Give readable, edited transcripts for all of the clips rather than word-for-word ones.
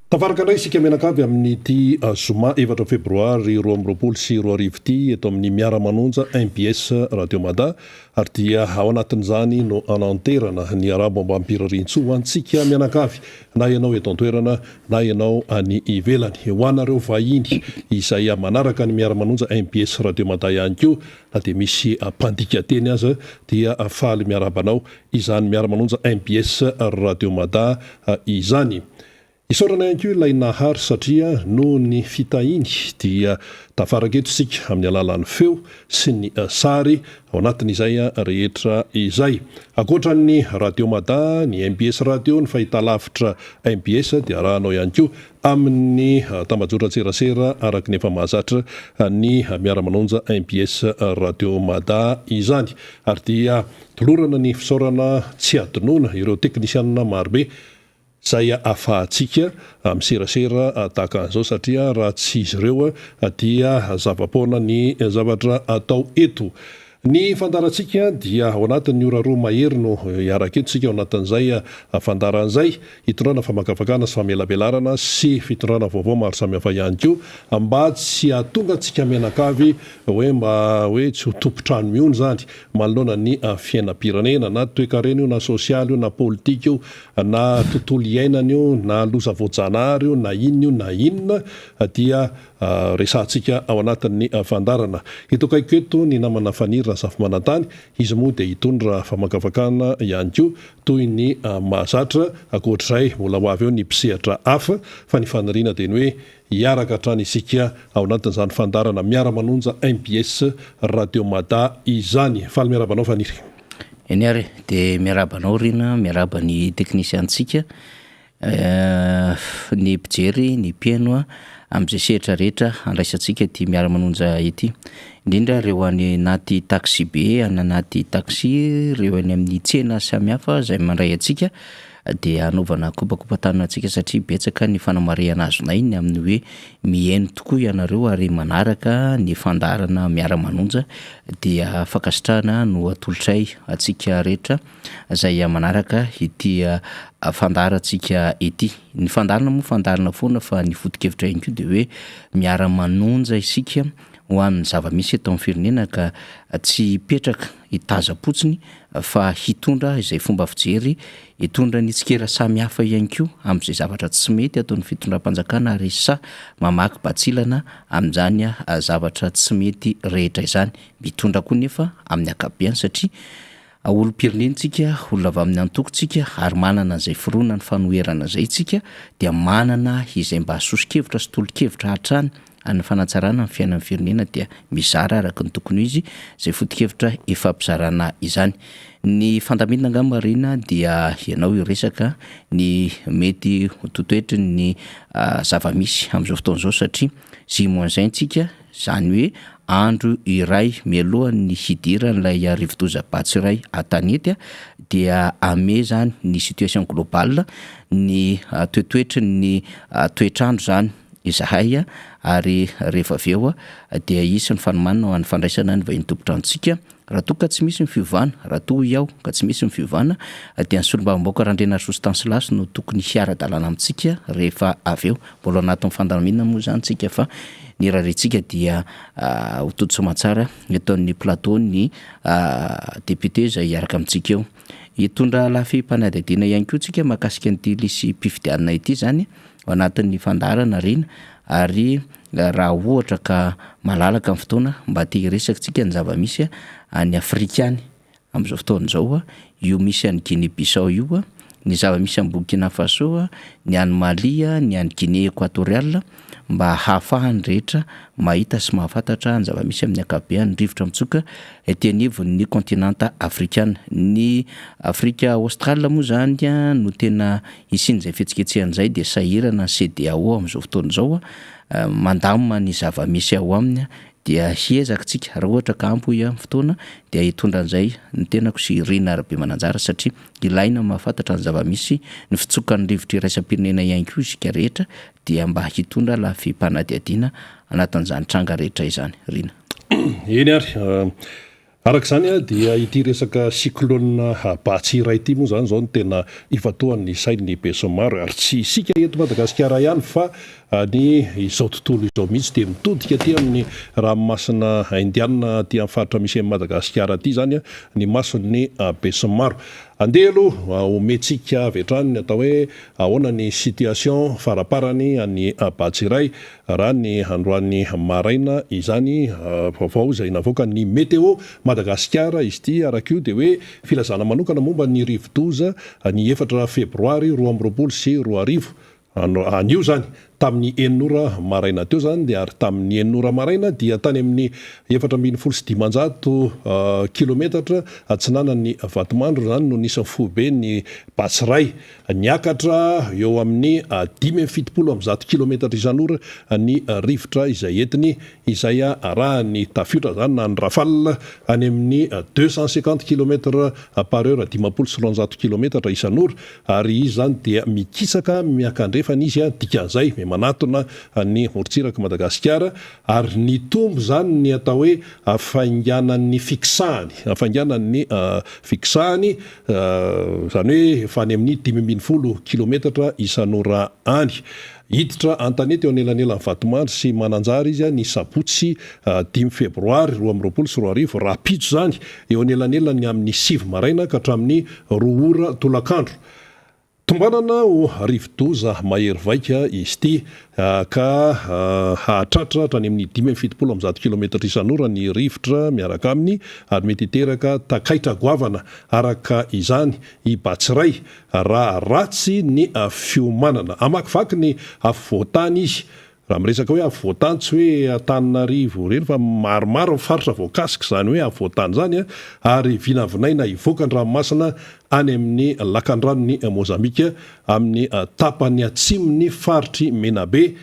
tafaraka indray isika menakavy amin'n'ity zoma 4 febroary 2020 sy 2020 ity eto amin'ny miara-manonja MBS Radio Mada ary dia ao anatin'izany no ananterana ny arabo ambampirarintso ho antsika mianakavy na ianao eto an-toerana na ianao any ivelany ho anareo vahiny izay manaraka ny miara-manonja MBS Radio Mada ihany koa na dia misy mpandika teny aza dia faly miarabanao izany miara-manonja MBS Radio Mada izany. Isorana ihany koa ilay nahary satria no ny fitahiny dia tafaraketo isika amin'ny alalan'ny feo sy ny sary ao anatin'izay rehetra izay. Akoatra ny Radio Mada, ny MBS Radio, ny fahitalavitra MBS dia arahanao ihany koa amin'ny tambajora tserasera araka ny efa mahazatra ny miara-manonja MBS Radio Mada izany. Ary dia tolorana ny fisaorana tsy adinoana ireo teknisianina marobe zay afahantsika miserasera tahaka an'izao satria raha tsy izy ireo dia zavapoana ny zavatra atao eto. Ny fandarantsika dia ao anatin'ny ora roa mahery no iaraka eto sika ao anatin'izay fandaran'izay hitondrana famakafakana sy famelabelarana sy fitondrana vaovao maro samihafa ihany koa mba tsy ahatonga antsika menakavy hoe mba hoe tsy ho tompotrano miony zany manoloana ny fiainam-pirenena na toe-karena io na sosialy io na politika io na tontolo iainana io na loza voajanahary io na inona io na inona dia resantsika ao anatin'ny fandarana. Eto kaiky eto ny namana fanira safy manantany izy moa dia hitondra famakafakana ihany koa toy ny mahazatra akoatr'izay mbola ho avy eo ny mpisehatra hafa fa ny faniriana dia ny hoe hiaraka hatrany isika ao anatin'izany fandarana miara-manonja MBS Radio Mada izany. Faly miarabanao faniry. Eny ary dia miarabanao rina miarabany teknisiantsika ny mpijery ny mpiaino amin'izay sehatra rehetra andraisantsika ty miara-manonja ity indrindra reo any anaty taxi be any anaty taxi reo any amin'ny tsena samihafa izay mandray antsika dia anaovana kopakopa-tanana antsika satria betsaka ny fanamarihana azonay ny amin'ny hoe mihaino tokoa ianareo ary manaraka ny fandarana miara-manonja dia fakasitrahana no atolotray atsika rehetra izay manaraka ity fandarantsika ity. Ny fandarana moa fandarana foana fa ny foto-kevitra ihany koa dia hoe miara-manonja isika ho amin'ny zava-misy eto amin'ny firenena ka tsy hipetraka hitaza-potsiny fa hitondra izay fomba fijery hitondra ny tsikera samihafa ihany koa amin'izay zavatra tsy mety ataon'ny fitondram-panjakana ary sa mamaky batsilana amin'izany zavatra tsy mety rehetra izany mitondra koa nefa amin'ny akabeany satria olo-pirenentsika olona avy amin'ny antokontsika ary manana izay firoana ny fanoherana izay tsika dia manana izay mba hasoso-kevitra sy tolo-kevitra hatrany any fanatsarana ny fiainan'ny firenena dia mizara araka ny tokony izy izay foto-kevitra efa mpizarana izany. Ny fandaminana angamba marina dia ianao iresaka ny mety totoetry ny zava-misy amin'izao fotoan'izao satria zimoan'izay-ntsika izany hoe andro iray mialohan'ny hidiran'ilay rivo-doza-batsy iray an-tanety dia ame zany ny situation globale ny toetoetry ny toetrandro zany izahay ary rehefa avy eo dia isy ny fanomanana ho an'ny fandraisana ny vahiny tompotranotsika raha toa ka tsy misy ny fiovana raha toa iaho ka tsy misy ny fiovana dia ny solombavam-baoaka Randrenaritra Stanislas no tokony hiara-dalàna amintsika rehefa avy eo mbola anatin'ny fandaminana moa zany tsika fa ny raharentsika dia ho toto soamantsara eto amin'ny plateau ny député izay hiaraka amintsika eo hitondra lafim-panadihadiana ihany koa tsika mahakasika an'ity lisy mpifidianana ity zany ao anatin'ny fandarana rina ary raha ohatra ka malalaka amin'ny fotoana mba te hiresaka tsika ny zava-misy any Afrikany amin'izao fotoan'izao io misy any Guinée Bissau io ny zava-misy any Burkina Faso ny any Mali ny any Guinée Équatoriale mba hahafahany rehetra mahita sy mahafantatra ny zava-misy amin'ny akabeany rivotra mitsoka ety anivon'ny kontinanta afrikana. Ny Afrika Australe moa zany no tena isin'izay fihetsiketsehan'izay dia sahirana CEDEAO amin'izao fotoan'izao mandamina ny zava-misy ao aminy dia hiezaka tsika raha ohatra ka ampy amin'ny fotoana dia hitondra an'izay ny tenako sy rina arabe mananjara satria ilaina mahafantatra ny zava-misy ny fitsokan'ny rivotra iraisam-pirenena ihany koa isika rehetra dia mba hitondra lafim-panadihadiana anatin'izany tranga rehetra izany rina. Eny ary Arak'izany a dia ity resaka cyclone Batsiray ity moa zany zao no tena ifatohan'ny sain'ny be so maro ary tsy isika eto Madagasikara ihany fa ny izao tontolo izao mihitsy dia mitodika aty amin'ny ranomasina Indiana aty amin'ny faritra misy amin'ny Madagasikara aty zany a ny mason'ny be so maro. Andeha aloha omentsika avy hatrany ny atao hoe ahoana ny situation faraparany any Batsiray raha ny androany maraina izany vaovao izay navoaka ny météo Madagasikara izy ity arak'io dia hoe filazana manokana momba ny rivo-doza ny 4 febroary 2024 anio zany tamin'ny 9 maraina teo zany dia ary tamin'ny 9 maraina dia tany amin'ny 4,700 kilometatra atsinanan'ny Vatomandro zany no nisy fobe ny Batsiray niakatra eo amin'ny 570 kilometatra isan'ora ny rivotra izay entiny izay raha ny tafiotra zany na ny rafale any amin'ny 250 kilometatra par heure 500 kilometatra isan'ora ary izy zany dia mikisaka miakandrefana izy dikan'izay manatona ny morontsiraka Madagasikara ary ny tombo zany ny atao hoe afainganan'ny fiksahany zany hoe efa any amin'ny 500 kilometatra isan'ora any. Hiditra antanety eo anelanelan'ny Vatomandro sy Mananjary izy ny sabotsy 5 febroary 2024 rapitso zany eo anelanelany amin'ny 7 maraina ka hatramin'ny 2 ora tolakandro. Tombanana ho rivo-doza mahery vaika izy ity ka hahatratra hatrany amin'ny 570 kilometatra isan'ora ny rivotra miaraka aminy ary mety hiteraka takaitra goavana araka izany i Batsiray raha ratsy ny fiomanana amakivaky ny afovoantany izy. Raha miresaka hoe afovoantany tsy hoe Antananarivo reny fa maromaro faritra voakasika zany hoe afovoantany zany ary vinavinaina ivoaka ny ranomasina any amin'ny lakan-dranony Mozambika amin'ny tapany atsimony faritry Menabe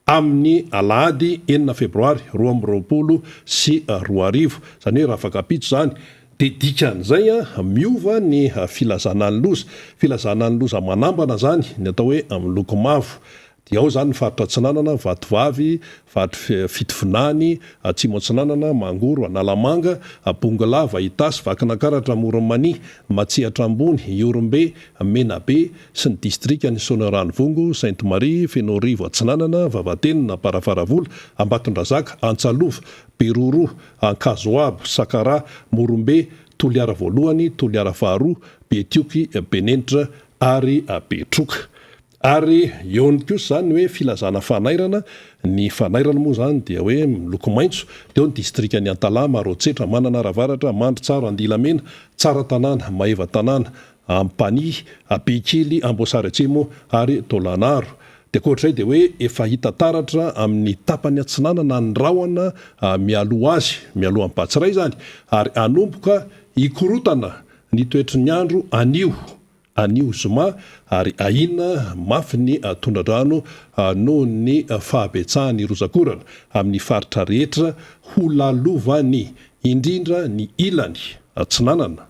amin'ny alahady 9 febroary 2024 zany hoe raha fakapitso zany dia dikan'izay miova ny filazanan'ny loza manambana zany ny atao hoe amin'ny loko mavo. Dia ao zany faritra Atsinanana, Vatovavy, faritra Fitovinany, Atsimo Atsinanana, Mangoro, Analamanga, Bongolava, Itasy, Vakinakaratra, Moronmania, Matsihatra Ambony, Iorombe, Menabe sy ny distrikany Sonoranivongo, Sainte-Marie, Fenorivo Atsinanana, Vavatenina, Paravaravola, Ambatondrazaka, Antsalova, Beroro, Ankazoabo, Sakara, Morombe, Toliara voalohany, Toliara faharoa, Betioky, Benenitra ary Betroka. Ary eo ny kosa zany hoe filazana fanairana ny fanairana moa zany dia hoe miloko maitso dia ny distrikany Antalama, Rotsetra, Mananaravatra, Mandry Tsara, Andilamena, Tsara Tanàna, Maeva Tanàna, Ampani, Abekely, Amboasary Atsimo ary Tolanaro. Dia koatray dia hoe efa hita taratra amin'ny tapany Atsinanana ny rahona mialoha azy, mialohan'ny Batsiray zany ary anomboka ikorotana ny toetry ny andro anio zoma ary ahina mafy ny tondradrano noho ny fahabetsahany rosakorana amin'ny faritra rehetra ho lalovany indrindra ny ilany Atsinanana,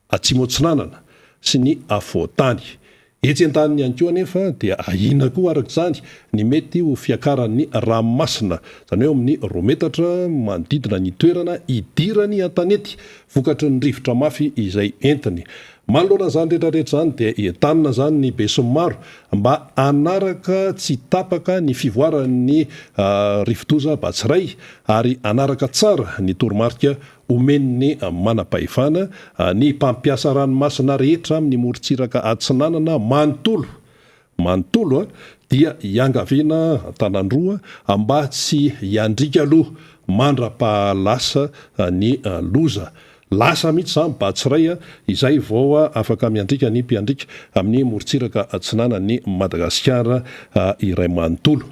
Atsimo Atsinanana sy ny afovoantany. Etsy an-tany ihany koa anefa dia ahina koa arak'izany ny mety ho fiakaran'ny ranomasina zany hoe amin'ny 2 metatra manodidina ny toerana idirany an-tanety vokatry ny rivotra mafy izay entiny. Manoloana zany rehetrarehetra zany dia entanina zany ny be so maro mba anaraka tsy tapaka ny fivoaran'ny rivo-doza Batsiray ary anaraka tsara ny toromarika omen'ny manam-pahefana ny mpampiasa ranomasina rehetra amin'ny morontsiraka Atsinanana manontolo dia iangaviana Tanandroa mba tsy iandrika aloha mandra-pahalasa ny loza. Lasa mihitsy zany Batsiray izay vao afaka miandrika ny mpiandrika amin'ny morontsiraka Atsinanan'ny Madagasikara iray manontolo.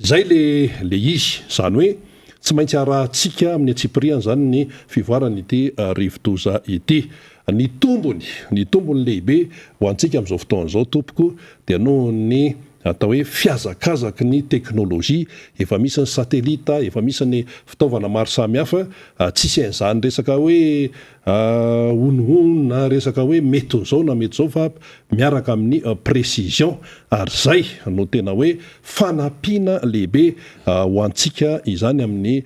Zay le izy zany hoe tsy maintsy arahantsika amin'ny atsipiriany zany ny fivoaran'ity rivo-doza ity. Ny tombony lehibe ho antsika amin'izao fotoan'izao tompoko dia noho ny atao hoe fiazakazaky ny teknôlôjia, efa misy ny satelita, efa misy ny fitaovana maro samihafa, tsisy an'izany resaka hoe hononona resaka hoe mety zao na mety zao fa miaraka amin'ny précision ary zay no tena hoe fanampiana lehibe ho antsika izany amin'ny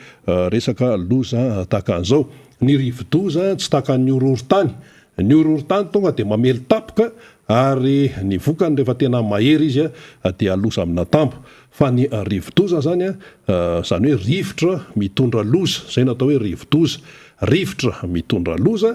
resaka loza tahaka an'izao. ny rivodoza tsy taka ny ororon-tany. Ny ororon-tany tonga dia mamely tapoka ary ny vokany rehefa tena mahery izy dia aloza amina tambo. Fa ny rivodoza zany zany hoe rivotra mitondra loza, zay natao hoe rivodoza. Rivotra mitondra loza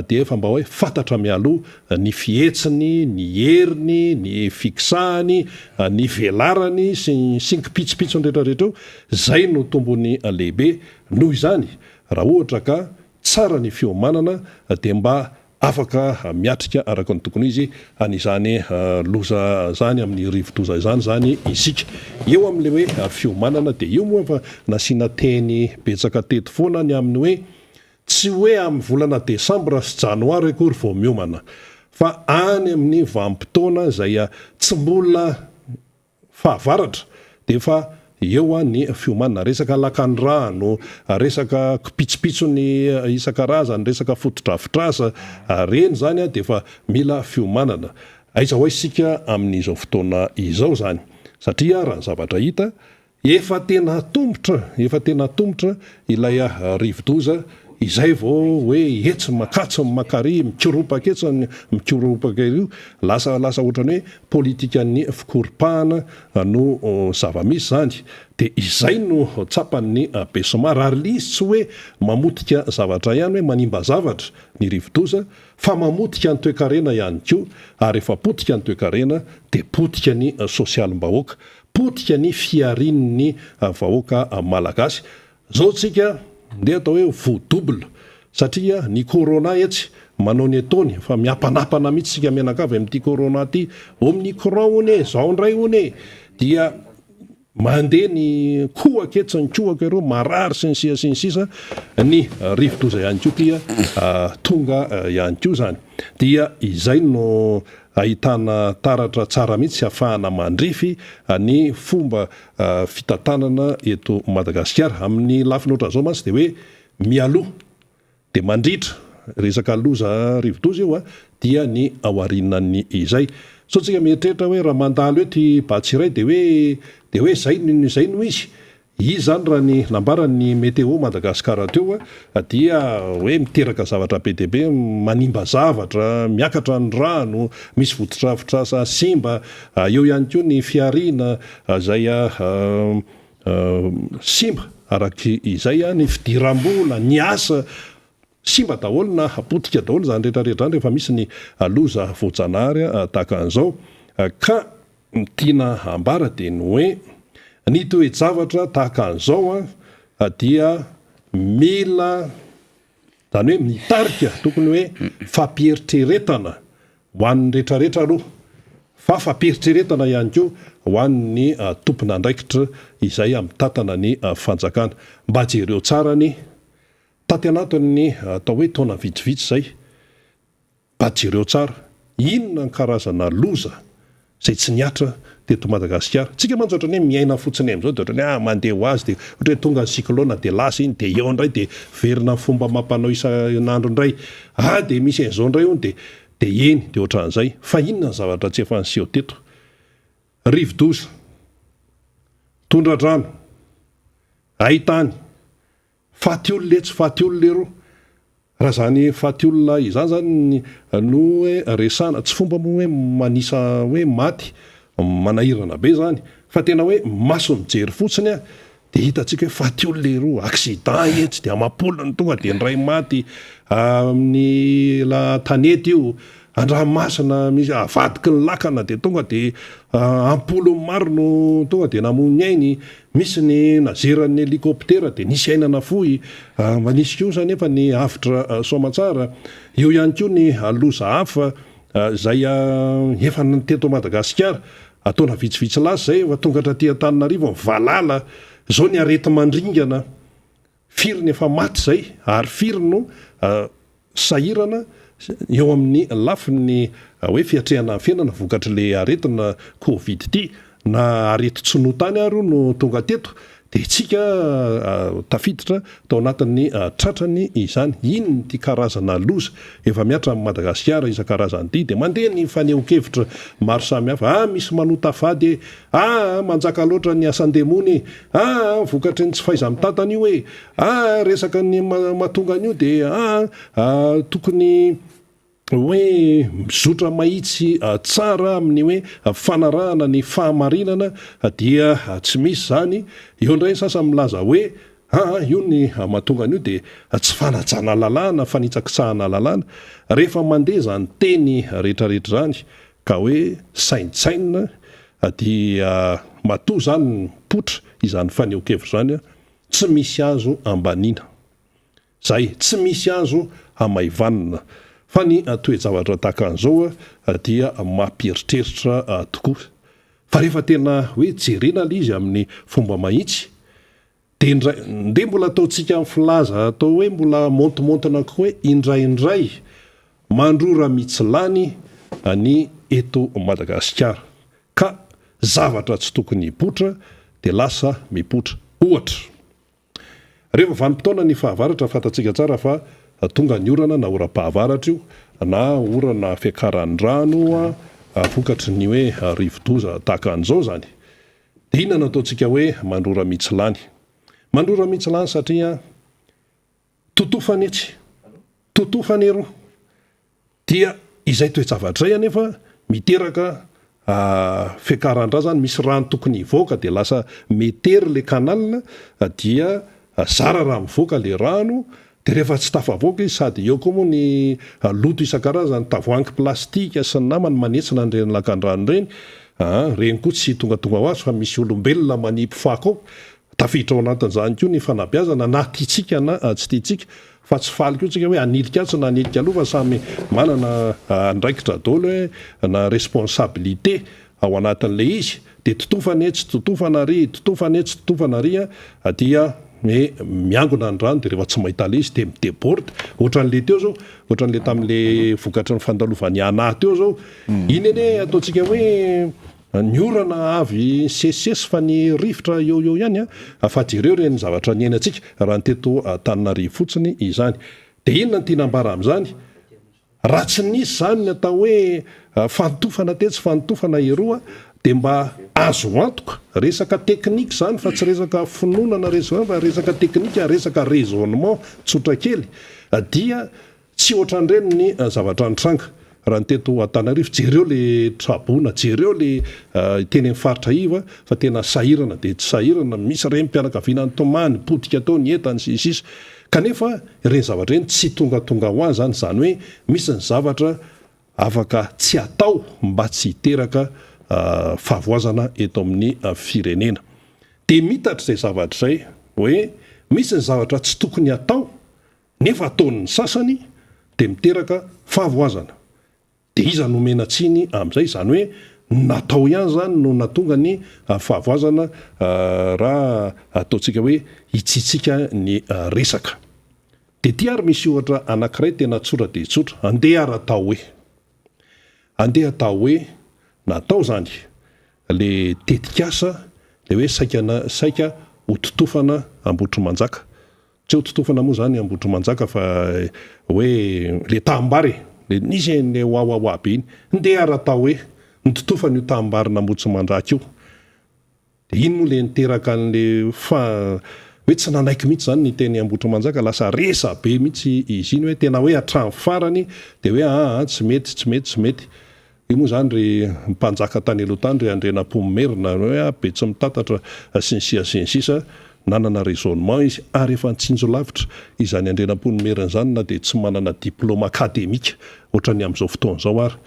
dia efa mba hoe fantatra mialoha ny fihetsiny, ny heriny, ny fiksahany, ny velarany sy ny kipitsopitsony rehetrarehetra eo. Zay no tombony lehibe. Noho izany raha ohatra ka tsara ny fiomanana dia mba afaka miatrika araka ny tokony izy an'izany loza zany amin'ny rivodoza zany isika. Eo amin'le hoe fiomanana dia io moa fa nasiana teny betsaka teto foana ny amin'ny hoe tsy hoe amin'ny volana desambra sy janoary akory vao miomana, fa any amin'ny vanim-potoana izay tsy mbola fahavaratra dia fa eo ny fiomanana. Resaka lakan'ny rano, resaka kipitsopitsony isan-karazany, resaka fotodrafitrasa, reny zany dia fa mila fiomanana. Aiza ho isika amin'izao fotoana izao zany, satria raha ny zavatra hita efa tena tombotra ilay rivodoza izay vao hoe etsy makatso makary mikiropaka etsy mikiropaka io lasa ohatrany hoe politikan'ny fikoropahana no zava-misy zany. Dia izay no tsapan'ny besomara ary izy tsy hoe mamotika zavatra ihany hoe manimba zavatra ny rivodoza, fa mamotika ny toe-karena ihany koa. Ary efa potika ny toe-karena dia potika ny sosialim-bahoaka, potika ny fiarin'ny vahoaka malagasy. Zao tsika ndeha atao hoe voadobla satria ny corona etsy manao ny ataony fa miapanapana mihitsy sika mianakavy amin'ity corona ty. Omicron hone, zao ndray hone, dia mandeha ny kohaka etsy ny kohaka ireo marary sy ny sisa ny rivodoza ihany koa tia tonga ihany koa zany. Dia izay no ahitana taratra tsara mihitsy sy ahafahana mandrify ny fomba fitantanana eto Madagasikara. Amin'ny lafiny ohatran'izao mantsy dia hoe mialoha dia mandritra resaka loza rivodoza io dia ny aorinany izay. So tsika mieritreritra hoe raha mandalo ety Batsiray dia hoe zay no izy zany raha ny nambarany météo Madagasikara teo dia hoe miteraka zavatra be dia be, manimba zavatra, miakatra ny rano, misy fotodrafitrasa simba, eo ihany koa ny fiarina zay simba araky izay ny fidiram-bola, ny asa simba daholo na hapotika daholo zany rehetrarehetra zany rehefa misy ny loza voajanahary tahaka an'izao. Ka tiana hambara dia ny hoe ny toe-javatra tahaka an'izao dia mila zany hoe mitarika, tokony hoe fampieritreretana ho an'ny rehetrarehetra aloha, fa fampieritreretana ihany koa ho an'ny tompona andraikitra izay amin'ny tantana ny fanjakana. Mba jereo tsara ny taty anatiny atao hoe taona vitsivitsy zay, mba jereo tsara inona ny karazana loza zay tsy niatra teto Madagasikara. Tsika mantsy ohatrany hoe miaina fotsiny amin'izao dia ohatrany hoe mandeha ho azy dia ohatra hoe tonga ny cyclone dia lasa iny dia eo indray dia verina fomba mampanao isan'andro indray dia misy an'izao indray ony dia eny dia ohatran'izay. Fa inona ny zavatra tsy efa niseho teto? Rivodoza, tondra-drano, haitany, faty olona etsy faty olona leroa. Raha zany faty olona izany zany no hoe resana, tsy fomba moa hoe manisa hoe maty, manahirana be zany, fa tena hoe maso mijery fotsiny dia hitantsika hoe faty olona leroa, accident etsy dia amampolona ny tonga dia ndray maty amin'ny tanety io, andramasina misy avadiky ny lakana dia tonga dia ampolo maro no tonga dia namony ainy, misy ny nazeran'ny helikoptera dia nisy ainana fohy, manisy kosa nefa ny avitra soamatsara. Eo ihany koa ny loza hafa zay efa teto Madagasikara ataona vitsivitsy lasa zay efa tonga hatraty Antananarivo ny Valala zao ny arety mandringana, firy efa maty zay ary firy no sahirana eo amin'ny lafiny hoe fiatrehana fiainana vokatry le aretina Covid ty, na arety tsy notany ary no tonga teto dia itsika tafiditra tao anatin'ny tratrany izany. Iny ty karazana loza efa miatra amin'ny Madagasikara isan-karazany ity dia mandeha ny faneho-kevitra maro samihafa. Misy manota fady manjaka loatra ny asan-demony vokatry ny tsy fahaiza-mitantana io hoe resaka ny mahatonga an'io dia tokony hoe mizotra mahitsy tsara amin'ny hoe fanarahana ny fahamarinana dia tsy misy zany. Eo indray sasany milaza hoe io ny mahatonga an'io dia tsy fanajana lalàna, fanitsakitsahana lalàna. Rehefa mandeha zany teny rehetrarehetra zany ka hoe saintsaina dia matoa zany potra izany faneho-kevitra zany tsy misy azo ambaniana zay, tsy misy azo amaivanina. Fa ny toe-javatra tahaka an'izao dia mampieritreritra tokoa. Fa rehefa tena hoe jerena izy amin'ny fomba mahitsy dia nde mbola ataontsika amin'ny filaza atao hoe mbola montimontina koa hoe indraindray mandrora mitsilany ny eto Madagasikara ka zavatra tsy tokony hipotra dia lasa mipotra. Ohatra, rehefa vanim-potoana ny fahavaratra fantatsika tsara fa tonga ny orana na oram-pahavaratra io na orana fiakaran'ny rano vokatry ny hoe rivo-doza tahaka an'izao zany. Dia inona no ataontsika hoe mandrora mitsilany? Mandrora mitsilany satria totofany etsy, totofany eroa. Dia izay toe-javatra izay anefa miteraka fiakaran-dra zany, misy rano tokony hivoaka dia lasa metery le kanalina dia zara raha mivoaka le rano. Dia rehefa tsy tafavoaka izy sady eo koa moa ny loto isan-karazany, tavoahangy plastika sy ny namany manetsina an'ireny lakan-drano ireny. Reny koa tsy tongatonga ho azy fa misy olombelona manipy fako ao. Tafiditra ao anatin'izany koa ny fanabeazana na tiatsika na tsy tiatsika. Fa tsy faly koa tsika hoe hanilika atsy na hanilika aloha fa samy manana andraikitra daholo hoe na responsabilité ao anatin'ilay izy. Dia totofana etsy, totofana ary, totofana etsy, totofana ary dia miangona ny rano dia rehefa tsy mahita le izy dia mideborde. Ohatran'le teo zao, ohatran'le tamin'le vokatry ny fandalovany anahy teo zao. Iny ane ataontsika hoe ny orana avy sesisesy fa ny rivotra eo ihany fa jereo reny zavatra ny ainatsika raha ny teto Antananarivo fotsiny izany. Dia inona ny tiana ambara amin'izany? Raha tsy nisy zany ny atao hoe fantofana tetsy, fantofana eroa dia mba azo antoka resaka teknika zany fa tsy resaka finoana fa resaka teknika, resaka raisonnement tsotra kely dia tsy ohatran'ireny ny zavatra nitranga. Raha ny teto Antananarivo jereo le trabona, jereo le teny amin'ny faritra iva fa tena sahirana dia tsy sahirana. Misy renim-pianakaviana ny tomany, potika tao ny entany sisisy. Kanefa ireny zavatra ireny tsy tongatonga ho azy zany hoe misy ny zavatra afaka tsy atao mba tsy hiteraka fahavoazana eto amin'ny firenena. Dia mitatra izay zavatra izay hoe misy ny zavatra tsy tokony atao nefa ataon'ny sasany dia miteraka fahavoazana. Dia iza nomena tsiny amin'izay? Zany hoe natao ihany zany no natonga ny fahavoazana raha ataontsika hoe hitsitsika ny resaka. Dia ty ary misy ohatra anankiray tena tsotra dia tsotra. Andeha atao hoe natao zany le tetikasa le hoe saika hototofana Ambohitrimanjaka. Tsy hototofana moa zany Ambohitrimanjaka fa hoe le tambary le nisy le wawawa be iny. Ndeha atao hoe nitotofana io tambarina Ambohitrimanjaka io. Dia iny moa le niteraka an'le hoe tsy nanaiky mihitsy zany ny teny Ambohitrimanjaka, lasa resa be mihitsy izy iny hoe tena hoe hatramin'ny farany dia hoe tsy mety. Io moa zany ry mpanjaka tany aloha tany ry Andrenampomerina hoe be tsy mitantatra sy ny sisa nanana raisonnement izy ary efa nitsinjo lavitra izany Andrenampomerina zany na dia tsy manana diplôma akademika ohatran'ny amin'izao fotoana izao ary.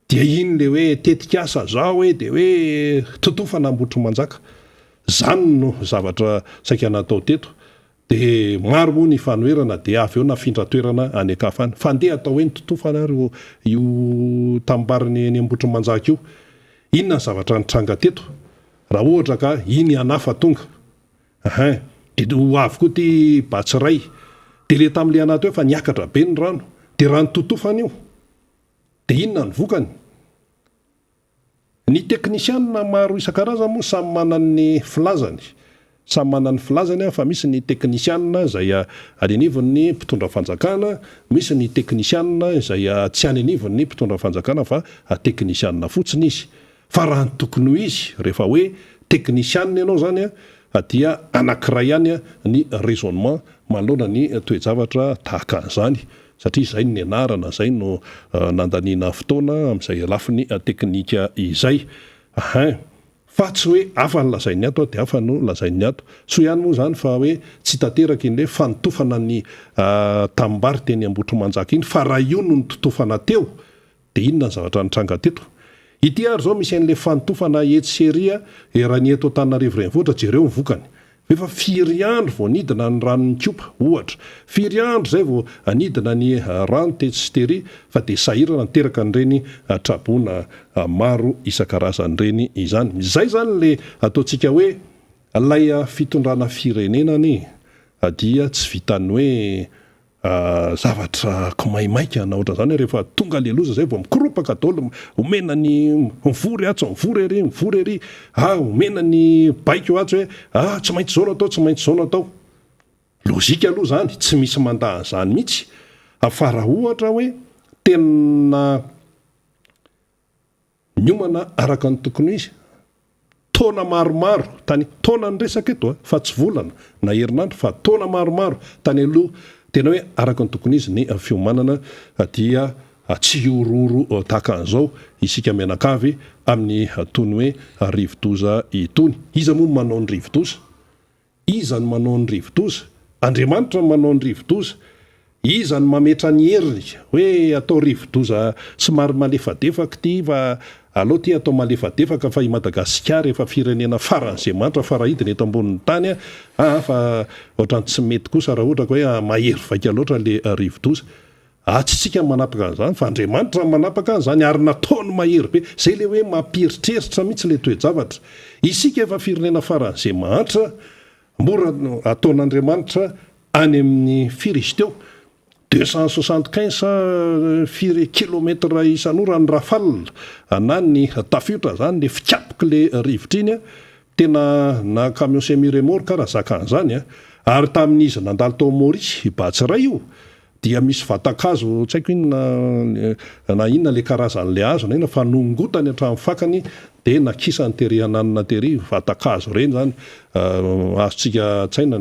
Dia iny le hoe tetikasa zao dia hoe totofana Ambohitrimanjaka. Zany no zavatra saika natao teto. Dia maro moa ny fanoherana dia avy eo nafindra toerana any akafany. Fa andeha atao hoe nitotofana ary io tambariny ny Ambohitrimanjaka io. Inona ny zavatra nitranga teto? Raha ohatra ka iny anafa tonga. Dia ho avy koa ty Batsiray. Dia le tamin'le anaty hoe fa niakatra be ny rano. Dia raha nitotofana io. Dia inona ny vokany? Ny teknisianina maro isan-karazany moa samy manana ny filazany. samy manana ny filazany fa misy ny teknisianina izay alenivon'ny mpitondra fanjakana, misy ny teknisianina izay tsy anenivon'ny mpitondra fanjakana fa teknisianina fotsiny izy. Fa raha ny tokony ho izy rehefa hoe teknisianina ianao zany dia anankiray ihany ny raisonnement manoloana ny toejavatra tahaka an'izany satria izay ny anarana zay no nandaniana fotoana amin'izay lafiny teknika izay. Fa tsy hoe hafa ny lazainy ato dia hafa no lazainy ato. So ihany moa zany fa hoe tsy tanteraka in'le fanotofana ny tambary teny Ambohitrimanjaka iny fa raha io no nitotofana teo dia inona ny zavatra nitranga teto. Ity ary zao misy an'le fanotofana etseria raha ny eto Antananarivo renivohitra jereo ny vokany. Efa 4 andro vao nidina ny ranon'ny kopa ohatra. 4 andro zay vao anidina ny rano tetsteria fa dia sahirana niteraka an'ireny trabona maro isan-karazan'ireny izany. Izay zany le ataontsika hoe lay fitondrana firenenany dia tsy vitany hoe zavatra komaimaika na ohatra zany rehefa tonga leloza zay vao mikropaka daholo omena ny mivory atso mivory ery omena ny baiko atso hoe tsy maintsy zao natao tsy maintsy zao natao. Lozika aloha zany tsy misy mandaha zany mihitsy fa raha ohatra hoe tena miomana araka ny tokony izy taona maromaro tany taona ny resaka eto fa tsy volana na herinandro fa taona maromaro tany aloha tena hoe araka ny tokony izy ny fiomanana dia tsy iororo tahaka an'izao isika mianakavy amin'ny tony hoe rivodoza itony. Iza moa manao ny rivodoza? Iza ny manao ny rivodoza? Andriamanitra ny manao ny rivodoza. Iza ny mametra ny heriny hoe atao rivodoza somary malefadefaka ty fa aloha ty atao malefadefaka fa i Madagasikara efa firenena faran'izay mantra farahidina eto ambonin'ny tany fa ohatrany tsy mety kosa raha ohatra hoe mahery vaika loatra le rivodoza. Tsy tsika manapaka an'izany fa Andriamanitra manapaka an'izany ary nataony mahery be zay le hoe mamperitreritra mihitsy le toejavatra. Isika efa firenena faran'izay mantra mora ataon'Andriamanitra any amin'ny firy izy teo 275 kilometra isan'ora ny rafale na ny tafiotra zany le fikapoka le rivotra iny tena na camion semi-remorque raha zaka an'izany ary tamin'izy nandalo tao Maurice Batsiray io dia misy vatakazo tsy haiko na inona le karazan'le hazo na inona fa nongotany hatramin'ny fakany dia nakisany terehananina tery vatakazo reny zany azontsika tsaina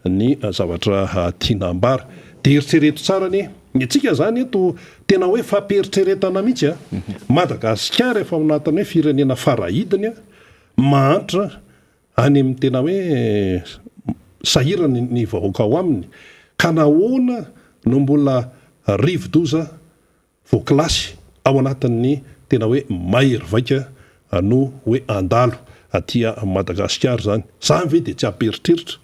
ny zavatra tianambara. Dia eritrereto tsara ny tsika zany eto tena hoe fampieritrretana mihitsy Madagasikara efa anatin'ny hoe firenena farahidiny mahantra any amin'ny tena hoe sahirana ny vahoaka ao aminy ka nahoana no mbola rivodoza voakilasy ao anatin'ny tena hoe mahery vaika no hoe andalo atia Madagasikara zany. Zany ve dia tsy hamperitreritra?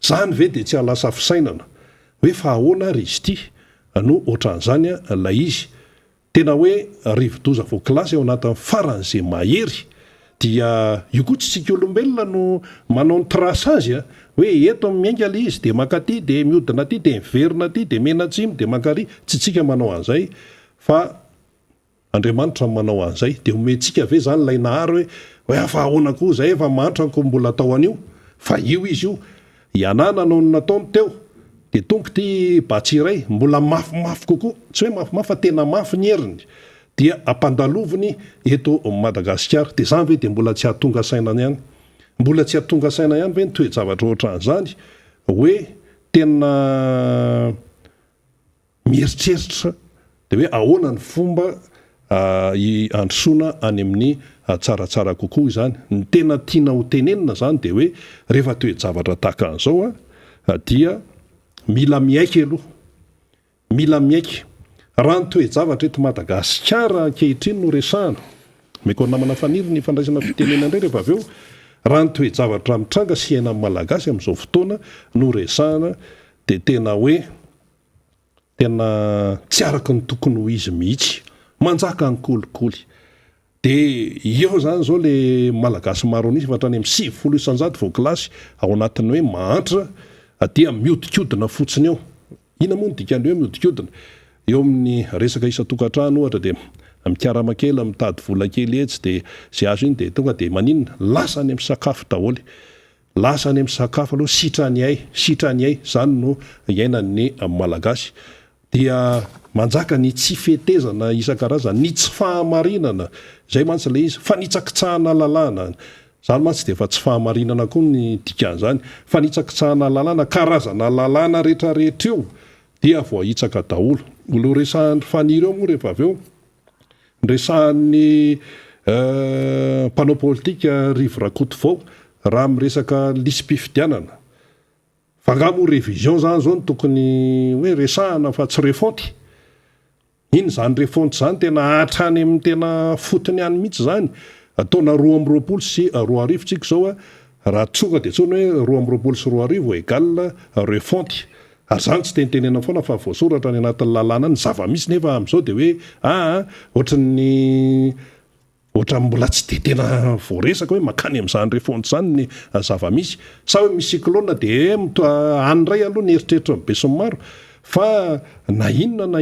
Zany ve dia tsy halasa fisainana? Hoe fa ahoana ry izy ty no ohatran'izany la izy tena hoe rivodoza voakilasy ao anatin'ny faran'izay mahery dia io koa tsy tsika olombelona no manao ny traçage hoe eto miainga le izy dia makaty dia miodina aty dia miverina aty dia menatsimy dia mankary tsy tsika manao an'izay fa Andriamanitra manao an'izay dia omentsika ve zany lay nahary hoe afa ahoana koa zay efa mantrako mbola atao an'io fa io izy io ianana no nataony teo dia tonga ty Batsiray mbola mafimafy kokoa tsy hoe mafimafy fa tena mafy ny heriny dia ampandaloviny eto Madagasikara. Dia zany ve dia mbola tsy hahatonga sainana ihany? Mbola tsy hahatonga saina ihany ve ny toejavatra ohatran'izany hoe tena mieritreritra dia hoe ahoana ny fomba androsoana any amin'ny tsaratsara kokoa izany. Ny tena tiana ho tenenina zany dia hoe rehefa toejavatra tahaka an'izao dia mila miaiky aloha, mila miaiky. Raha ny toejavatra eto Madagasikara ankehitriny no resahana meko namana faniry ny fandraisana fitenena indray rehefa avy eo raha ny toejavatra mitranga sy aina malagasy amin'izao fotoana no resahana dia tena hoe tena tsy araka ny tokony ho izy mihitsy manjaka ny kolikoly. Dia eo zany zao le malagasy maro anisy fa hatrany amin'ny 70 isanjato voakilasy ao anatin'ny hoe mahantra dia miodikodina fotsiny eo. Ina moa ny dikany hoe miodikodina? Eo amin'ny resaka isan-tokantrano ohatra dia mikarama kely mitady vola kely etsy dia zay azo iny dia tonga dia maninona lasa any amin'ny sakafo daholo. lasa any amin'ny sakafo aloha sitrany ay zany no iainany malagasy dia manjaka ny tsy fetezana isan-karazany ny tsy fahamarinana zay mantsy le izy fa nitsakitsahana lalàna zany mantsy de fa tsy fahamarinana koa ny dikan'izany fa nitsakitsahana lalàna karazana lalàna rehetrarehetra eo dia voahitsaka daholo lo resahan'ny fanireo moa rehefa avy eo resahan'ny mpanao politika rivo rakoto vao raha miresaka lisy-pifidianana fa ngamo révision zany zao no tokony hoe resahana fa tsy refonty iny zany refonty zany tena hatrany amin'ny tena fotony any mihitsy zany ataona 2 sy 2 tsika zao raha tsoka de tsony hoe 2 sy 2 égale refonty ary zany tsy tentenena foana fa voasoratra ny anatin'ny lalàna ny zava-misy nefa amin'izao de hoe ohatran mbola tsy de tena voaresaka hoe makany amin'izany refonty zany ny zava-misy sa hoe misy cyclone de anyray aloha ny eritreritra be sy maro fa na inona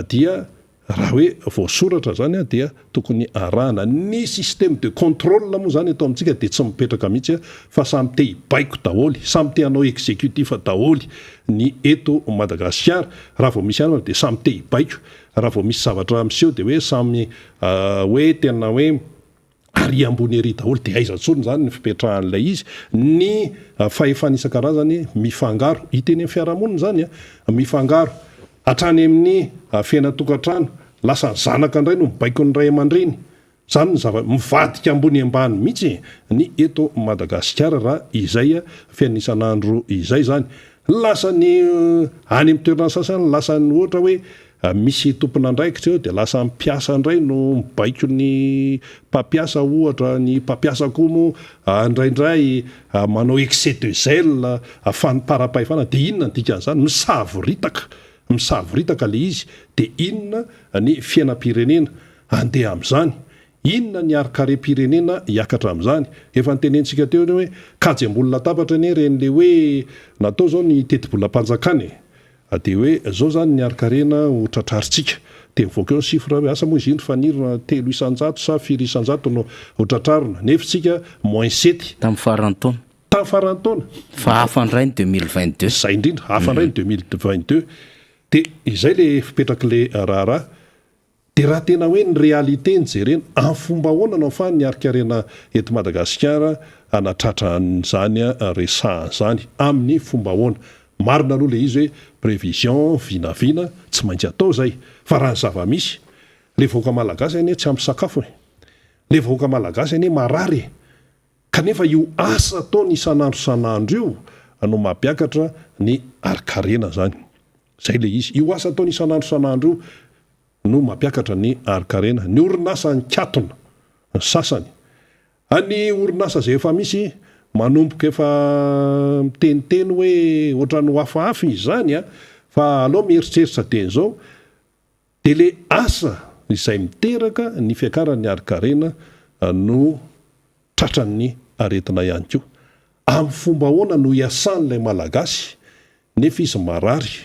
dia raha hoe voasoratra zany dia tokony arahana ny système de contrôle moa zany atao amintsika de tsy mipetraka mihitsy fa samy te hibaiko daholy samy te hanao exécutif daholy ny eto Madagasikara raha vao misy any de samy te hibaiko raha vao misy zavatra miseho de hoe samy hoe tena hoe ary ambony ery daholo de aiza-tsony zany ny fipetrahan'ilay izy ny fahefana isan-karazany mifangaro hiteny amin'ny fiarahamonina zany mifangaro hatrany amin'ny fiainatokantrano lasa zanaka indray no mibaiko ny ray aman-dreny zany ny mivadika ambony ambany mihitsy ny eto Madagasikara raha izay fiainisan'andro izay zany lasa ny any amin'ny toerana sasany lasa ny ohatra hoe misy tompon'andraikitra eo de lasa mpiasa indray no mibaiko ny mpampiasa ohatra ny mpampiasa koa moa indraindray manao excès de zèle afanipara-pahefana de inona ny dikan'izany misavoritaka le izy de inona ny fiainam-pirenena andeha amin'izany inona ny arikare-pirenena hiakatra amin'izany efa nytenentsika teo hoe kajy ambony latabatra ane ren'le hoe natao zao ny teti-bola-panjakany de hoe zao zany ny arikarena ho tratraritsika de mivoaka eo ny chiffre hoe asa moa izy iny fanirona 300 sa 400 no ho tratrarina nefa tsika -7 tamin'ny faran'ny taona fa hafandray ny 2022 zay indrindra hafandray ny 2022 de izay le fipetraka le raharaha de raha tena hoe ny réalité ny jerena amin'ny fomba ahoana no afahany ny arikarena eto Madagasikara anatratra an'izany resahan'izany amin'ny fomba ahoana marina aloha le izy hoe prévision vinavina tsy maintsy atao zay fa raha ny zava-misy le vahoaka malagasy anie tsy ampy sakafo le vahoaka malagasy anie marary kanefa io asa ataony isan'andro io no mampiakatra ny arikarena zany zay le izy io asa ataony isan'andro io no mampiakatra ny arikarena ny orinasa ny katona ny sasany any orinasa zay efa misy manomboka efa miteniteny hoe ohatrany hafahafa izy zany fa aloha mieritreritra teny zao de le asa izay miteraka ny fiakaran'ny arikarena no tratran'ny aretina ihany koa amin'ny fomba ahoana no iasan'ilay malagasy nefa izy marary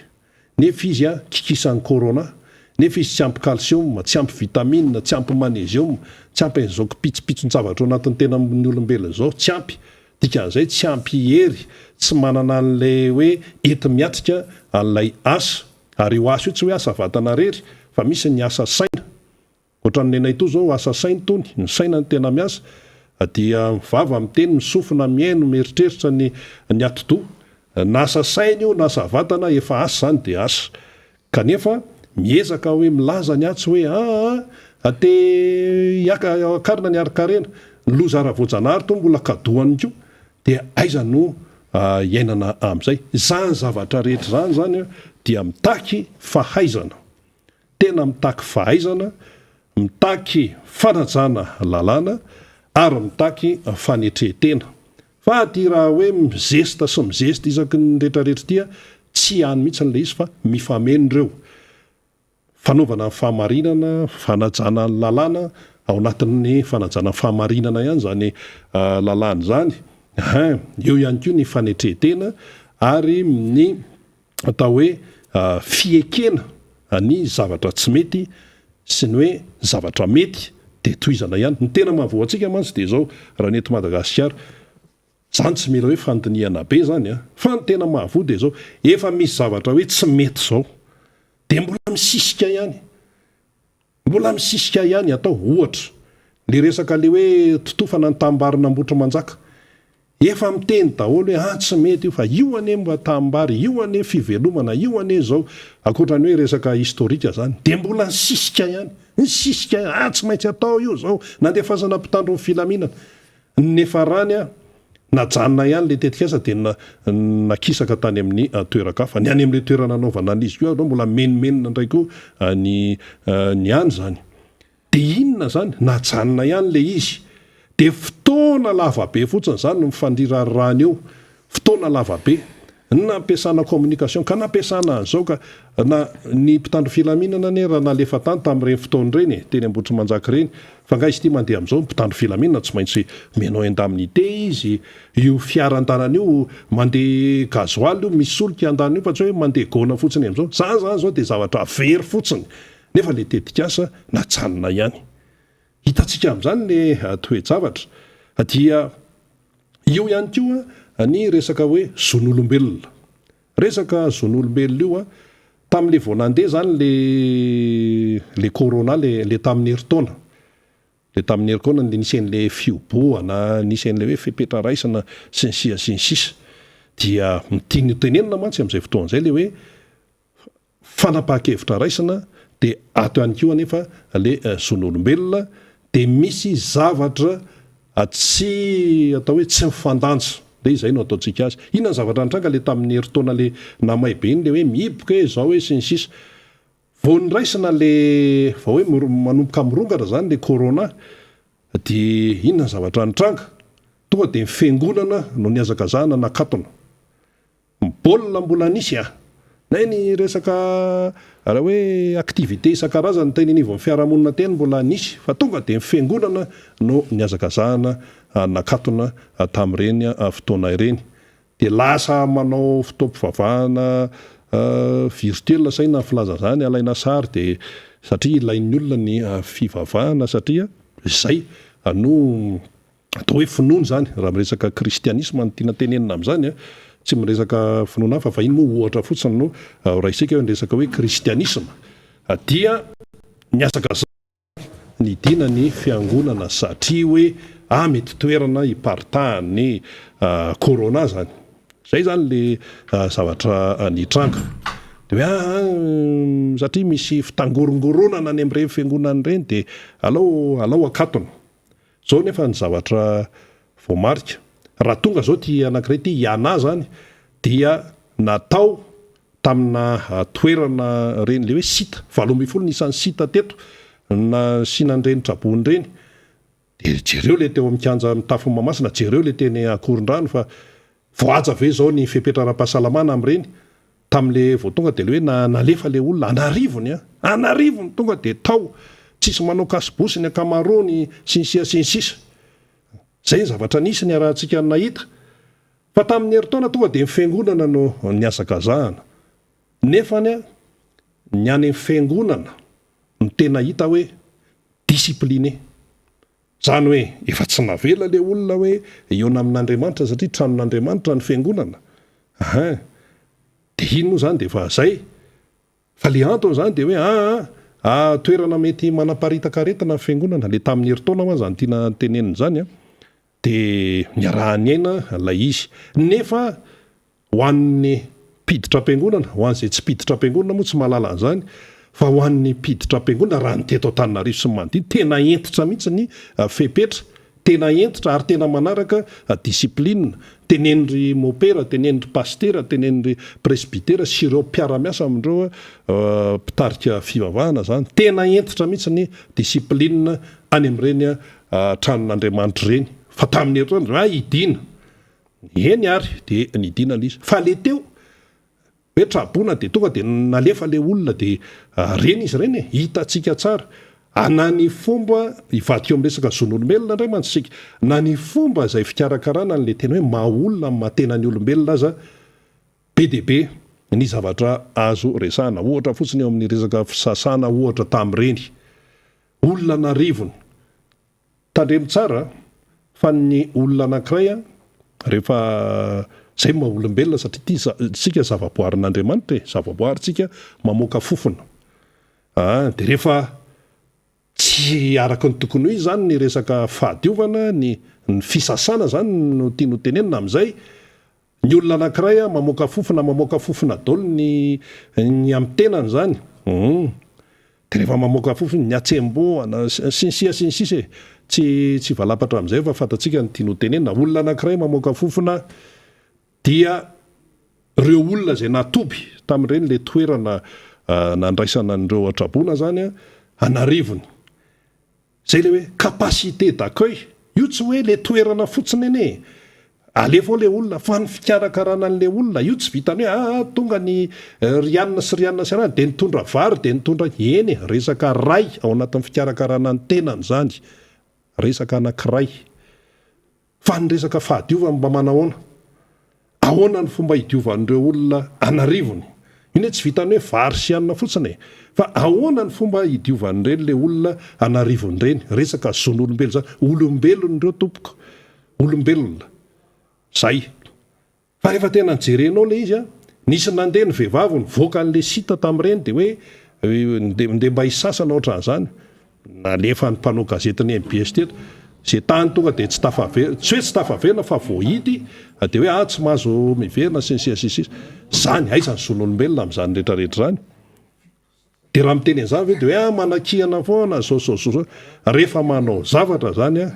nefa izy kikisan'ny corona nefa izy tsy ampy calcium tsy ampy vitamine tsy ampy magnesium tsy ampy an'izao kipitsopitson-javatra anatin'ny tena amin'ny olombelona zao tsy ampy dikan'izay tsy ampy hery tsy manana an'lay hoe ety miatrika an'ilay asa ary io asa io tsy hoe asa vatana rery fa misy ny asa saina ohatran'ny nenay to zao asa saina tony ny saina ny tena miasa dia mivava miteny misofina miaino mieritreritra ny atodo na asa saina io na asa vatana efa asa zany de asa kanefa miezaka hoe milaza ny atsy hoe te akarina ny arikarena ny loza ara-voajanahary to mbola kadohany ko dia aiza no iainana amin'izay zany zavatra rehetra zany dia mitaky fahaizana tena mitaky fahaizana mitaky fanajana lalàna ary mitaky fanetrehtena fa ty raha hoe mizesta sy mizesta isaky ny rehetrarehetra tia tsy hany mihitsy n'le izy fa mifamenondreo fanaovana ny fahamarinana fanajana ny lalàna ao anatin'ny fanajana fahamarinana ihany zany lalàna zany eo ihany koa ny fanetrehtena ary ny atao hoe fiekena ny zavatra tsy mety sy ny hoe zavatra mety de toizana ihany ny tena mahavoatsika mantsy de zao raha nety Madagasikara zany tsy mila hoe fandiniana be zany fa ny tena mahavoa de zao efa misy zavatra hoe tsy mety zao de mbola misisika ihany atao ohatra le resaka le hoe totofana ny tambarinambotra manjaka efa miteny daholo hoe tsy mety io fa io ane mba tambary io ane fivelomana io ane zao akoatrany hoe resaka historika zany de mbola nisisika ihany tsy maintsy atao io zao nandefasana mpitandro ny filaminana nefa rany najanona ihany le tetikasa de nakisaka tany amin'ny toerakafa ny any am'le toerana anaovana an'izy ko aloha mbola menimenina ndray koa ny any zany de inona zany najanona ihany le izy de fotoana lavabe fotsiny zany no mifandrirarany eo fotoana lavabe nampiasana communication ka nampiasana an'izao ka na ny mpitandro filaminana ne raha nalefa tany tamin'ireny fotoana reny teny ambotry manjaka reny fa nga izy ty mandeha am'izao mpitandro filaminana tsy maintsy menao indemnité izy io fiaran-dalana io mandeha gazoaly io misy solika andana io fa tsy hoe mandeha gona fotsiny am'izao zany zao de zavatra very fotsiny nefa le tetikasa najanona ihany hitantsika am'izany le toe-javatra dia io ihany koa ny resaka hoe zon'olombelona resaka zon'olombelona io tamin'le vao nandeha zany le corona le tamin'ny heritaona le tamin'ny heritaona le nisen'le fioboana nisen'le hoe fepetra raisana sy ny sisa dia mitiny tenenina mantsy am'izay fotoan'izay le hoe fanapaha-kevitra raisana de ato ihany koa anefa le zon'olombelona de misy zavatra tsy atao hoe tsy mifandanja le izay no ataontsika azy inona ny zavatra nitranga le tamin'ny heritaona le namay be iny le hoe mihiboka hoe zao hoe sy ny sisa vao nyraisina le vao hoe manomboka mirongatra zany le corona de inona ny zavatra nitranga tonga de mifiangonana no niazakazahana nakatona mibaolina mbola nisy nay ny resaka raha hoe activité isan-karazany tenenivo amin'ny fiarahamonina teny mbola nisy fa tonga de mifiangonana no niazakazahana nakatona tamin'ireny fotoana ireny de lasa manao fotoam-pivavahana virtuel saina filaza zany alaina sary de satria ilain'ny olona ny fivavahana satria zay no atao hoe finoana zany raha miresaka kristianisma no tiana tenenina am'izany tsy miresaka finoana hafa fa iny moa ohatra fotsiny no raisika hoe niresaka hoe kristianisma dia niazakazahana ny dina ny fiangonana satria hoe mety toerana hipartahany corona zany zay zany le zavatra nitranga de hoe satria misy fitangorongoronana any am'ireny fiangonana ireny de alao akatona zao nefa ny zavatra voamarika raha tonga zao ty anankiray ty iana zany dia natao tamina toerana reny le hoe sita 70 nisan'ny sita teto na sinan'ireny trabony reny de jereo le teo amikanja mitafo mamasina jereo le teny akoron-drano fa voaja ve zao ny fepetra ara-pahasalamana am'ireny tam'le vao tonga de le hoe nalefa le olona anarivony tonga de tao tsisy manao kasibosy ny akamarony sy ny sisa zay ny zavatra nisy ny arahantsika nahita fa tamin'ny heritaona tonga de mifiangonana no niazakazahana nefany ny any amin'ny fiangonana no tena hita hoe disipline zany hoe efa tsy navela le olona hoe eona amin'Andriamanitra satria tranon'Andriamanitra ny fiangonana de ino moa zany de fa zay fa le antony zany de hoe toerana mety manaparitakaretana ny fiangonana le tamin'ny heritaona moa zany tiana tenenina zany de niarahany aina lay izy nefa ho an'ny mpiditra am-piangonana ho an'izay tsy mpiditra am-piangonana moa tsy mahalala an'izany fa ho an'ny mpiditra am-piangonana raha ny teto Antananarivo sy ny manodidina tena entitra mihitsy ny fepetra tena entitra ary tena manaraka disipline tenenindry mopera tenenindry pastera tenenindry presbytera sy ireo mpiara-miasa amindreo mpitarika fivavahana zany tena entitra mihitsy ny disipline any am'ireny tranon'Andriamanitra ireny fa tamin'ny heritaona idina eny ary de nidina l'izy fa le teo hoe trabona de tonga de nalefa le olona de reny izy reny hitatsika tsara na ny fomba ivadika eo am'resaka zon'olombelona indray mantsika na ny fomba zay fikarakarana n'le tena hoe maha-olona matena ny olombelona aza be de be ny zavatra azo resahana ohatra fotsiny eo amin'ny resaka fisasana ohatra tamin'ireny olona narivony tandremo tsara fa ny olona anankiray rehefa zay maha-olombelona satria ty tsika zavaboarin'Andriamanitra zavaboaritsika mamoaka fofona de rehefa tsy araka ny tokony ho izy zany ny resaka fahadiovana ny fisasana zany no tiano tenenina am'izay ny olona anankiray mamoaka fofona daholo ny amin'ny tenany zany de rehefa mamoaka fofona ny atsemboana sinsisa tsy valapatra am'izay fa fatatsika ny tiano tenenina olona anankiray mamoaka fofona dia reo olona zay natoby tamin'ireny le toerana nandraisana an'ireo atrabona zany anarivony zay le hoe capacité d'accueil io tsy hoe le toerana fotsiny ene alefa le olona fa ny fikarakarana an'le olona io tsy vitany hoe tonga ny rianina sy rianina sy de nitondra vary de nitondra eny resaka ray ao anatin'ny fikarakarana ny tenany zany resaka anankiray fa ny resaka fahadiovana mba manahoana ahoana ny fomba hidiovan'ireo olona anarivony iny hoe tsy vitany hoe vary sy anina fotsiny fa ahoana ny fomba hidiovan'ireny le olona anarivon'ireny resaka zon'olombelona zany olombelon'ireo tompoko olombelona zay fa rehefa tena nijerenao le izy nisy nandeha ny vehivavy nivoaka an'le sita tamin'ireny de hoe nde mba hisasana ohatran'izany nalefa ny mpanao gazetiny MBS teto zay tany tonga de tsy hoe tsy tafaverina fa voahidy de hoe tsy mahazo miverina sisisisisy zany aizany zon'olombelona am'izany rehetrarehetra zany de raha miteny an'izany ve de hoe manakihana foana zao rehefa manao zavatra zany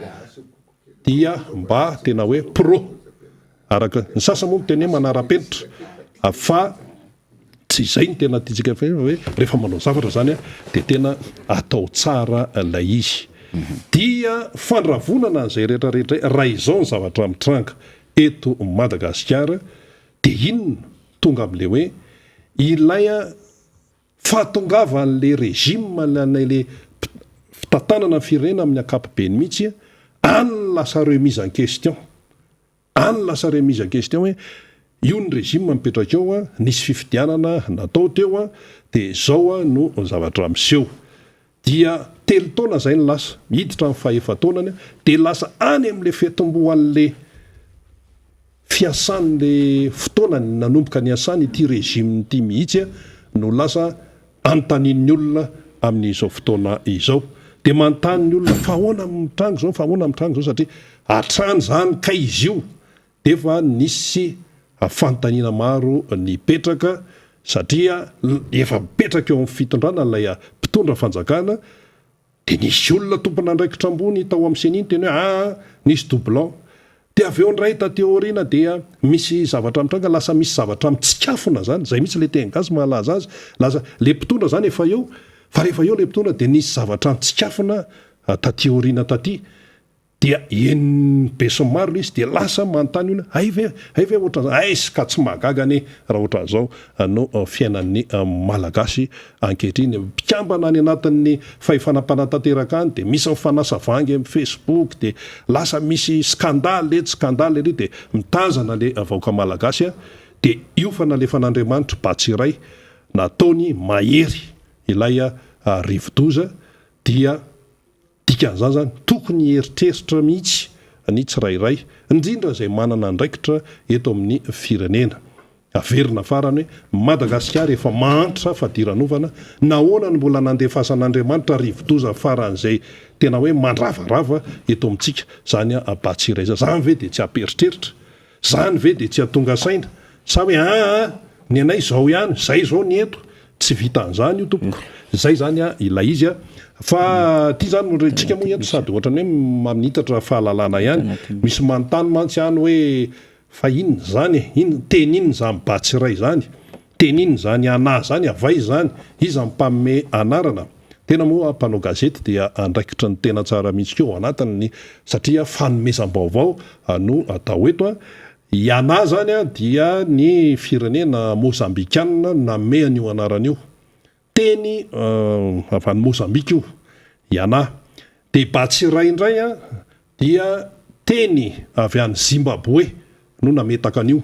dia mba tena hoe pro araka ny sasa moa miteny hoe manara-penitra fa tsy izay ny tena tiatsika hoe rehefa manao zavatra zany de tena atao tsara lay izy dia fandravonana an'izay rehetrarehetra raha izao ny zavatra mitranga eto Madagasikara de inona tonga am'le hoe ilay fahatongavan'le régime le fitantanana firenena amin'ny ankapobeny mihitsy lasa remise en question hoe io ny régime mipetraka eo nisy fifidianana natao teo de zao no zavatra miseho dia telo taona zay ny lasa hiditra amin'ny fahefa-taonany de lasa any am'le fetombo an'le fiasan'le fotoanany nanomboka ny asany ity régime ity mihitsy no lasa anontanian'ny olona amin'izao fotoana izao de manontany ny olona fahoana mitrango zao satria atrany zany ka izy io de fa nisy fanontaniana maro nipetraka satria efa mipetraka eo amin'ny fitondrana lay mpitondra fanjakana de nisy olona tompona andraikitra ambony tao amin'ny seniny teny hoe nisy doublon de aveo ndray tateorina dia misy zavatra mitranga lasa misy zavatra mitsikafona zany zay mihitsy le teny-gasy mahalaza azy lasa le mpitondra zany efa eo fa rehefa eo le mpitondra de nisy zavatra mitsikafona tateorina taty dia eniny besomaro le izy de lasa manontany ona ay ve ohatran'izao sy ka tsy mahagagany raha ohatran'izao no fiainan'ny malagasy ankehitriny mpikambana any anatin'ny fahefanam-panatanteraka any de misy mifanasa vangy amin'ny Facebook de lasa misy skandaly ry de mitazana le vahoaka malagasy de io fa nalefa n'Andriamanitra batsiray nataony mahery ilay rivodoza dia dikan'izany zany tokony heritreritra mihitsy ny tsirairay indrindra zay manana andraikitra eto amin'ny firenena averina farany hoe Madagasikara efa mahantra fadiran'ovana nahoana ny mbola nandefasan'Andriamanitra rivodoza faran'izay tena hoe mandravarava eto amintsika zany batsiray zany ve de tsy aperitreritra zany ve de tsy atonga saina sa hoe ny anay zao ihany zay zao ny eto tsy vita an'izany io tompoko zay zany ilay izy fa ty zany morentsika moa eto sady ohatrany hoe maminitatra fahalalana ihany misy manontany mantsy ihany hoe fa inona zany teny inona zany batsiray zany teny inona zany ana zany avay zany iza mpamme anarana tena moa mpanao gazety dia andraikitra ny tena tsara mihitsy keo anatiny satria fanomezam-baovao no atao eto iana zany dia ny firenena mozambikanina name an'io anaran'io teny avy any Mozambika io iana de batsiray indray dia teny avy any Zimbabwe no nametaka an'io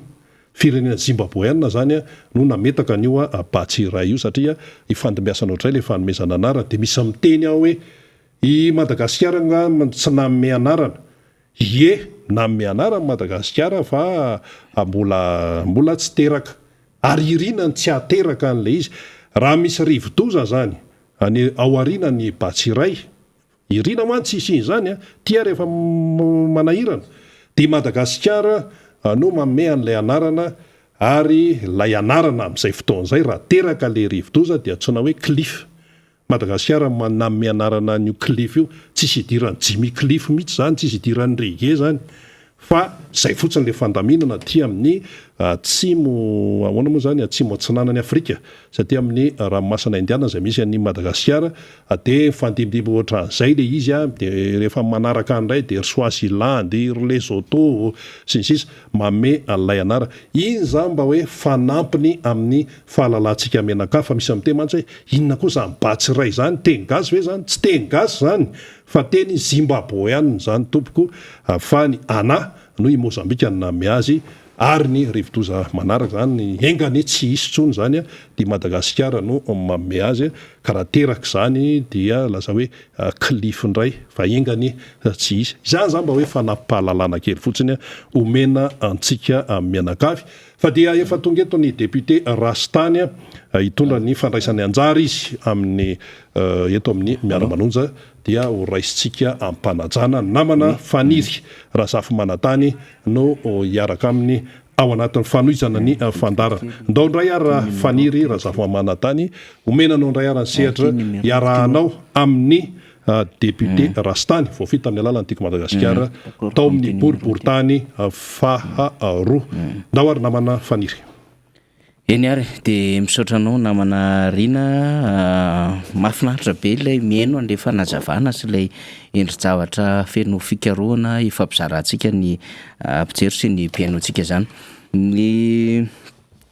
firenena zimbabweana zany no nametaka an'io batsiray io satria ifandimbiasana ohatray le fanomezana anarana de misy miteny ao hoe i Madagasikara tsy nanome anarana na mianarany Madagasikara fa mbola tsy teraka ary irinany tsy ateraka an'le izy raha misy rivodoza zany any ao arinany Batsiray irina man tsy isiny zany tia rehefa manahirana de Madagasikara no manome an'lay anarana ary lay anarana amin'izay fotoan'izay raha teraka le rivodoza dia antsoina hoe cliff. Madagasikara maname anarana an'io cliff io tsisy idiran'ny Jimmy Cliff mihitsy zany tsisy idiran'ny Reggae zany fa zay fotsiny le fandaminana ty amin'ny atsimo ahoana moa zany atsimo atsinanany Afrika satria amin'ny ranomasina Indiana zay misy any Madagasikara de fandimbidy ohatran'izay le izy de rehefa manaraka an'ray de Swaziland, Lesotho sy ny sisa mame an'lay anara iny zany mba hoe fanampiny amin'ny fahalalantsika menakafa misy amin'ny temantsy hoe inona kosa ny Batsiray zany teny gasy ve zany tsy teny gasy zany fa teny Zimbabwean zany tompoko afahany ana no i Mozambika naname azy ary ny rivodoza manaraka zany engany tsy hisy tsony zany de Madagasikara no manome azy ka raha teraka zany dia lasa hoe cliff ndray fa engany tsy hisy zany zany mba hoe fanampahalalana kely fotsiny omena antsika mianakavy fa dia efa tonga eto ny député Rastany hitondra ny fandraisany anjara izy amin'ny eto amin'ny miara-manonja dia ho raisitsika ampanajana namana faniry Razafy Manatany no hiaraka aminy ao anatin'ny fanohizana ny fandarana ndao ndray ary faniry Razafy Manatany omenanao ndray ary sehatra hiarahanao amin'ny député Rastany voafita amin'ny alalan'ny Tika Madagasikara tao amin'ny boriboritany faharoa ndao ary namana faniry. Eny ary de misaotra anao namana Rina mahafinaritra be ilay mihaino an'le fanazavana sy ilay endri-javatra feno fikarohana ifampizarantsika ny mpijery sy ny mpiainoantsika zany. Ny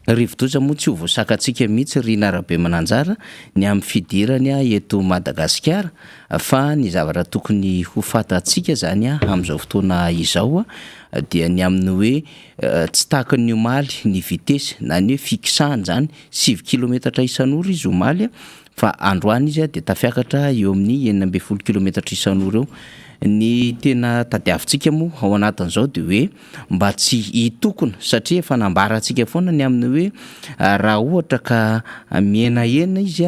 rivodoza moa tsy ho voasakatsika mihitsy Rina Rabe Mananjara ny amin'ny fidirany eto Madagasikara fa ny zavatra tokony ho fantatsika zany amin'izao fotoana izao dia ny amin'ny hoe tsy tahakany omaly ny vitesy na ny hoe fixany zany 7 kilometatra isan'ora izy omaly fa androany izy de tafiakatra eo amin'ny 9 kilometatra isan'ora eo. Ny tena tadiavintsika moa ao anatin'izao de hoe mba tsy hitokona satria efa nambarantsika foana ny amin'ny hoe raha ohatra ka mienahena izy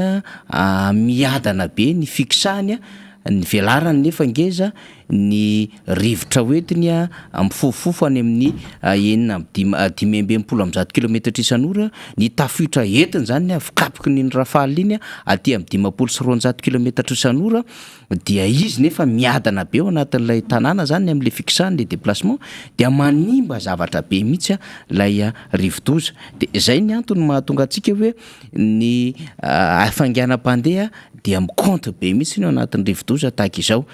miadana be ny fixany ny velarany nefa ngeza ny rivotra hoetiny mifofofo any amin'ny 520 kilometatra isan'ora ny tafiotra entiny zany fikapoky ny rafale iny aty amin'ny 520 kilometatra isan'ora dia izy nefa miadana be ao anatin'ilay tanàna zany amin'le fixany le déplacement dia manimba zavatra be mihitsy lay rivodoza de zay ny antony mahatonga antsika hoe ny hafainganam-pandeha dia mikompte be mihitsy ny ao anatin'ny rivodoza tahaka izao.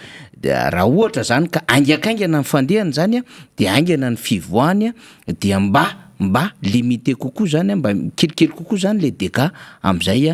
Raha ohatra zany ka aingakaingana ny fandehany zany de aingana ny fivoahany dia mba limité kokoa zany mba kelikely kokoa zany le dégâts amin'izay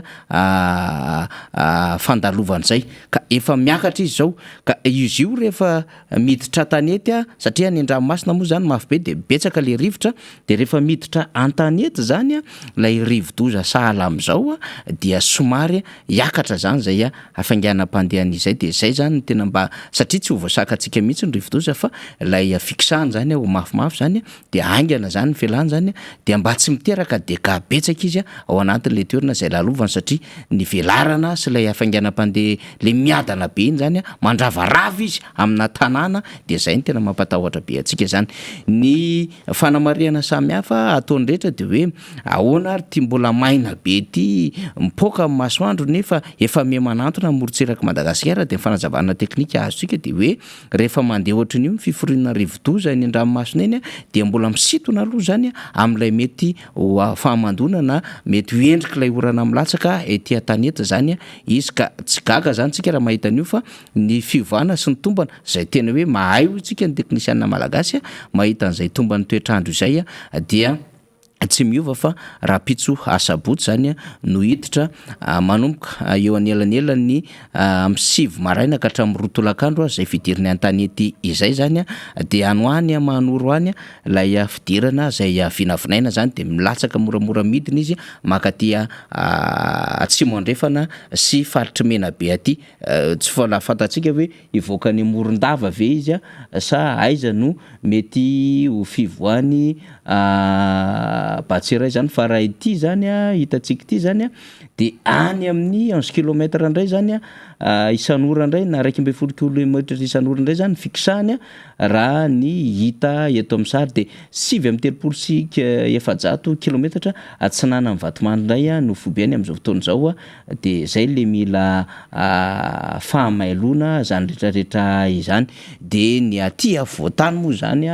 fandalovan'izay ka efa miakatra izy zao ka izy io rehefa miditra tanety satria ny an-dranomasina moa zany mafy be de betsaka le rivotra de rehefa miditra an-tanety zany lay rivodoza sahala amin'izao dia somary hiakatra zany zay hafainganam-pandehany de zay zany tena mba satria tsy ho voasakatsika mihitsy ny rivodoza fa lay fixany zany ho mafimafy zany de aingana zany felany zany dia mba tsy miteraka dégâts betsaka izy ao anatin'le toerana zay lalovany satria ny velarana sy lay hafainganam-pandeha le miadana be iny zany mandravarava izy amina tanàna de zay ny tena mampatahotra be atsika zany. Ny fanamarihana samihafa ataony rehetra de hoe ahoana ary ty mbola maina be ty mipoaka amin'ny masoandro nefa efa memanantona morotsiraka Madagasikara de fanazavana teknika azontsika de hoe rehefa mandeha ohatran'io fiforiana rivodoza ny an-dranomasina eny de mbola misintona aloha zany amin'ilay mety fahamandona na mety hoendrika ilay orana milatsaka ety tanety zany izy ka tsy gaga zany tsika raha mahita an'io fa ny fivoahana sy ny tombana zay tena hoe mahay hoy tsika ny teknisianina malagasy mahita an'izay tomban'ny toetrandro izay dia tsy miova fa raha pitso asabotsy zany no hiditra manomboka eo anelanelany amin'ny 7 maraina ka hatramin'ny 2 tolakandro zay fidirany an-tanety izay zany de anoany manoro any lay fidirana zay vinavinaina zany de milatsaka moramora midina izy makatia atsimo andrefana sy faritry menabe aty tsy vola fantatsika hoe ivoakany Morondava ve izy sa aiza no mety ho fivoany Batsiray zany fa raha ity zany hitatsika ity zany de any amin'ny 11 kilometra indray zany isan'ora indray na 120 kilometra isan'ora indray zany fikisany raha ny hita eto amin'ny sary de 7 sy 700 kilometatra atsinana amin'ny Vatomandry indray no fobiany amin'izao fotoana zao de zay le mila fahamailona zany rehetrarehetra izany de ny aty avoantany moa zany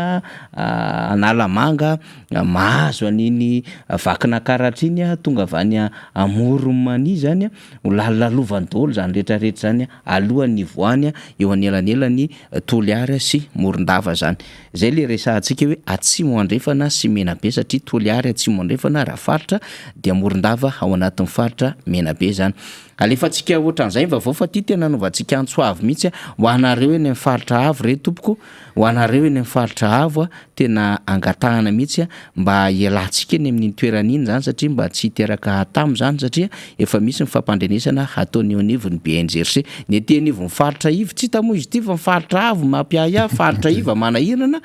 Analamanga mahazo an'iny vakina karatra iny tonga avy any Moromania zany ho lalovany daholo zany rehetrarehetra zany alohan'ny voany eo anelanelany Toliara sy Morondava zany zay le resahantsika hoe atsimo andrefana sy menabe satria Toliara atsimo andrefana raha faritra de Morondava ao anatin'ny faritra menabe zany alefatsika ohatran'izay vaovao fa ty tena novantsika antsoavy mihitsy ho anareo eny amin'ny faritra avo re tompoko ho anareo eny amin'ny faritra avo tena angatahana mihitsy mba ialantsika eny amin'ny toeran'iny zany satria mba tsy hiteraka tamo zany satria efa misy ny fampandrenesana ataony eo anivon'ny BNGRC ny ety anivon'ny faritra iva tsy hita moa izy ty fa ny faritra avo mampiaya faritra iva manahirana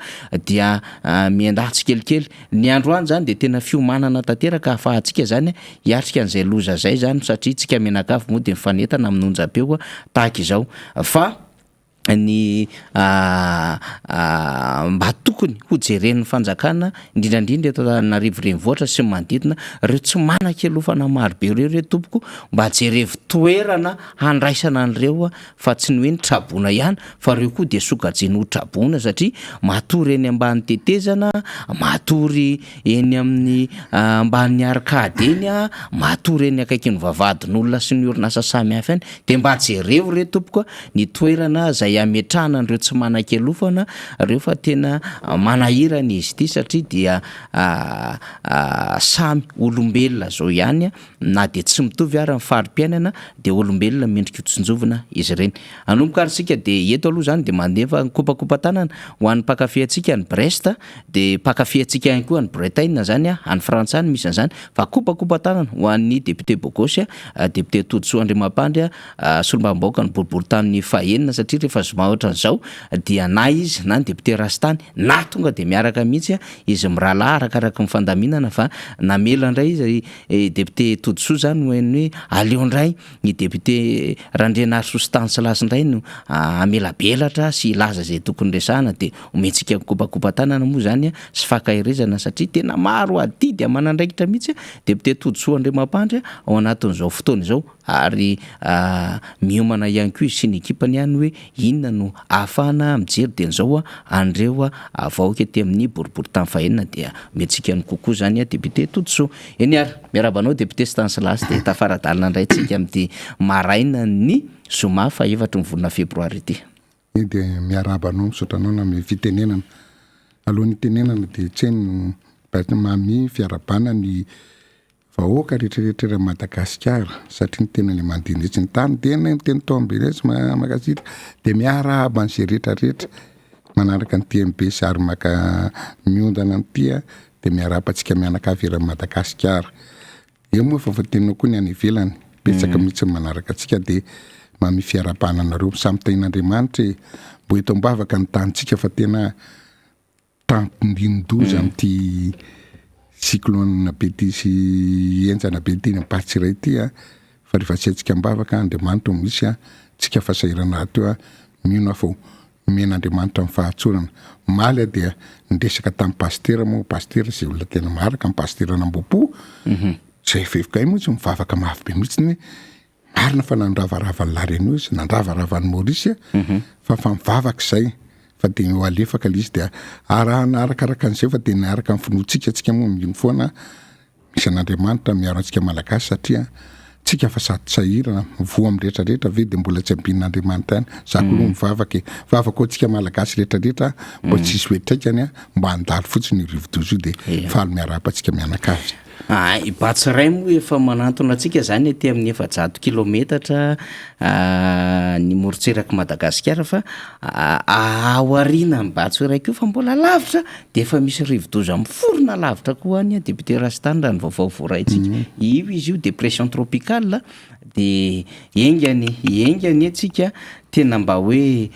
dia miandatsy kelikely ny androany zany de tena fiomanana tanteraka ahafahantsika zany hiatrika an'izay loza zay zany satria tsika menakavy moa de mifanetana amin'ny onjam-peo tahaka izao fa ny mba tokony ho jeren'ny fanjakana indrindrandrindra eto Antananarivo renivohitra sy manodidina reo tsy manan-kelofana marobe reo tompoko mba jerevy toerana handraisana an'ireo fa tsy ny hoe ny trabona ihany fa reo koa de sokajiny ho trabona satria matory eny ambany tetezana matory eny amin'ny ambanin'ny arkady eny matory eny akaikin'ny vavadin'olona sy ny orinasa samy hafa any de mba jereo reo tompoko ny toerana zay ametrahana an'ireo tsy manan-kelofana reo fa tena manahirana izy ity satria dia samy olombelona zao ihany na de tsy mitovy ary amin'ny farim-piainana de olombelona mendrika tsinjovina izy ireny anomboka arysika de eto aloha zany de mandefa kopakopa-tanana ho an'ny mpakafy antsika ny Brest de mpakafy antsika ihany koa ny Bretagne zany any Frantsa any misy an'izany fa kopakopa-tanana ho an'ny député Bogosy député Toditsoa Andriamampandry solombambaoka ny boribory tamin'ny fahenina satria rehefa zoma ohatran'izao dia na izy na ny député Rastany na tonga de miaraka mihitsy izy mirahalahy arakaraka ny fandaminana fa namela indray izy député Toditsoa zany hoe aleo indray ny député Randrianary Sostanislas indray no amelabelatra sy ilaza zay tokony resahana de omentsika kopakopa-tanana moa zany sy fakahirezana satria tena maro adidy manandraikitra mihitsy député Toditsoa Andriamampandry ao anatin'izao fotoana izao ary miomana ihany koa izy sy ny ekipany ihany hoe inona no ahafahana mijery de n'izao andreo vahoaka ety amin'ny boribory tany fahenina dia mentsika ny kokoa zany député Toditsoa eny ary miarabanao député Stanislas de tafaradalina indray tsika amin'ny maraina ny zoma fa 4 ny volana febroary ity de miarabanao misotranao na me fitenenana alohan'ny tenenana de tseny mami fiarabana ny vahoaka rehetrarehetra Madagasikara satria ny tena le mandinitsy ny tany tena ny teny tombeletsy makasitra de miarahaba an'izay rehetrarehetra manaraka ny TMB sary maka miondana ny tia de miarabantsika mianakavy era Madagasikara eo moa fa tenao koa ny any ivelany betsaka mihitsy manaraka antsika de mami fiarabana nareo samy tain'Andriamanitra mbo eto ambavaka ny tanitsika fa tena tampindindoza amin'ity cyclone be ty sy enjana be ty Batsiray ty fa rehefa tsy antsika ambavaka Andriamanitra misy tsika fasahirana teo miona fo men'Andriamanitra amin'ny fahatsorana maly dia ndesaka tamin'ny pastera moa pastera zay olona tena maraka amin'ny pastera Nambopo zay fevokay moa tsy mivavaka mafy be mihitsy ny marina fa nandravarava ny Lareno izy nandravarava ny Maurice fa mivavaka zay fa de eo alefaka izy dia arahana arakaraka an'izay fa de niaraka amin'ny finoantsika atsika moa mino foana misy an'Andriamanitra miaro antsika malagasy satria tsika fa sady sahirana voa amin'ny rehetrarehetra ve de mbola tsy ambin'Andriamanitra any zako aloha mivavaka ao tsika malagasy rehetrarehetra mbo tsisy oetraikany a mba handalo fotsiny rivodozo io de faly miarapa tsika mianakavy. Batsaray moa efa manantona atsika zany aty amin'ny 700 kilometatra ny morontseraky Madagasikara fa aoriana amin'ny Batsaray koa fa mbola lavitra de efa misy rivodozo amin'ny forona lavitra koa any député Rastany raha ny vaovao voaraitsika. Io izy io dépression tropicale de engany atsika tena mba hoe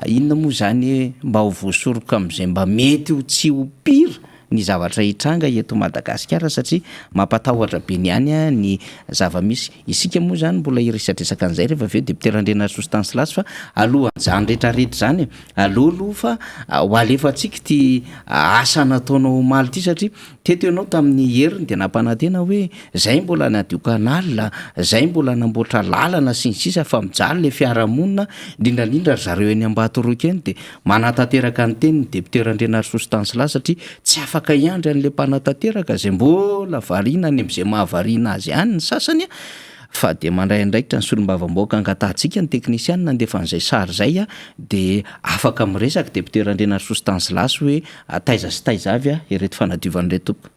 inona moa zany mba ho voasoroka am'izay mba mety ho tsy ho pire ny zavatra hitranga eto Madagasikara satria mampatahotra be ny any ny zava-misy. Isika moa zany mbola iresadresaka an'izay rehefa aveo député Randrena Stanislas fa alohan'izany rehetrarehetra zany aloha fa ho alefatsika ty asa nataonao omaly ty satria teto ianao tamin'ny heriny de nampanantena hoe zay mbola nadio kanala, zay mbola namboatra lalana sy ny sisa fa mijaly le fiarahamonina indrindrandrindra zareo eny Ambatoroky eny de manatanteraka ny teniny député Randrena Stanislas satria tsy afaka iandry an'le mpanatanteraka zay mbola variana any am'izay mahavariana azy any ny sasany fa de mandray andraikitra ny solombavam-bahoaka angatahantsika ny teknisiany nandefa an'izay sary zay de afaka miresaka député Randrena Stanislas hoe taiza sy taiza avy ireto fanadiovan'reto tompoko.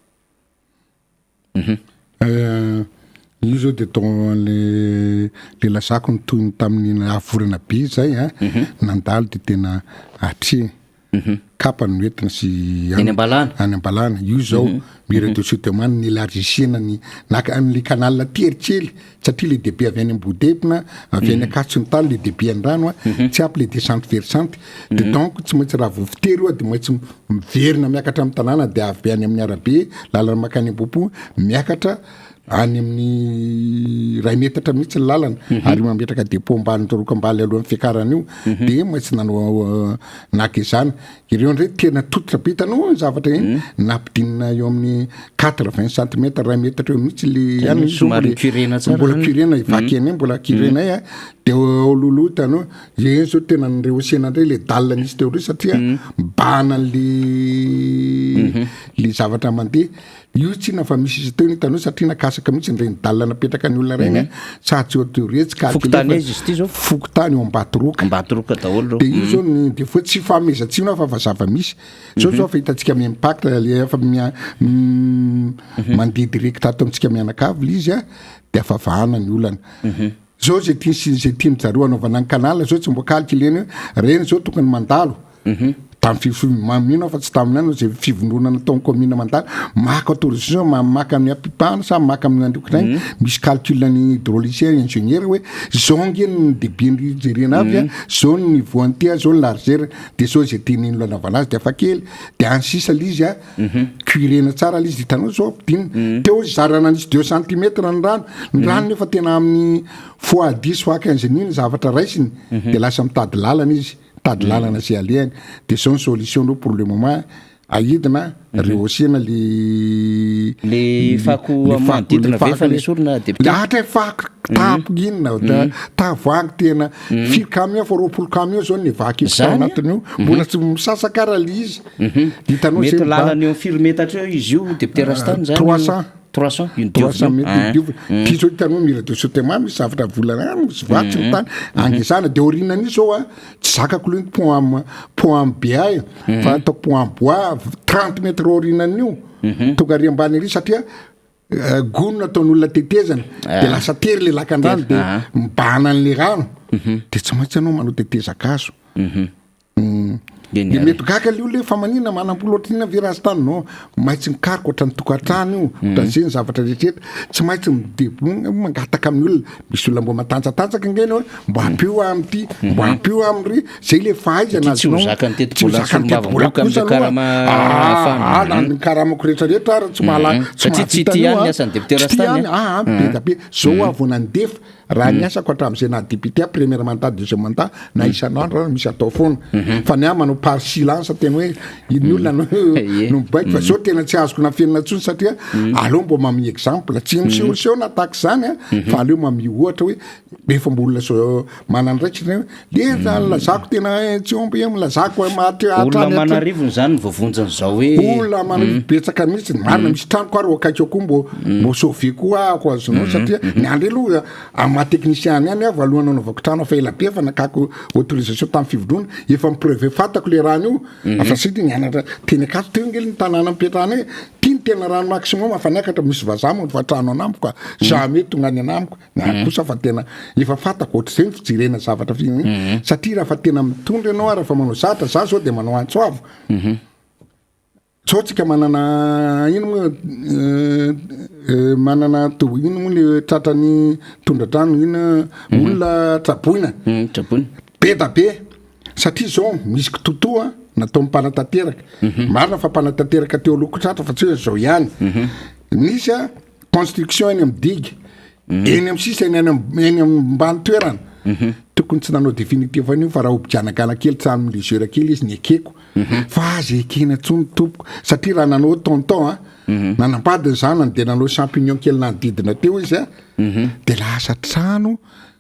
Io zao de le lazako ny toy ny tamin'ny avorana be zay nandalo de tena atri kapany noentina sy any Ambalana io zao mire de sotemany ny élargissena le canal teritsely satria le débit avy any Ambodepina avy any Akatsony tany le débit an-drano tsy ampy le descente versante de donc tsy maintsy raha vovitery de maintsy miverina miakatra amin'ny tanàna de avy any amin'ny arabe lalana makany Ambopo miakatra any amin'ny ray metatra mihitsy ny lalana ary mametraka dépôt ambany toroka ambaly alohan'ny fiakarana io de maintsy nanao naka izany ireo ndray tena tototra be hitanao zavatra iny nampidinina eo amin'ny 80 cm ray metatra eo mihitsy le any mbola curena ivaky eny mbola curenay de ololo hitanao eny zao tena nyrehosena ndray le dalina nisy teo reo satria mbana le zavatra mandeha io tsy na fa misy izy teo hitanao satria nakasaka mihitsy nireny dalina napetraka ny olona regny sady tsy otoretsy fokotany eo Ambatoroka daholo de io zao de foi tsy famezatsino fa zava-misy zao fa hitantsika mi impact le efa mandeha direct ato amintsika mianakavy le izy de afavahana ny olana zao zay tiany zareo anaovana ny kanala zao tsy mbo calculeny reny zao tokony mandalo tam'mino fa tsy taminany zay fivondrona nataon'ny commune mandalo maka autorisation maka amin'ny apipahana sa maka amin'ny androkotray misy calculany hydraulicien ingénieur hoe zao ngeny débit jerena avy zao ny niveau anty zao ny largeur de zao zay tiany lanaovana azy de afa kely de ansisa l'izy curena tsara l'izy hitanao zao ampidiny teo zarana nisy 2 cm ny rano nefa tena amin'ny fois 10 fois 15 niny zavatra raisiny de lasa mitady lalana izy tady lalana zay alehany de zao ny solution reo pour le moment ahidina rehosena le fako manodidina ve fa lesorina député lahatra fako tapo inona tavoangy tena firy camion fa 20 camion zao ny vaky izy tao anatiny io mbola tsy misasakara le izy hitanao mety lalany eo firy metatra eo izy io député Rastany zany 300 mètres ty zao hitanao mira de sotement misy zavatra volana misy vatsy ny tany angesana de orinany zao tsy zakako loha pont am béa fa atao pont am bois 30 mètres orinany io tonga ary ambany ery satria gonona ataon'olona tetezana de lasa tery le lakan-drano de mibana an'le rano de tsy maintsy anao manao tetezakazo de mety gaga le ole fa manina manam-polo ohatrina virastany no maintsy mikariko ohatrany tokantrano io ohatran'izay ny zavatra rehetrrehetra tsy maintsy mangataka amin'ny olona misy olona mbo matanjatanjaka ngeny hoe mbo ampio am'ty mbo ampio am'ry zay le fahaizana tsy hozakany teto-bola ny karamako rehetrarehetra ary tsy mahala satria tsy ty ihany ny asan'ny député Rastany be zao avo nandefa raha ny asako hatramin'izay na député première mandat deuxième mandat na isan'andro misy atao foana fa ny manao par silence tena hoe iny olona no mibaiko fa zao tena tsy azoko nafenina ntsony satria aleo mbo mami exemple tsy misehoseho na tahaka zany fa aleo mami ohatra hoe efa mbo olona so manandraikitra le lazako tena tsy omby milazako olona manarivony zany vovonjany zao hoe olona manarivony betsaka mihitsy marina misy trano koa ro akaiky koa mbo sauvé koa ako azonao satria ny andry aloha ama technicien ihany avy alohanao naovako trano fa ela be fa nakako autorisation tamin'ny fivondrona efa mipreuve fatako le rano io afa sity nianatra teny akato teo ngely ny tanàna mipetrahana hoe tiany tena rano maximum afa niakatra misy vazamo fa trano anamiko ka jamais tonga any anamiko na kosa fa tena efa fatako ohatr'izay ny fijirena zavatra finy satria raha fa tena mitondra ianao raha fa manao zatra za zao de manao antsoavo sao tsika manana ino moa manana ino moa le tratrany tondratrano ina olona traboina be da be satria zao misy kitotoa natao mpanatateraka marina fa mpanatateraka teo aloha tratra fa tsy zao ihany misy construction eny amin'ny digue eny amin'ny sisa eny ambany toerana tokony tsy nanao définitive an'io fa raha obiganagana kely tsany légeur kely izy ny ekeko fa azy ekena tsony tompoko satria raha nanao tonton nanampadiny zanany de nanao champignon kely nanodidina teo izy de lasa trano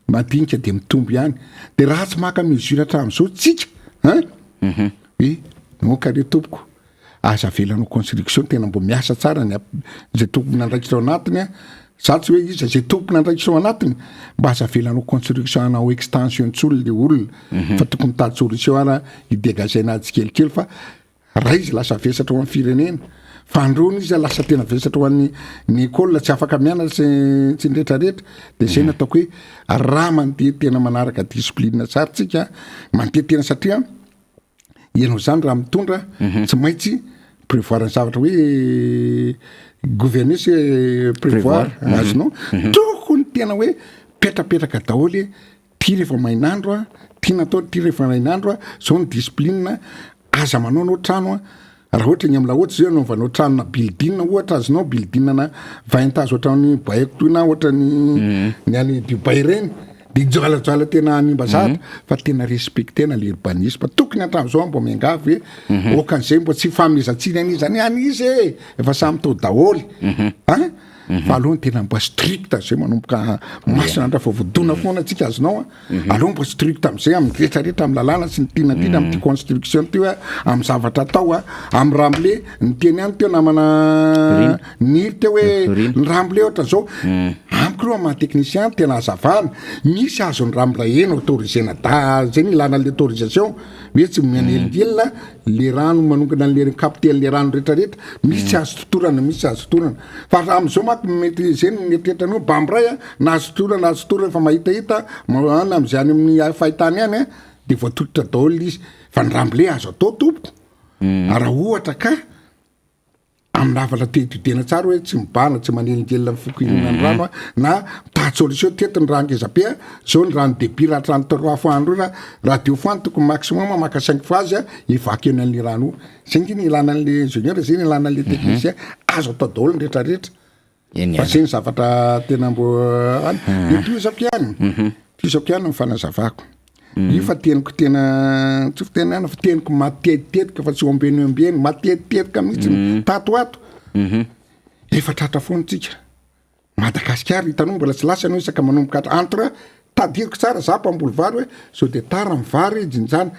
madinika de mitombo ihany de raha tsy maka mesure hatramin'izao tsika hoe nokare tompoko aza velanao construction tena mbo miasa tsara zay tompony andraikitra ao anatiny za tsy hoe izy zay tompony andraikitra ao anatiny mba aza velanao construction anao extension tsolo le olona fa tokony mitady solution ara idégageana azy kelikely fa raha izy lasa vesatra ho amin'ny firenena fa androny izy lasa tena vesatra ho an'ny ny école tsy afaka mianatra tsy nrehetrarehetra de zay nataoko hoe raha mandeha tena manaraka discipline tsara tsika mandeha tena satria ianao zany raha mitondra tsy maintsy prévoir ny zavatra hoe gouverner c'est prévoir azonao tokony tena hoe petrapetraka daholy ty rehefa mainandro ty natao ty rehefa mainandro zao ny discipline aza manao trano raha ohatra ny amla ohatsy zay anaovanao trano na building ohatra azonao building na 20 azo ohatran'ny baiko toy na ohatra ny any Dubai reny de jala tena animbazatra fa tena respectena le urbanisme tokony hatramin'izao mbo miangavy hoe okan'izay mbo tsy famezatsiny any izy any izy efa samy tao daholy fa aloha tena mbo strict zay manomboka masina andra fa vodona foana atsika azonao aloha mbo strict am'izay amin'ny rehetrarehetra amin'ny lalàna sy ny tinatina amin'ny construction ty hoe amin'ny zavatra atao amin'ny ramble ny teny any teo namana niry teo hoe ny ramble ohatra zao amiko loha ma technicien tena azavana misy azo ny ramble eny autorisena da zay ny ilana le autorisation hoe tsy mianelina le rano manongana le capitaine rano rehetrarehetra misy azo totorana misy azo totorana fa raha am'izao mako mety zay ny eritreritranao bambray na azo totorana fa mahitahita ana am'izay any amin'ny fahitany any de voatolotra daholo izy fa ny ramble azo atao tompoko raha ohatra ka amin'ny lavatra tena tsara hoe tsy mibana tsy manelingelina fokoinana ny rano na mitady solution tetiny raha ngezabe zao ny rano débit raha trano 3 fois andro raha dio foany tokony maximum maka 5 fois evaky eny an'le rano zay ny ilana an'le ingénieur zay ny ilana an'le technicien azo atao daholo ny rehetrarehetra fa zay ny zavatra tena mbo any toizako ihany mifanazavako io fa teniko tena tsy fitena fa teniko matetitetika fa tsy ombeny matetitetika mihitsy tatoato efa tratra foana tsika Madagasikara hitanao mbola tsy lasa anao isaka manomboka entre tadiriko tsara za mpamboly vary hoe zao de tara ny vary jinjany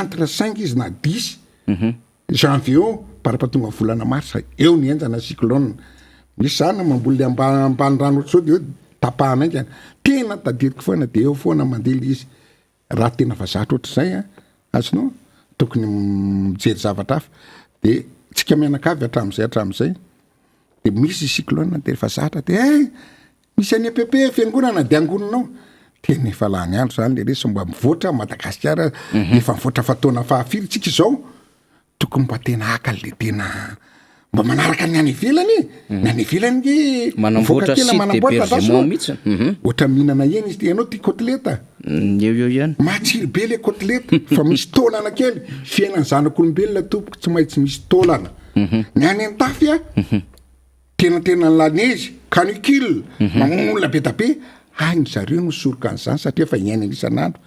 entre 5 izy na 10 janvier parapatonga volana mars eo ny enjana cyclone misy zany mamboly ambany rano ohatr'izao de hoe tapahanaika tena tadiriko foana de eo foana mandeha izy raha tena vazatra ohatr'izay azonao tokony mijery zavatra hafa de tsika mianakavy hatramin'izay de misy cyclone de rehefa zatra de misy any EPP fiangonana de angononao tena efa lany andro zany le resy mba mivoatra Madagasikara efa mivoatra fataona fahafiry tsika izao tokony mba tena akale tena mba manaraka ny any ivelany ny any ivelany manamboatra site d'hébergement mihitsy ohatra mihinana eny izy ianao ty côtelette eo ihany matsiro be le côtelette fa misy taolana kely fiainany zanak'olombelona tompoko tsy maintsy misy taolana ny any antafy tena la neige canicule mamonola be da be hainy zareo no soroka an'izany satria efa iainana isan'andro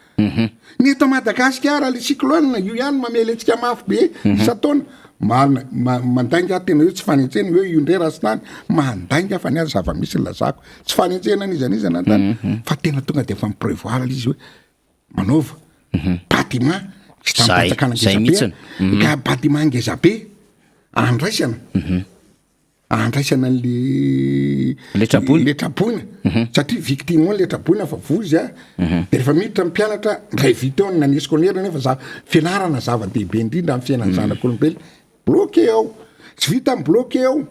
ny eto Madagasikara le cyclone io ihany mamela antsika mafy be isataona mandainga tena hoe tsy fanentsena hoe io ndray rasitany mandainga fa ny azy zava-misy lazako tsy fanentsena n'izan'izana tany fa tena tonga de efa miprevoir izy hoe manaova bâtiment zay mihitsiny ka bâtiment ngeza be andraisana le traboina satria victime le traboina fa vozy de rehefa miditra mpianatra ray vita eo nany scolaire nefa fianarana zava-dehibe indrindra amin'ny fiainan'ny zanak'olombelona bloqué ao tsy vita bloqué ao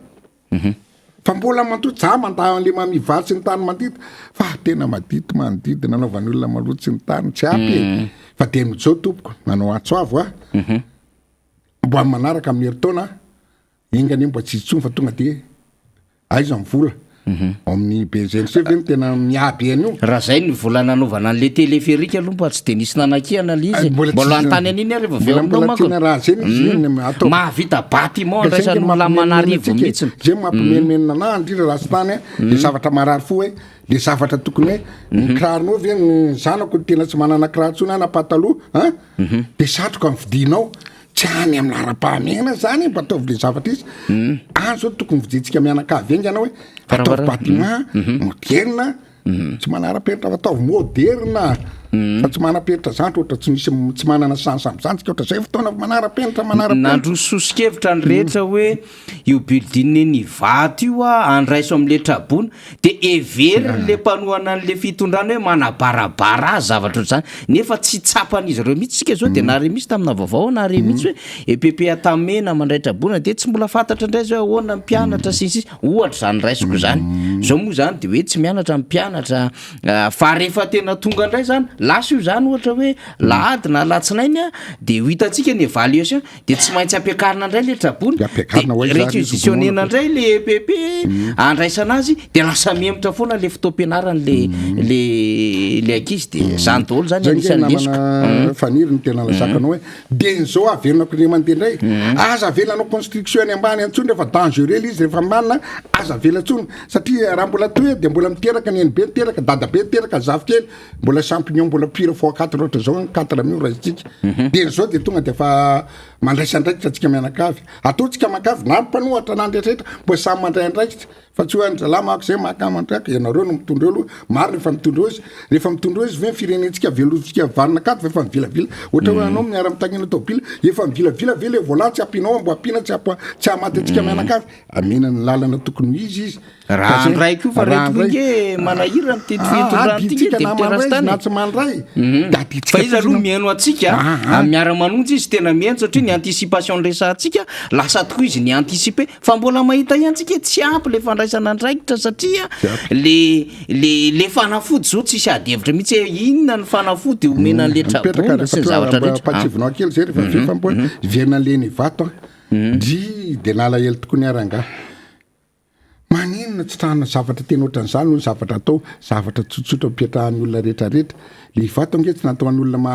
fa mbola mantoja mandahan'le mamivaly sy ny tany mandita fa tena madito manodidina nanaovan'ny olona malotsy ny tany tsy apy fa de mijao tompoko nanao atsoavo mbo amin'ny manaraka amin'ny heritaona ingany mbo tsitsitsony fa tonga de aiza mivola amin'ny BGNC ve tena miaby eny io raha zay ny vola nanaovana an'le téléphérique aloha mba tsy de nisy nanakihana izy mbola antany an'iny ary rehefa aveo aminao manko raha zany atao mahavita bâtiment andraisan'olona manarivo mihitsiny zay mampimenmenina ana indrindra rasitany le zavatra marary fo hoe le zavatra tokony hoe kiraronao ve ny zanako tena tsy manana kiraro tsony ana pataloha de satroka mividinao tsy any amin'ny ara-pahamehana zany mba ataovy le zavatra izy any zao tokony vidintsika mianakavy engana hoe ataovy bâtiment moderna tsy manara-peritra ataovy moderna fa tsy manara-peritra zany ohatra tsy misy tsy manana sansam'zany tsika ohatra zay fotoana manara-penitra nandro sosikevitra ny rehetra hoe io building ny vato io andraiso amin'le trabona de every le mpanohana an'le fitondrana hoe manabarabara zavatra zany nefa tsy tsapan'izy ireo mihitsy sika zao de nare misy tamina vaovao nare mihitsy hoe EPP atamena mandray trabona de tsy mbola fantatra indray zao ahoana mpianatra sisy ohatra zany raisiko zany zao moa zany de hoe tsy mianatra mpianatra fa rehefa tena tonga indray zany lasa io zany ohatra hoe lahady na latsinainy de ho hitantsika ny évaluation de tsy maintsy ampiakarina indray le trabona réquisitionnena indray le EPP andraisana azy de lasa mihemitra foana le fotoam-pianarany le ankizy de zany daholo zany anisan'ny lesoko faniry ny tena lazakanao hoe de nzao avelinako le mandeha indray aza avelanao construction any ambany antsony rehefa dangereux izy rehefa manina aza avela antsony satria raha mbola toy de mbola miteraka ny enibe miteraka dadabe miteraka zavokely mbola champignon mbola pire fois 4 ohatra zao 4 mille raisitsika de zao de tonga de fa mandraisandraikitra atsika mianakavy ataotsika makavy na mpanohatra nandrehetrehtra mbo samy mandray andraikitra fa tsy hoe ndrala mako zay makamandraka ianareo no mitondreo aloha maro rehefa mitondreo izy rehefa mitondreo izy ve firenentsika velontsika varina akato fa efa mivilavila ohatra hoe anao miara mitagnina tobila efa mivilavila ve le volan tsy ampinao mbo ampina tsy amaty atsika mianakavy amena ny lalana tokony izy raha andraiky io fa retonge manahira mitety fitondrantika de miterastany na tsy mandray fa izy aloha mihaino atsika amin'ny miara-manonjy izy tena mihaino satria ny anticipation resantsika lasa tokoa izy ny anticiper fa mbola mahita iantsika tsy ampy le fandraisana andraikitra satria le fanafody zao tsisy adevitra mihitsy inona ny fanafody omena an'le trabona sy ny zavatra rehetrapatsivinao kely zay rehefa vefambo verina leny vato dry de nala hely tokony aranga maninona tsy trahana zavatra tena ohatran'izany no zavatra atao zavatra tsotsotra mpiatrahan'ny olona rehetrarehetra le vato nge tsy nataon'ny olona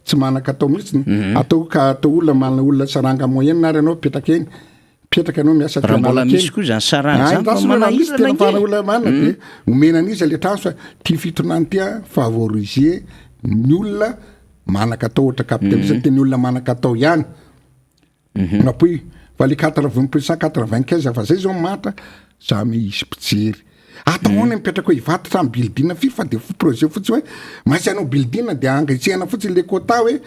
tsy manaka atao mihitsy atao ka atao olona manana olona saranga moyenne ary anao mipetraka eny mipetraka anao miasa raha mbola misy koa zany saranga zany fa manahirana olona manana de omena an'izy le trano fa tia fitonany tia favoriser ny olona manaka atao ohatra capitalisme teny olona manaka atao ihany napoy fa le 80% fa zay zao matra samy isy mpijery ataoana mipetraka hoe ivatra trano bildina firy fa de projet fotsy hoe maintsy anao bildina de angatsehana fotsiny le quota hoe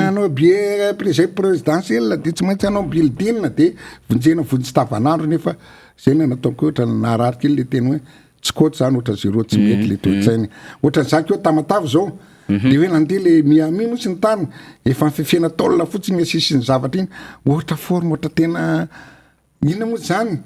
anao bien zay présidentiel de tsy maintsy anao bildina de vonjena vonjy tavanandro nefa zay na nataoko ohatra narary kely le teny hoe tsy koty zany ohatra zero tsy mety le toe-tsainy ohatran'izany keo tamatavy zao de hoe nandeha le miami moa sy ny tany efa mifefena taolona fotsiny asisy ny zavatra iny ohatra forme ohatra tena inona moa zany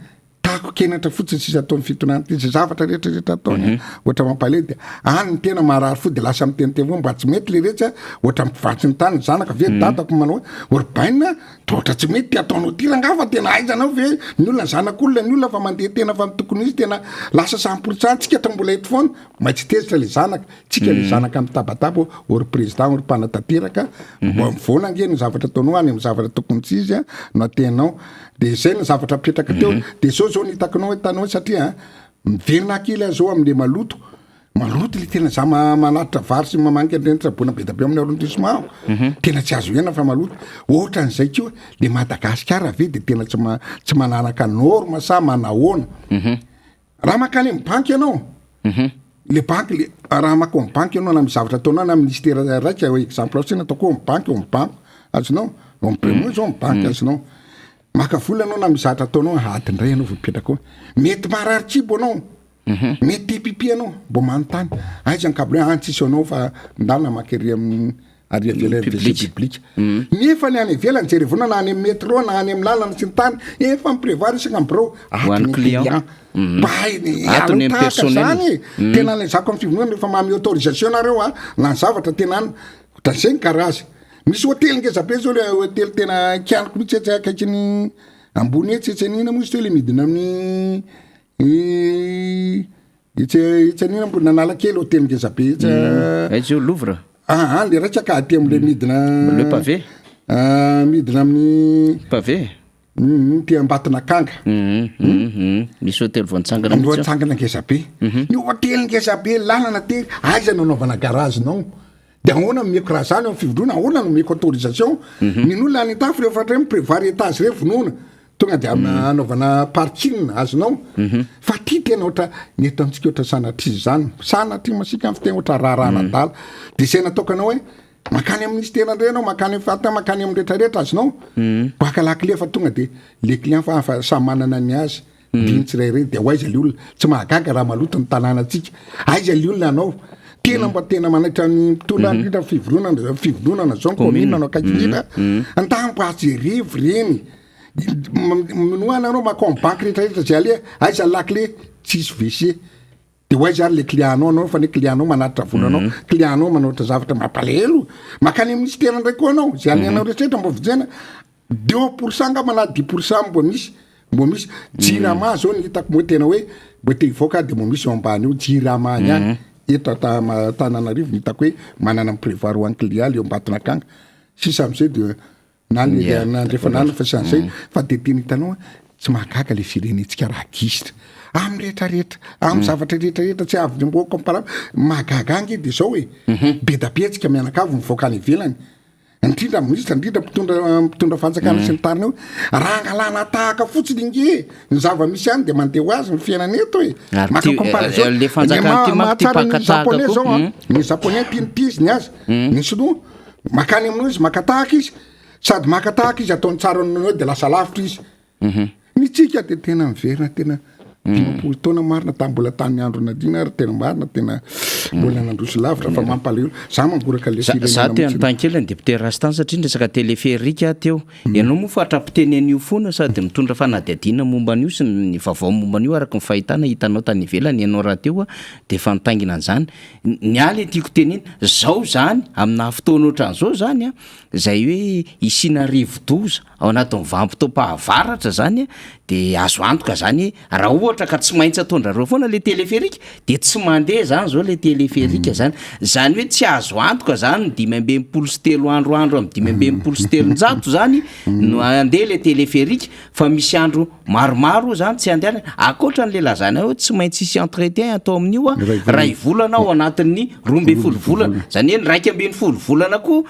tako kenatra fotsiny sisy ataon'ny fitonana ty zay zavatra rehetrarehetra ataony ohatra mampale de any ny tena marary fo de lasa mitenitevao mba tsy mety le rehetra ohatra mivatsy ny tany zanaka ve dadako manao hoe orbaina de ohatra tsy mety ataonao ty rangafa tena aizanao ve ny olona ny zanak'olona ny olona fa mandeha tena fa mitokony izy tena lasa 100% tsika hatra mbola eto foana mba tsy tezitra le zanaka tsika le zanaka mitabataba ory président ory mpanatanteraka mba mivoana ange ny zavatra ataonao any amin'ny zavatra tokony tsy izy no atenao de zay ny zavatra apetraka teo de zao ny hitakinao hoe tanao satria miverina kely azao am'le maloto le tena za manatitra vary sy mamanika rentsaboana be da be amin'ny arrondissement tena tsy azo ena fa maloto ohatra n'izay koa le Madagasikara ave de tena tsy mananaka norme sa manahoana raha makany amin'ny banky ianao le banky le raha mako amin'ny banky ianao na mizavatra ataonao na ministère raika exemple aosina ataoko amin'ny banky azonao ompremo zao amin'ny banky azonao maka vola anao na mizatra ataonao adindray anao vopetraka mety marary kibo anao mety pipi anao mbo manontany aizany kabla antsisy anao fa ndalina makery amin'ny ariavela publique nefa ny any ivelany jerevona na any amin'ny métro na any amin'ny lalana sy ny tany efa miprévoir isaka mbro hoan'ny client atony amin'ny personnel tena le zako amin'ny fivonoana rehefa mamy autorisation nareo na ny zavatra tena any ohatran'izay ny karazy misy hôtely ngezabe zao le hôtely tena kianiko mihitsy etsy akaikiny ambony etsy etsanina moa izy teo le midina amin'ny itsy anina mbo nanalakely hôtely ngezabe etsy Louvre le ratsaka aty am'le midina le pavé midina amin'ny pavé ty ambatina kanga misy hôtely voantsangana ngezabe ny hôtely ngezabe lalana tery aiza nanaovana garazinao de ahoana nomeko raha zany amin'ny fivodrona ahoana nomeko autorisation nin'olona any tafo rehefa tray miprévoir étage re vonoana tonga de anaovana parking azonao fa ty tena ohatra ny eto antsika ohatra sanatry zany sanatry masika amin'ny fitena ohatra raharanadala de zay nataokana hoe makany amin'ny ministère ndray anao makany amin'ny fata makany amin'ny rehetrarehetra azonao baka lakile fa tonga de le client fa samy manana ny azy dinitsy rayre de ho aiza le olona tsy mahagaga raha maloto ny tanàna atsika aiza le olona anao tena mba tena manaitra ny mpitondra indrindra fivodronana zao ny commune anao akaikindrindra antambo ajerevo reny minoana anao mako amin'ny banky rehetrarehetra zay ale aiza lakile tsisy WC de ho aiza ary le client anao fa ne client anao manatitra vola anao client anao manaotra zavatra mampalahelo makany amin'ny ministère ndray koa anao zay anao rehetrarehetra mbo vijena 2% nga mana 10% mbo misy jirama zao ny hitako moa tena hoe mbo te hivoaka de mbo misy ao ambany io jirama ihany eto Tananarivo hitako hoe manana miprévoir ho an'ny client le eo ambatona akanga sisa am'izay de nandrefa nana fa san'izay fa de teny hitanao tsy mahagaga le firenetsika ragistra amin'ny rehetrarehetra amin'ny zavatra rehetrarehetra tsy avy mbo comparable mahagagangy de zao hoe be da be tsika mianakavy mivoaka any ivelany indrindra ministra indrindra mpitondra fanjakana sy ny tariny eo raha angalana tahaka fotsiny inge ny zava-misy any de mandeha ho azy ny fiainana eto hoe maka comparaison mahatsara ny japonais zao ny japonais tianitiziny azy ny sinoa makany aminao izy makatahaka izy sady makatahaka izy ataony tsara nao de lasa lavitra izy ny tsika de tena miverina tena dimampolo taona marina tambola tany andro nadina ary tena marina tena mbola nandroso lavitra fa mampalahelo za mangoraka le za teo antankely ny député Rastan satria ndresaka téléphérique teo ianao moa fa atrapiteny an'io foana sady mitondra fanadihadiana momba an'io sy ny vaovao momba an'io araky ny fahitana hitanao tany ivelany ianao raha teo de fanontangina an'izany ny aly tiako tenena zao zany amina fotoana ohatran'izao zany zay hoe isina rivo-doza ao anatin'ny vampitoam-pahavaratra zany de azo antoka zany raha ohatra ka tsy maintsy atondrareo foana le téléphérique de tsy mandeha zany zao le téléphérique zany hoe tsy azo antoka zany 523 andro amin'ny 523 zany no andeha le téléphérique fa misy andro maromaro zany tsy andehana akoatra n'le lazana hoe tsy maintsy isy entretien atao amin'io ray volana ao anatin'ny 12 volana zany hoe ny 2 volana koa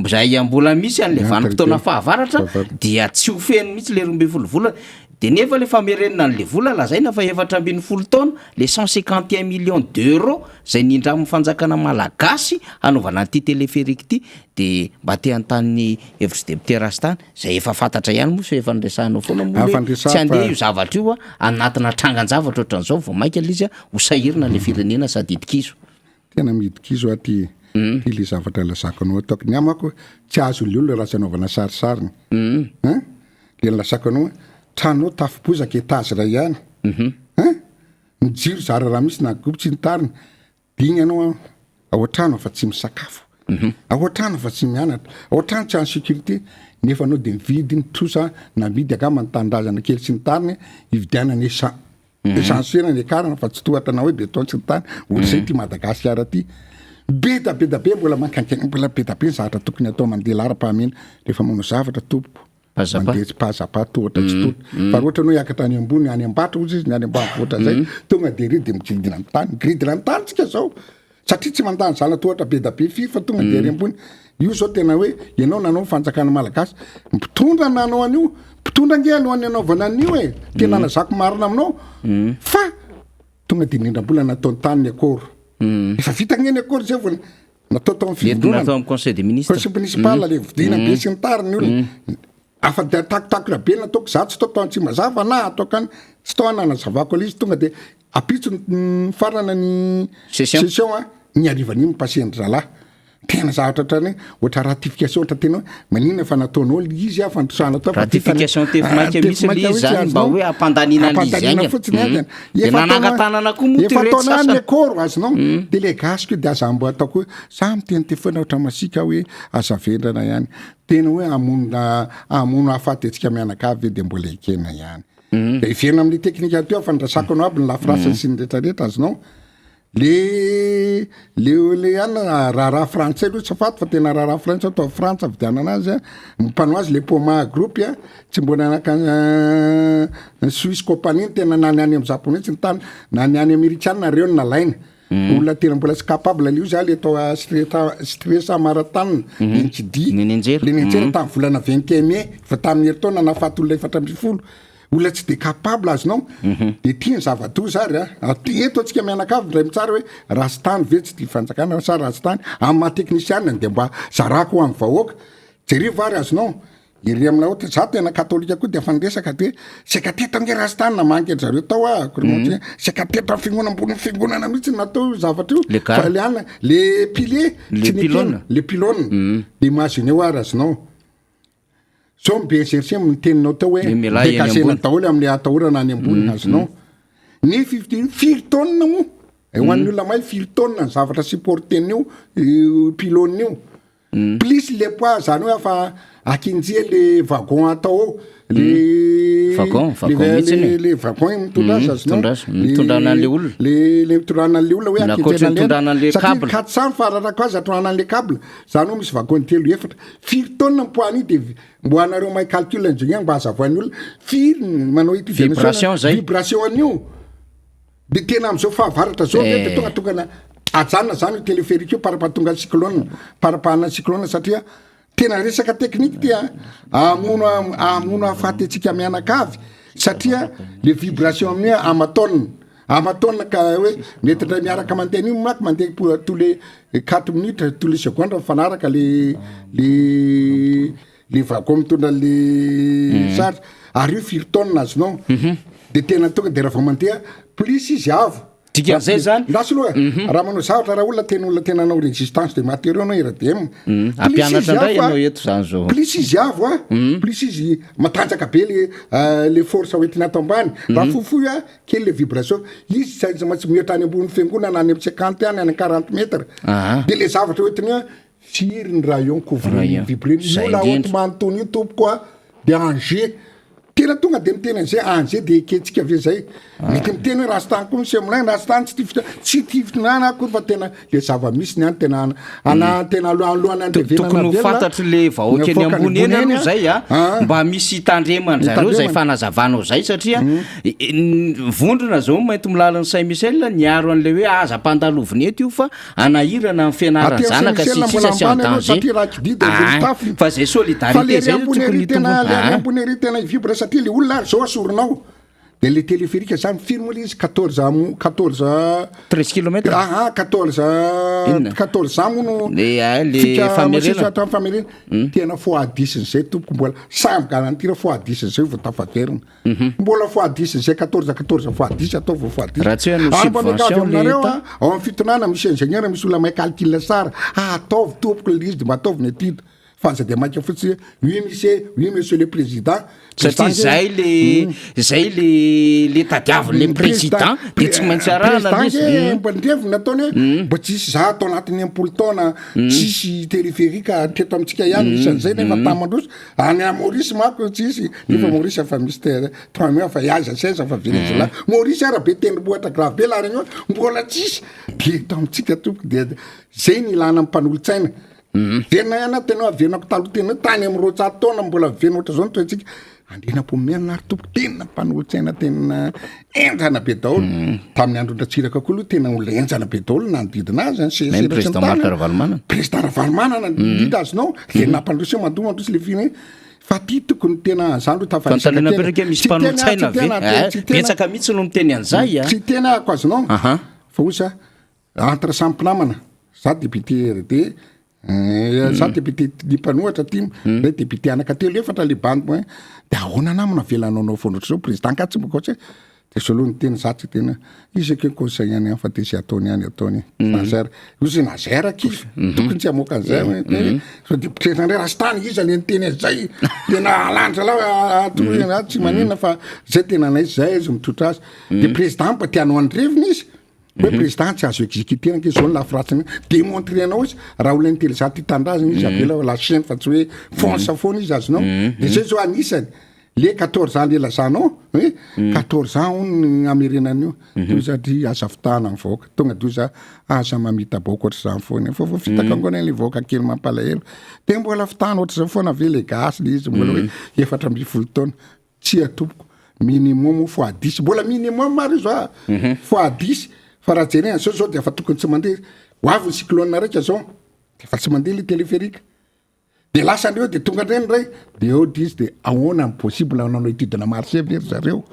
zay mbola misy an'le vanim-potoana fahavaratra dia tsy ho feno mihitsy le 12 volana de nefa le famerenina n'le vola lazaina fa 700 taona le 151 millions d'euros zay nindra amin'ny fanjakana malagasy anaovana an'ity téléphérique ty de mba te an-tany hevitry député Rastan zay efa fantatra ihany moa sy efa nresahanao foana moa tsy andeha io zavatra io anatina trangan-javatra ohatran'izao vao maika izy ho sahirina le firenena sady idikizo tena midikizo aty ty le zavatra lazakanao ataoko ny amako tsy azo le olona raha tsy anaovana sarisariny le lazakanao tranao tafibozaka etazy ray ihany mijiro zara raha misy nagobotsy ny tariny de igny anao ao an-trano fa tsy misakafo ao an-trano fa tsy mianatra ao an-trano tsy any sécurité nefa anao de mividy ny trosa namidy aka manotanindrazana kely sy ny tariny hividianany essence ny akarana fa tsy tohatana hoe beton sy ny tany olo zay ty Madagasikara ty be da be mbola mankankaigny mbola be da be ny zavatra tokony atao mandeha lara-pahamena rehefa manao zavatra tompo mandeha tsy pazapata ohatra tsy tota fa ohatra no hiakatra any ambony any ambatra ozy izy ny any ambanivohitra zay tonga de ry de migiridina ny tany migiridina ny tany tsika zao satria tsy mandany zana tohatra be da be firy fa tonga de ry ambony io zao tena hoe ianao nanao fanjakana malagasy mpitondra nanao an'io mpitondra nge alohan'ny anaovana an'io e tena nazako marina aminao fa tonga de nindram-bola nataony tany ny akoro efa vita gne ny akoro zay vao natao tao amin'ny conseil des ministres conseil municipal le vidina be sy ny tariny olona afa de takotakola be nataoko za tsy tao tsy mazava na ataoko any tsy tao nanazavako izy tonga de apitso ny farana ny session ny arivan'iny mipasendry zalahy tena zavatra trany ohatra ratification ohatra tena manina fa nataonao izy fandrosana tao ratification tefimaika misy le zany mba hoe ampandaninana izy agny fotsiny agny de nanangatanana koa moa efa taona ny akoro azonao de le gasiko de aza mbo ataoko hoe za miteny tefona ohatra masika hoe azavendrana ihany tena hoe amono afaty antsika mianakavy de mbola ekena ihany de iverina amin'ny teknika teo fandrasako anao aby ny lafirasany sy ny retraretra azonao le ana raharaha frantsay aloha tsy afaty fa tena raharaha frantsay atao frantsa vidiana anazy mpanao azy le poma groupe tsy mbona anaka Suisse compagnie tena nany any amin'ny japonais tsy ny tany nany any américaine reo ny nalaina olona tena mbola tsy capable le io za le atao stressa maratanina inkidy le nenjera tamin'ny volana 21 mai fa tamin'ny herintaona nafaty olona 400 olona tsy de capable azonao de tia ny zava-to zary eto atsika mianakavy ndray mitsara hoe rastany ve tsy tia fanjakana sa rastany amin'ny maha-teknisianina de mba zarako ho amin'ny vahoaka jery vary azonao iry amina ohatra za tena katolika koa de fanresaka de sekateto ange rastany na mangy zareo tao sekateto fiangonana ambony fiangonana mihitsy natao zavatra io fa le ana le pilier le pilone de imagine ary azonao so mbe chercher amin'ny teninao tao hoe dekasena daholo amin'ny atahorana any ambony azonao ny 15 firy tonne mo ho an'ny olona may firy tonne ny zavatra supporten'io pilone io plus le poids zany hoe afa akinjie le wagon atao le wagon mitondra azy azonao mitondrana le olona le mitondrana le olona hoe akinjena le câble 400 fararako azy atondrana le câble zany hoe misy wagon telo efatra firy tonne poids de mbo anareo may calcul engineer mba azavoan'ny olona firy manao vibration an'io de tena am'izao fahavaratra zao de tonga ajanona zany téléphérique io parapatonga cyclone parapahana cyclone satria tena resaka teknika tia amono afaty atsika mianakavy satria le vibration amin'ny amatona ka hoe mety ndray miaraka mandeha io maky mandeha tous les 4 minutes tous les secondes mifanaraka le wagon mitondra le charge ary io firy tonne azonao de tena tonga de raha vao mandeha plus izy avo dikan'izay zany lasy loha raha manao zavatra raha olona tena anao résistance de matériaux anao RDM ampianatra ndray ianao eto zany zao plus izy avo plus izy matanjaka be le force hoentina ato ambany raha fofoy kely le vibration izy tsy mihatra any ambony fiangonana any amin'ny 50 any any 40 mètres de le zavatra hoentiny firy ny rayon couvrir vibré io la haute manontony io tompokoa de Angers tena tonga de miteny an'izay Angers de eketsika ave zay mety miteny hoe rastany koa misy aminay rastany tsy tifitinana akory fa tena le zava-misy ny any tena alohan'ny andevenana tokony ho fantatry le vahoaka eny ambony eny aloha zay mba misy tandremana zareo zay fanazavanao zay satria vondrona zao mainty milalan'ny Saint Michel niaro an'le hoe aza ampandaloviny eto io fa anahirana amin'ny fianarana zanaka sy tsisa sy danger fa zay solidarité zay tokony tombo tena vibra satria le olona ary zao asorinao de le téléphérique zany firy moa izy 14 13 km 14 mono le famerena tena foadisiny zay tompoko mbola samy garantira foadisiny zay vao tafaverina mbola foadisiny zay 14 foadisy atao vao foadisy raha tsy hoe no subvention le ao amin'ny fitonana misy ingénieur misy olona may calcul tsara ataovy tompoko le izy de mba ataovy ny étude fanza de maika fotsiny oui monsieur le président satria zay le tadiavin'le président de tsy maintsy arahana izy mbandrevina ataony hoe mba tsisy za atao anatin'ny 10 taona tsisy téléphérique teto amitsika ihany isan'izay nefa tamandroso any a Maurice mako tsisy nefa Maurice afa misy 3000 fa iaza 16 fa Venezuela Maurice ara be tendrombohatra grave be la regny mbola tsisy de to amitsika tompo de zay ny ilana amin'ny mpanolo-tsaina Vena ihany tena avenako taloha tena tany amin'ny roatsato taona mbola vena ohatra zao nytoetsika andrena pomiana ary tompo tena mpanolotsaina tena enjana be daholo tamin'ny andro ndratsiraka koa aloha tena olona enjana be daholo nanodidina azy président Ravalomanana président Ravalomanana nidida azinao le nampandroso mandrosy le fine fa ty tokony tena zandro tafatananaperaka misy mpanolotsaina ve betsaka mihitsy no miteny an'izay tsy tena ako azinao fa osa entre sampinamana za député RD za député limpanohatra ty re député anakatelo efatra le bandy de ahoana namana velanao fondratra zao président ka tsy mbokoatsy de solohany tena za tsy tena izy ke conseil any fa tesy ataony any ataony nazer izy nazeraka izy tokony tsy amoaka an'izay so député ndray rastany izy le teny zay tena alantra la atoy tsy manina fa zay tena nay zay izy mitrotra azy de président mba tianao andrevina izy hoe président tsy azo exécuter anke zao lafiratsiny démontrer anao izy raha olona intelligent itandrazana izy avela la chaîne fa tsy hoe fonce foana izy azonao de zay zao anisany le 14 ans le lazanao 14 ans on amerenan'io doza dy aza fitahana ny voaka tonga doza aza mamita boaka ohatry zany foana fa fitaka angona le voaka kely mampalahelo de mbola fitahana ohatry zao foana ve le gasy le izy mbola hoe 4 taona tsy atompoko minimum fois 10 mbola minimum maro izo fois 10 fa raha jerena zao de efa tokony tsy mandeha hoavy ny cyclone raika zao de efa tsy mandeha le téléphérique de lasa andreo de tonga ndreny ray de eo dizy de ahoana possible nanao étude-na marché very zareo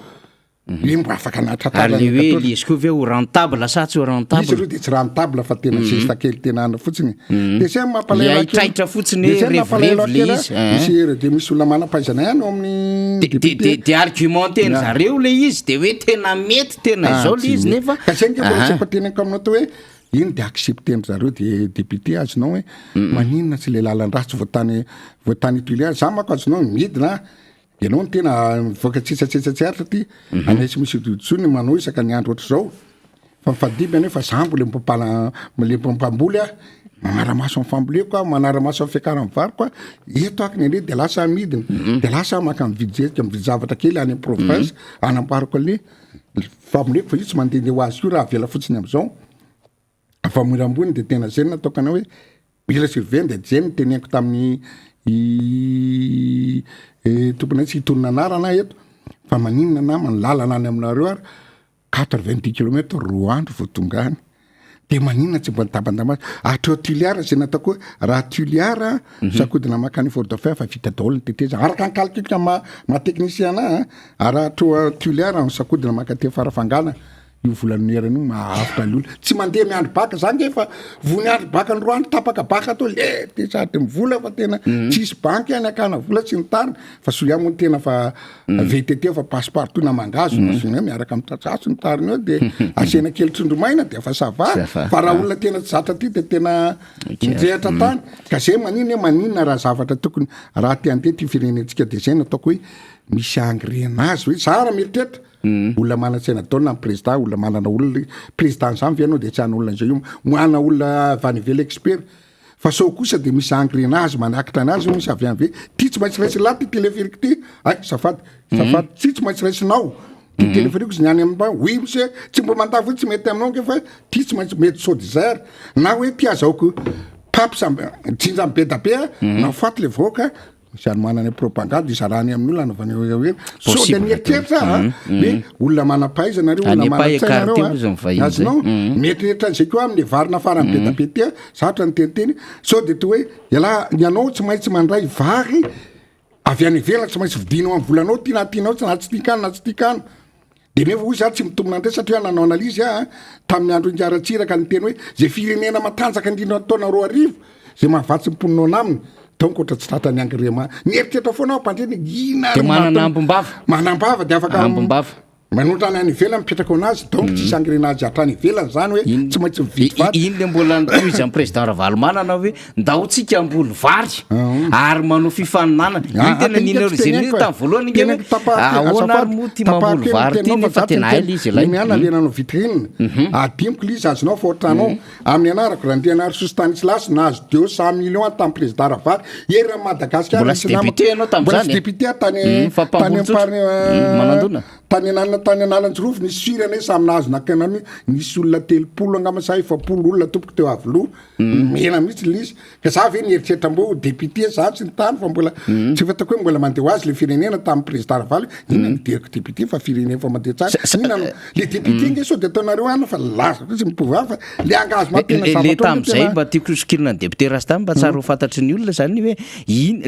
mba afaka ary le hoe le izy koa ve ho rentable sa tsy ho rentable izy aloha de tsy rentable fa tena geste kely tena ana fotsiny de zay mampalahelo traitra fotsiny revirevy le izy misy de misy olona manampaizana ihany ao amin'ny de argumenteny zareo le izy de hoe tena mety tena izao le izy nefa ka zay nge mbola tsy ampatenako aminao to hoe iny de accepteny zareo de député azonao hoe maninona tsy le lalan-dratsy voatany tuliara za mako azonao midina ianao ny tena voaka tsitsatsetsatsiaritra ty anaisy misy tsony manao isaka ny andro ohatra zao fa mifadimby any fa za mbola le mpamboly manaramaso amin'ny famboleko a manaramaso amin'ny fiakara amin'ny vary koa eto akiny ane de lasa midina de lasa maka mividy zavatra kely any amin'ny province anamparako ale famboleko fa io tsy mandeha ho azy io raha avela fotsiny am'izao famoirambony de tena zay nataokana hoe mila surveille de zay ny teneko tamin'ny tompony tsy hitonona anarana eto fa maninona namany lalana any aminareo ary 90 kilomètre roa andro vao tonga any de maninona tsy mba nitabandamazy atreo tuliara zay nataoko raha tuliara sakodina makany fort de fer fa vita daholo ny teteza araka ny calcul ma technicien ana raha atreo tuliara ny sakodina makate farafangana io volan'erany io mahavitra ny olona tsy mandeha miandro baka zany efa vony andro baka ny roa andro tapaka baka atao le te sady mivola fa tena tsisy banky any akana vola tsy nitariny fa so iamony tena fa VTT fa passeport na mangazo nasina miaraka amin'ny tratraso nitariny eo de asena kely trondromaina de fa sava fa raha olona tena tsy zatra ty de tena nirehatra tany ka zay maninona raha zavatra tokony raha ty andeha ty firenentsika de zay nataoko hoe misy engrenazy hoe tsara mieritreritra olona manatsaina taona amin'ny président olona manana olona président zany ve anao de tsy an'olona zay io moana olona vanively expert fa sao kosa de misy engrenazy manakitra anazy misy avy any ve ty tsy maintsy raisy lahy ty téléphérique ty ay safady tsy maintsy raisinao ty téléphérique zy niany amin'ny oui monsieur tsy mbo mandavo tsy mety aminao ke fa ty tsy maintsy mety sodizer na hoe ty azaoko pape jinja be da be na faty le voaka misy any manana propagande izarany amin'olona anaovany hoe so de mieritreitra hoe olona manampaizana reo olona manatsainareo azonao mieritreitra zay koa amin'ny varina farany be da be ty zatra ny teniteny so de to hoe iala ianao tsy maintsy mandray vary avy any ivelana tsy maintsy vidinao amin'ny volanao ty na tianao tsy na tsy tikany na tsy tikany de nefa ozy a tsy mitomina andray satria nanao analizy tamin'ny andro injaratsiraka ny teny hoe zay firenena matanjaka indrindra taona roa arivo zay mahavatsy mimponinao naminy donc ohatra tsy tratra ny angrema nieritreritra foana ao mpandreny ina de manana ambombava manambava de afaka ambombava manotrany any ivelany mipetraka azy donc tsisy engrenazy hatrany ivelany zany hoe tsy maintsy mividy iny le mbola izy amin'ny président Ravalomanana hoe ndahotsika ambolo vary ary manao fifaninanana iny tena ninareo zay tamin'ny voalohany inge hoe ahoana ary moa ty mamboly vary ty nefa tena aila izy ilay miana le nanao vitrine adimiko le izy azonao fa ohatranao amin'ny anarako raha ndrianary Stanislas nahazo 200 millions tamin'ny président Ravary ery Madagasikara mbola sy député anao tamin'izany député tany manandona tany nanana tany Analanjyrofo nisy firane saminazy nakenany nisy olona 30 angamasa 100 olona tompoko teo avy mena mihitsy lizy ka za ve nieritreritra mbo député za tsy ny tany fa mbola tsy fatako hoe mbola mandeha ho azy le firenena tamin'ny président Ravaly inona nideriko député fa firenena fa mandeha tsara inona le député nge sao de ataonareo ana fa laza tsy mipovy fa le angazy matena le tam'izay mba tiako sokirina ny député Rasta mba tsara ho fantatry ny olona zany hoe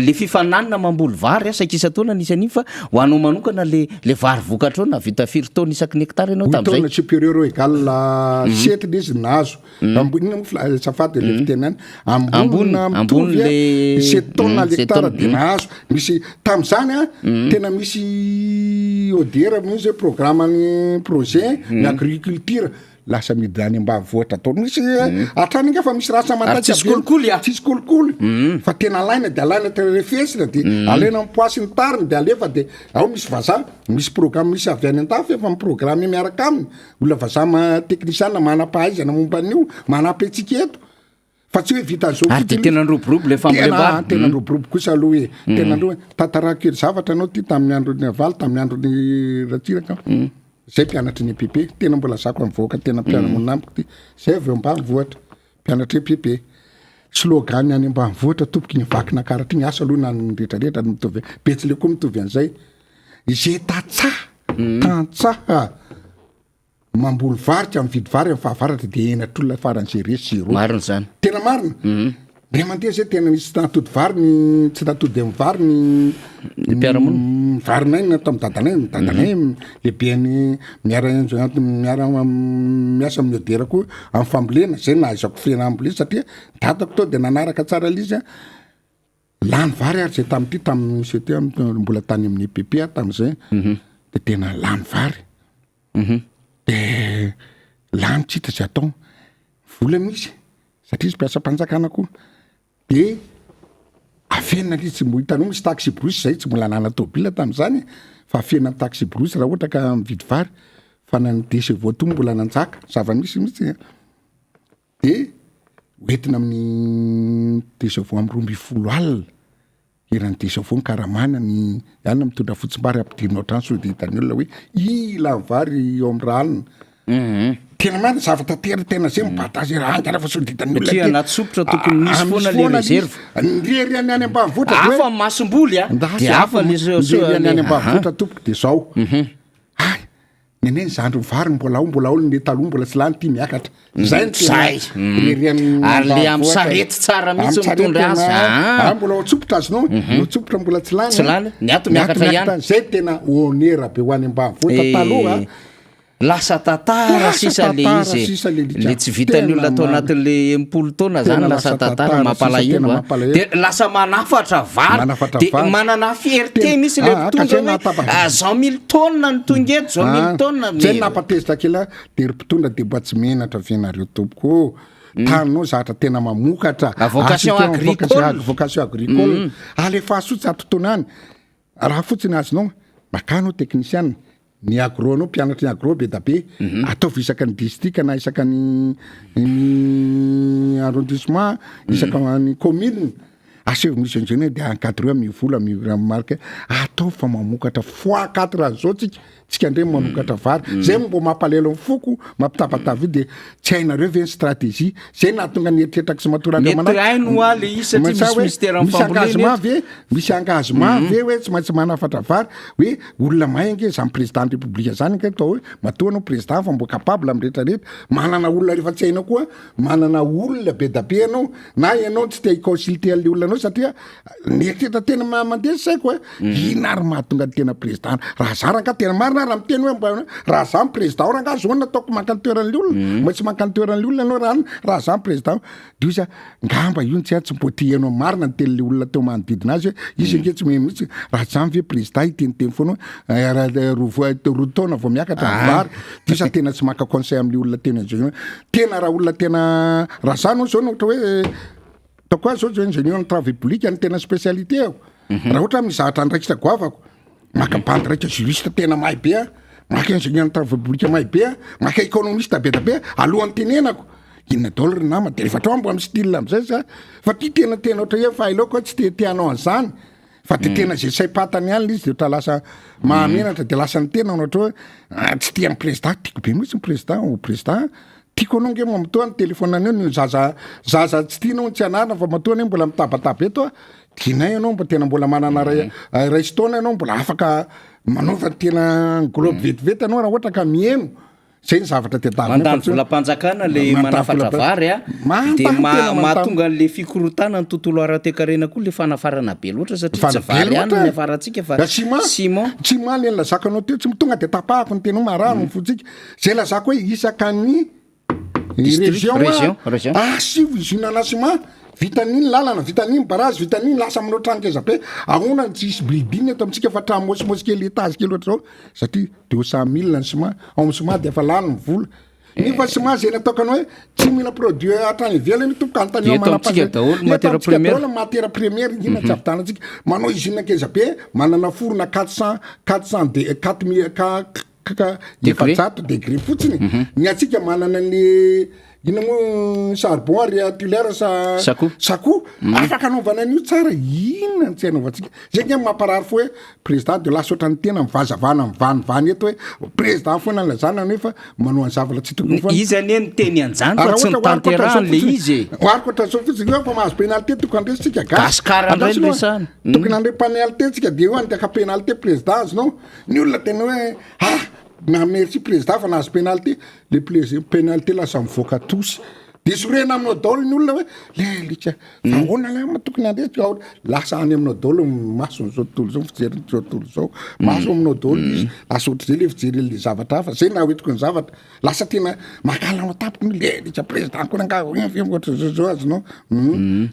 le fifananana mamboly vary sakisa-taona nisany fa ho anao manokana le vary vokatra na vita firy taona isaky ny hectare ianao tam'izay taona supérieur égal 7 izy nazo ambony safady le fitenany ambony le 7 taona l'hectare de nazo misy tam'izany tena misy ODR misy programme ny projet ny agriculture lasa midany ambavoatra tao misy atrany nga fa misy rasa mandatsy tsisy kolikoly fa tena alaina de alaina terefesina de alaina poasy ny tariny de alefa de ao misy vazaha misy programme misy avy any an-tafy efa miprogramme miaraka aminy olona vazaha technicien manam-pahaizana momba an'io manampy antsika eto fa tsy hoe vita zao ary de tena ndroborobo le fambolem-bary tena ndroborobo kosa aloha hoe tena aloha tantara kely zavatra anao ty tamin'ny androny avaly tamin'ny androny ratsiraka zay mpianatry ny PP tena mbola zako mivoaka tena mpianamonamiko ty zay avy eo ambanivohitra mpianatry PP slogan any ambanivohitra tompoky ny vakina karatra igny asa aloha na rehetrarehetra mitovy betsyle koa mitovy an'izay izay tantsaha mamboly varitra mividy vary amin'ny fahavaratra de enatr'olona faran'izay resy marina zany tena marina de mandeha zay tena misy natody vary tsy natody amin'ny vary ny mpiaramonina varinay natao dadanay lehibeany miasa amin'ny ODR koa amin'ny fambolena zay nahaizako fiena ambolena satria dadako to de nanaraka tsara lizy lany vary ary zay tamin'ity tamin'ny CT mbola tany amin'ny PP tamin'izay de tena lany vary de lany tsy hita zay atao vola misy satria izy mpiasa mpanjakana koa de afenina izy tsy hitanao misy taxi brus zay tsy mbola nana tobila tamin'izany fa afenina taxi brus raha ohatra ka mividy vary fa nanidesy voato mbola nanjaka zava-misy mihitsy de hoentina amin'ny desavo amin'ny 12 alina irany desavo ny karamana ny ianona mitondra fotsimbary ampidirinao trano so de hitany olona hoe ila vary eo amin'ny ralina tena marina zavatra tena zay mibatazy raha angana fa soditany olona satria anaty sopotra tokony misy foana le réserve nireriany any ambanivohitra afa masomboly de afa nireriany any ambanivohitra tompoko de zao neneny zandro vary mbola ao le taloha mbola tsy lany ty miakatra zay ary le amy sarety tsara mihitsy mitondra azy mbola atsopotra azy nao atsopotra mbola tsy lany ny ato miakatra ihany zay tena honera be ho any ambanivohitra taloha lasa tatara sisa le izy le tsy vitany olona atao anatin'le 10 taona zany lasa tatara mampalahelo de lasa manafatra vary de manana fierté misy le mpitondra hoe 100 000 tonnes ny tongeto 100 000 tonnes zay napatezitra kela de ry mpitondra de mba tsy menatra venareo tompoko taninao zatra tena mamokatra vocation agricole alefa sotsy atotoana any raha fotsiny azonao makanao technicien ny agro anao mpianatra ny agro be da be ataovy isaka ny district na isaka ny arrondissement isaka ny commune aseo misy ingénieur de encadreur mivola marque atao fa mamokatra fois 4 zao tsika ndre mamokatra vary zay mbo mampalelo ny foko mampitabatavy de tsy hainareo ve ny stratégie zay nahatonga ny eritreritaka sy misy engagement ve hoe tsy maintsy manafatra vary hoe olona maingy zany président de république zany ka atao hoe matoa anao président fa mbo capable amin'ny rehetrarehetra manana olona rehefa tsy hainao koa manana olona be da be anao na ianao tsy te consulter le olona anao satria nieritretra tena mandeha saiko ina ary mahatonga tena président raha zaraka tena marina raha miteny hoe raha za président o raha zona ataoko mankany toeran'le olona ma tsy mankany toeran'le olona anao raha za président de izy ngamba io tsy tsy mboty anao marina ny teny le olona teo manodidina azy izy nge tsy mihitsy raha zany ve président iteniteny foana roa taona vao miakatra vary de izy tena tsy maka conseil amin'ny olona tena tena raha olona tena raha zany zao ohatra hoe takoa zao zao ingénieur ny travaux publics ny tena spécialité ao raha ohatra mizahatra andraikitra goavako maka bandy raika juriste tena mahay be maka ingénieur ny travaux publics mahay be maka économiste be da be alohan'ny tenenako inona daholo ry nama de rehefa trao ambo amin'ny style am'izay sa fa ty tena ohatra hoe fa ilaoko tsy teanao an'izany fa de tena zay saipatany any izy de otra lasa mahamenatra de lasa ny tena ohatra hoe tsy tia ny président tiako be mihitsy ny président tiako anao nge mamatoa ny telefonany eo ny zaza tsy tianao tsy anarina fa matoa ny mbola mitabataba eto tianay anao mba tena mbola manana raistona anao mbola afaka manova tena globe vetivety anao raha ohatra ka mieno zay ny zavatra mandany volam-panjakana le manafatra vary de mahatonga an'le fikorotana ny tontolo ara-toekarena koa le fanafarana be loatra satria tsy vary any ny afaratsika fa Simon tsy maly ny lazakanao teo tsy tonga de tapahako ny tenao marano fotsika zay lazako hoe isaka ny région sivy izinana sima vitan'iny lalana vitan'iny barazy vitan'iny lasa aminao tranokeza be ahona tsy isy bridiny eto amitsika fa tramosymosy kely etage kely oatra zao satria 200 000 ny sima ao sima de efa lany mivola nefa sima zay nataoko anao hoe tsy mila produit atrany ivelany tomboka antany manapaholo matière première ina tsy avitanantsika manao izina keza be manana forona 400 degré fotsiny ny atsika manana ny ina moa charbon réactulaire sako afaka anaovana an'io tsara inona tsy anaovantsika zay nge mamparary fo hoe président de lasa ohatrany tena mivazavana mivanivany eto hoe président foana lazana nefa manao any zavatra tsy tokony izy anie ny teny anjany fa tsy nitanterahany le izy oariko oatra zao fotsiny fa mahazo pénalité tokony andresitsika gasy tokony andre pénalité tsika de eo andeka pénalité président azinao ny olona tena hoe na merci président fa nahazo pénalité le pénalité lasa mivoaka tosy de sorena aminao daholo ny olona hoe lelika ahoana la tokony andresika lasa any aminao daholo maso n'izao tontolo zao fijery zao tontolo zao maso aminao daholo izy lasa ohatry zay le fijery le zavatra hafa zay na hoetiko ny zavatra lasa tena makalanao tapoko lelika président koa nanga ohatra zao azonao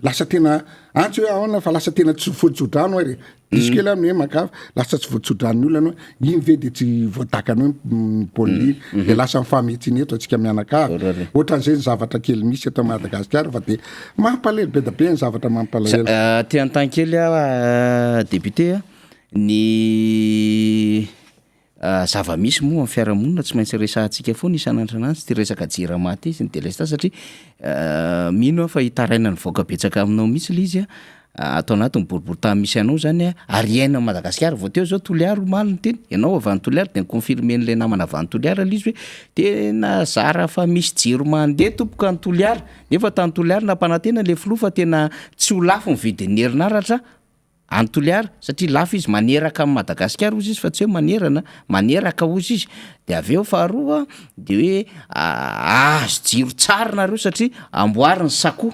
lasa tena antsy hoe ahoana fa lasa tena tsy voatsodrano ary izy kely amin'ny hoe makafa lasa tsy voatsodrany olona anao iny ve de tsy voadakany hoe poli de lasa mifametsiny eto atsika mianakavy ohatran'izay ny zavatra kely misy eto Madagasikara fa de mampalahelo be da be ny zavatra mampalahelo ty an-tan kely député ny zava-misy moa amin'ny fiarahamonina tsy maintsy resahantsika foana isan'androanazy ty resaka jirama ty sy ny délestat satria mino fa hitaraina ny voaka betsaka aminao mihitsy le izy atao anaty ny boriboritany misy anao zany ariaina Madagasikara vao teo zao Toliara omaly ny teny ianao avany Toliara de niconfirmen'le namana avany Toliara le izy hoe tena zara fa misy jiro mandeha tompoka ny Toliara nefa tany Toliara nampanantena le filoha fa tena tsy ho lafo ny vidin'ny herinaratra any Toliara satria lafo izy maneraka amin'ny Madagasikara ozy izy fa tsy hoe maneraka ozy izy de aveo faharoa de hoe azo jiro tsara nareo satria amboariny Sako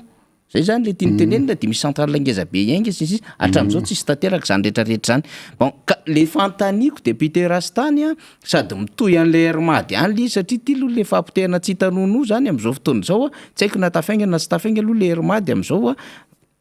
zay zany le tianytenenina de misy centrale ngeza be iainga izy hatram'izao tsisy tanteraka zany rehetrarehetra zany bon ka le fantaniko député Rastany sady mitohy an'le Hermady any le izy satria ty aloha le fampitehana tsy hitanono zany am'izao fotoana zao tsy haiko na tafainga na tsy tafainga aloha le Hermady am'izao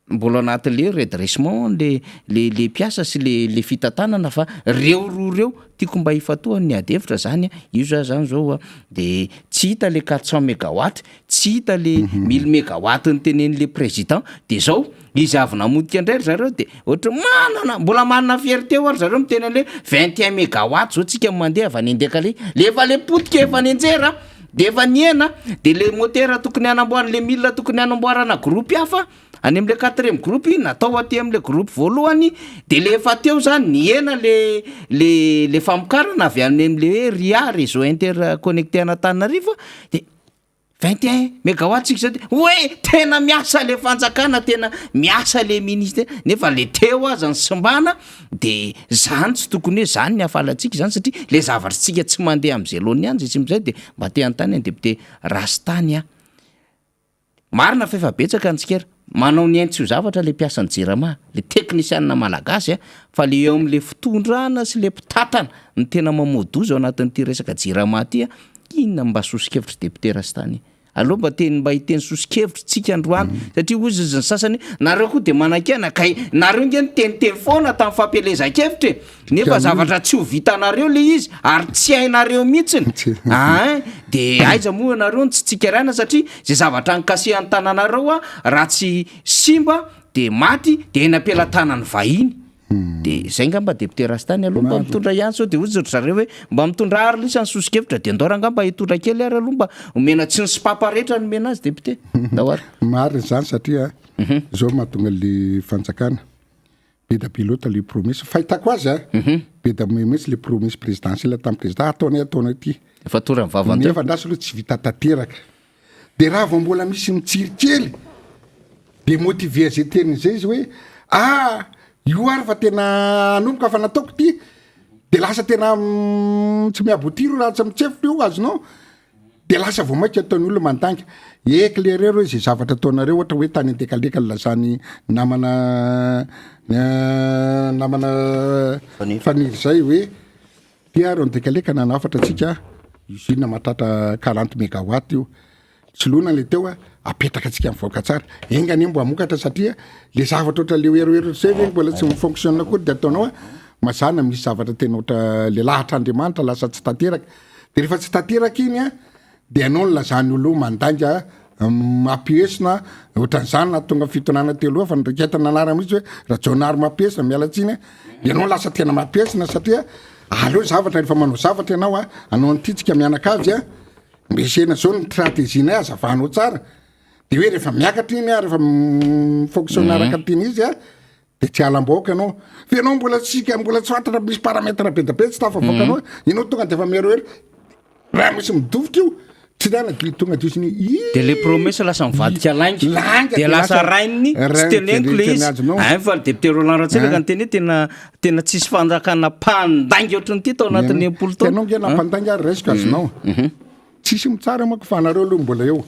mbola anatin'le redressement le piasa sy le fitantanana fa reo roa reo tiako mba hifatohany ny adevitra zany io zany zao de tsy hita le 400 mégawatt tsy hita le 1000 mégawatt ny tenen'le président de zao izy avy namodika indray zareo de ohatra mbola manana fierté ary zareo miteny an'le 21 mégawatt zao tsika mandeha avy any Andekale lefa le potika efa ny anjera de efa niena de le motera tokony anamboarana le milina tokony anamboarana groupe hafa any am'le 4e groupe natao aty am'le groupe voalohany de le efa teo zany niena le famokarana avy any am'le hoe RIA réseau interconnecté Antananarivo de 21 mégawatt sika zao hoe tena miasa le fanjakana tena miasa le ministère nefa le teo aza ny simbana de zany tsy tokony hoe zany ny afalatsika zany satria le zavatra tsika tsy mandeha am'izay loany any zay tsy mizay de mba te antany any député Rastany marina fa efa betsaka antsika manao ny aintsy io zavatra le piasan'ny jirama le teknisianina malagasy fa le eo am'le fitondrana sy le mpitatana ny tena mamodozy ao anatin'ity resaka jirama ty inona mba sosikevitra député Rastany aloha mba hiteny sosikevitra tsika androany satria ozy ny sasany nareo koa de manakena kay nareo nge niteniteny foana tamin'ny fampelezan-kevitra nefa zavatra tsy ho vitanareo le izy ary tsy hainareo mihitsiny de aiza moa nareo tsy tsikaraina satria zay zavatra ankasihan'ny tananareo raha tsy simba de maty de enam-pelantanany vahiny de zay ngamba député Rastany aloha mba mitondra ihany sao de ozy zareo hoe mba mitondra ary lisany sosikevitra de andao ngamba hitondra kely ary aloha mba omena tsy ny sipapa rehetra no mena azy député dahoary mariny zany satria zao mahatonga le fanjakana be da pilota le promesy fahitako azy be da mihitsy le promesy présidentielle tamin'ny président ataony ity efa tora mivavany nefa andraso aloha tsy vita tanteraka de raha vao mbola misy mitsirikely de motive zay teny zay izy hoe io ary fa tena anomboka fa nataoko ty de lasa tena tsy miabotiro raha tsy mitsefitra io azonao de lasa vao maika ataony olona mandanga éclaireur hoe zay zavatra ataonareo ohatra hoe tany andekaleka lazany namana faniry zay hoe ty ary andekaleka nanafatra atsika usine matratra 40 mégawatt io tsy lona le teo apetraka atsika mivoaka tsara engany mbo amokatra satria le zavatra ohatra le herohero zay ve mbola tsy mifonctionne koa de ataonao mazana misy zavatra tena ohatra le lahatra andriamanitra lasa tsy tanteraka de rehefa tsy tanteraka iny de anao ny lazany olo mandanga mapiesina ohatran'izany na tonga fitonana telo fa ndraiketana anara mihitsy hoe raha jonary mapiesina mialatsiny ianao lasa tena mapiesina satria aleo zavatra rehefa manao zavatra ianao anao antitsika mianakavy misena zao ny stratégie-nay azavanao tsara de hoe rehefa miakatra iny rehefa fonctionnaraka tiny izy de tsy alam-baoaka anao fa ianao mbola tsy fantatra misy paramètre be da be tsy tafavoaka anao ianao tonga de efa miherohero raha misy midovitra io tsy dana tonga diosiny de le promesse lasa mivadika lainga de lasa raininy tsy teneniko le izy fa le député Roland Ratselaka ny teny tena tsisy fanjakana mpandainga ohatrany ity tao anatin'ny impolo taona anao ngena mpandainga ary resaka azonao tsisy mitsara mako fa anareo aloha mbola eo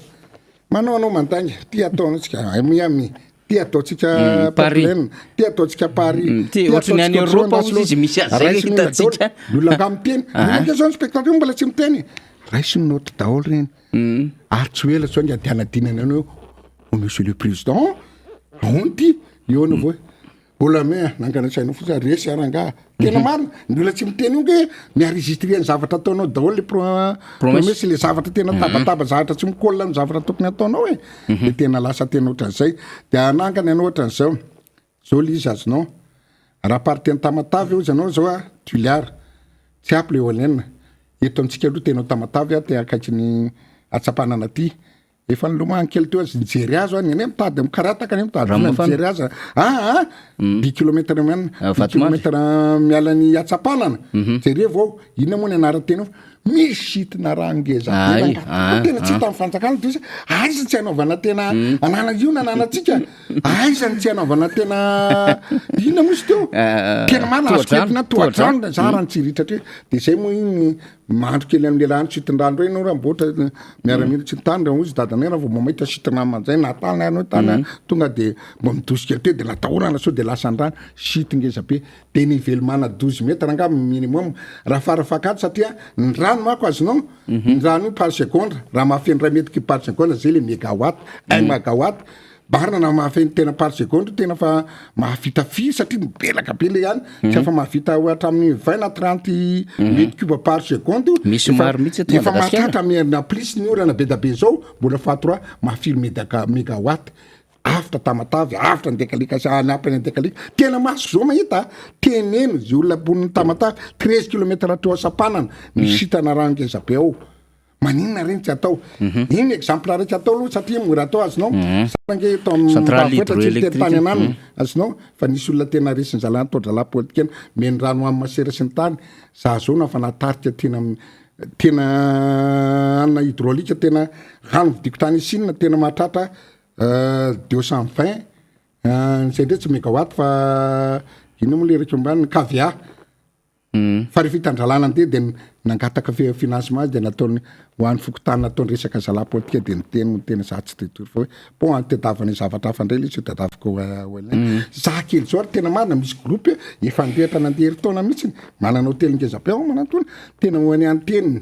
manao anao mandanga ty ataontsika miami ty ataontsika Paris ty ataontsika Paris ty ohatrany any Europa izy misy azy zay hitatsika olona miteny olona zao spectateur mbola tsy miteny raisiny notre daholo reny ary tsy hoe lasao ngy dianadinany anao monsieur le président aony ty eo anao voe olame nanganasainao fotsy resy aranga tena marina ny olona tsy miteny io ke mienregistré ny zavatra ataonao daholo le promesy le zavatra tena tabataba zavatra tsy mikolla ny zavatra tokony ataonao de tena lasa tena ohatran'izay de anangany anao ohatran'izao zao le izy azonao raha parteny tamatavy io izy anao zao tuliara tsy apy le olena eto amintsika aloha tenao tamatavy te akaiky ny atsapanana ty efa nilomagny kely teo azy nijery azy ny ane mitady mikarataka ane mitady nijery azy 10 kilomètre miala ny atsapanana jery vao inona moa ny anarateny misy sitina raha ngeza tena tsy hita mifanjakana de aiza tsy hanaovana tena anana io nananatsika aiza ny tsy hanaovana tena inona mosy teo tena marina azoketina toadrano zara ny tsiritra de zay moa iny mandro kely amle lany sitin-drano reny raha mboatra miaramila tsy tany raha ozy dadanay raha vao mamahita sitina manzay natany anao tany tonga de mba midosika teo de natahorana sao de lasa andrano sitingeza be de nivelomana 12 mètre nga minimum raha farafakato satria ny rano mako azonao ny rano io par seconde raha mahafeny 1 mètre cube par seconde zay le mégawatt 1 mégawatt barina na mahafeny tena par seconde tena fa mahavita firy satria mibelaka be le ihany tsy fa mahavita ohatra amin'ny 20 na 30 mètre cube par seconde misy maro mihitsy efa mahatratra na plus ny orana be da be zao mbola fahatroa mahafiry mégawatt afatra tamatavy afatra ndekalika anampany ndekalika tena maso zao mahita teneno zay olona boniny tamatavy 13 kilomètre ateo asapanana misitana rangeza be ao maninona reny tsy atao iny exemple araiky atao aloha satria mora atao azonao sarange tany anana azonao fa nisy olona tena resiny zalana todra politika meny rano amin'ny masera sy ny tany za zao na fa natarika tena anina hydraolika tena rano vidiko tany isinina tena mahatratra 220 zay ndre tsy mégawatt fa ino moa le raiky ambany kavia fa rehefa hitandralana nde de nangataka financement de nataony hoan'ny fokotany nataony resaka zala politika de niteny tena za tsy tetory fa hoe bon antedavany zavatra hafa ndray le izy tedavako za kely zao ary tena marina misy groupe efa andehatra nandehery taona mihitsy manana hotely ngeza-be ao manantona tena hoany anteniny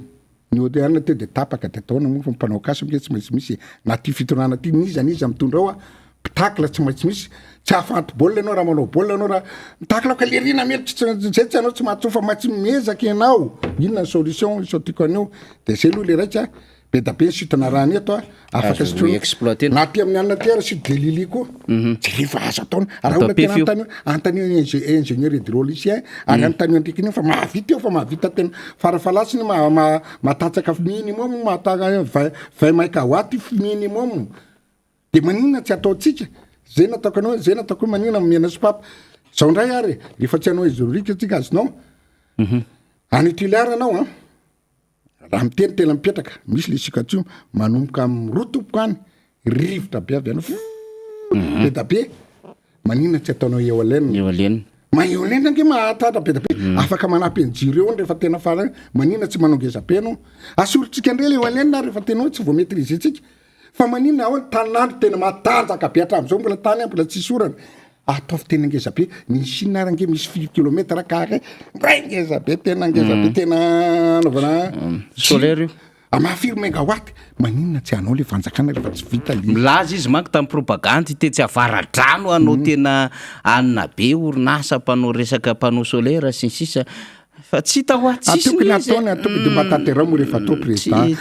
ny hotely teo de tapaka de taona moa fa mpanao kasy mike tsy maintsy misy na ty fitonana ty niza mitondra ao pitakla tsy maintsy misy tsy ahafanty baolina anao raha manao baolina anao raha mitakla ka lerina melotra zay tsy anao tsy mahatsofa matsy mezaka ianao inona ny solution isaotiko anio de zay aloha le raiky be da be sitana raha ny eto afaka exploiter na ty amin'ny anina tiara sy de lili koa jerefa azo ataony raha olona tena antany antany ingénieur hydraulicien ary antany ndraiky iny fa mahavita eo fa mahavita tena farafalasiny matatsaka minimum mahataka 20 mégawatt minimum de maninona tsy ataotsika zay nataoko anao zay nataoko maninona miena sopapa zao ndray ary rehefa tsy anao izy rika tsika azonao any tiliara anao a raha miteny tena mipetraka misy le sikatsio manomboka roa tompoka any rivotra be avy anao be da be maninona tsy ataonao eo alena ma eo alena nge mahatratra be da be afaka manampy ny jiro eo rehefa tena farany maninona tsy manao ngeza-be anao asorotsika ndrela eo alena rehefa tena hoe tsy vao maîtriser tsika fa maninona ao tanandro tena matanjaka be hatramin'izao mbola tany mbola tsy sorana ataovy tena ngeza-be ny Chine range misy 10 kilometra kare ray ngeza-be tena ngeza-be tena anaovana solaire io amafiry megawatt maninona tsy anao le fanjakana rehefa tsy vita milaza izy manko tamin'ny propagande te tsy avara-drano anao tena anina be orinasa mpanao resaka panneau solaire sy ny sisa fa tsy hita ho atokony ataony atokony de mba tanteramo rehefa atao président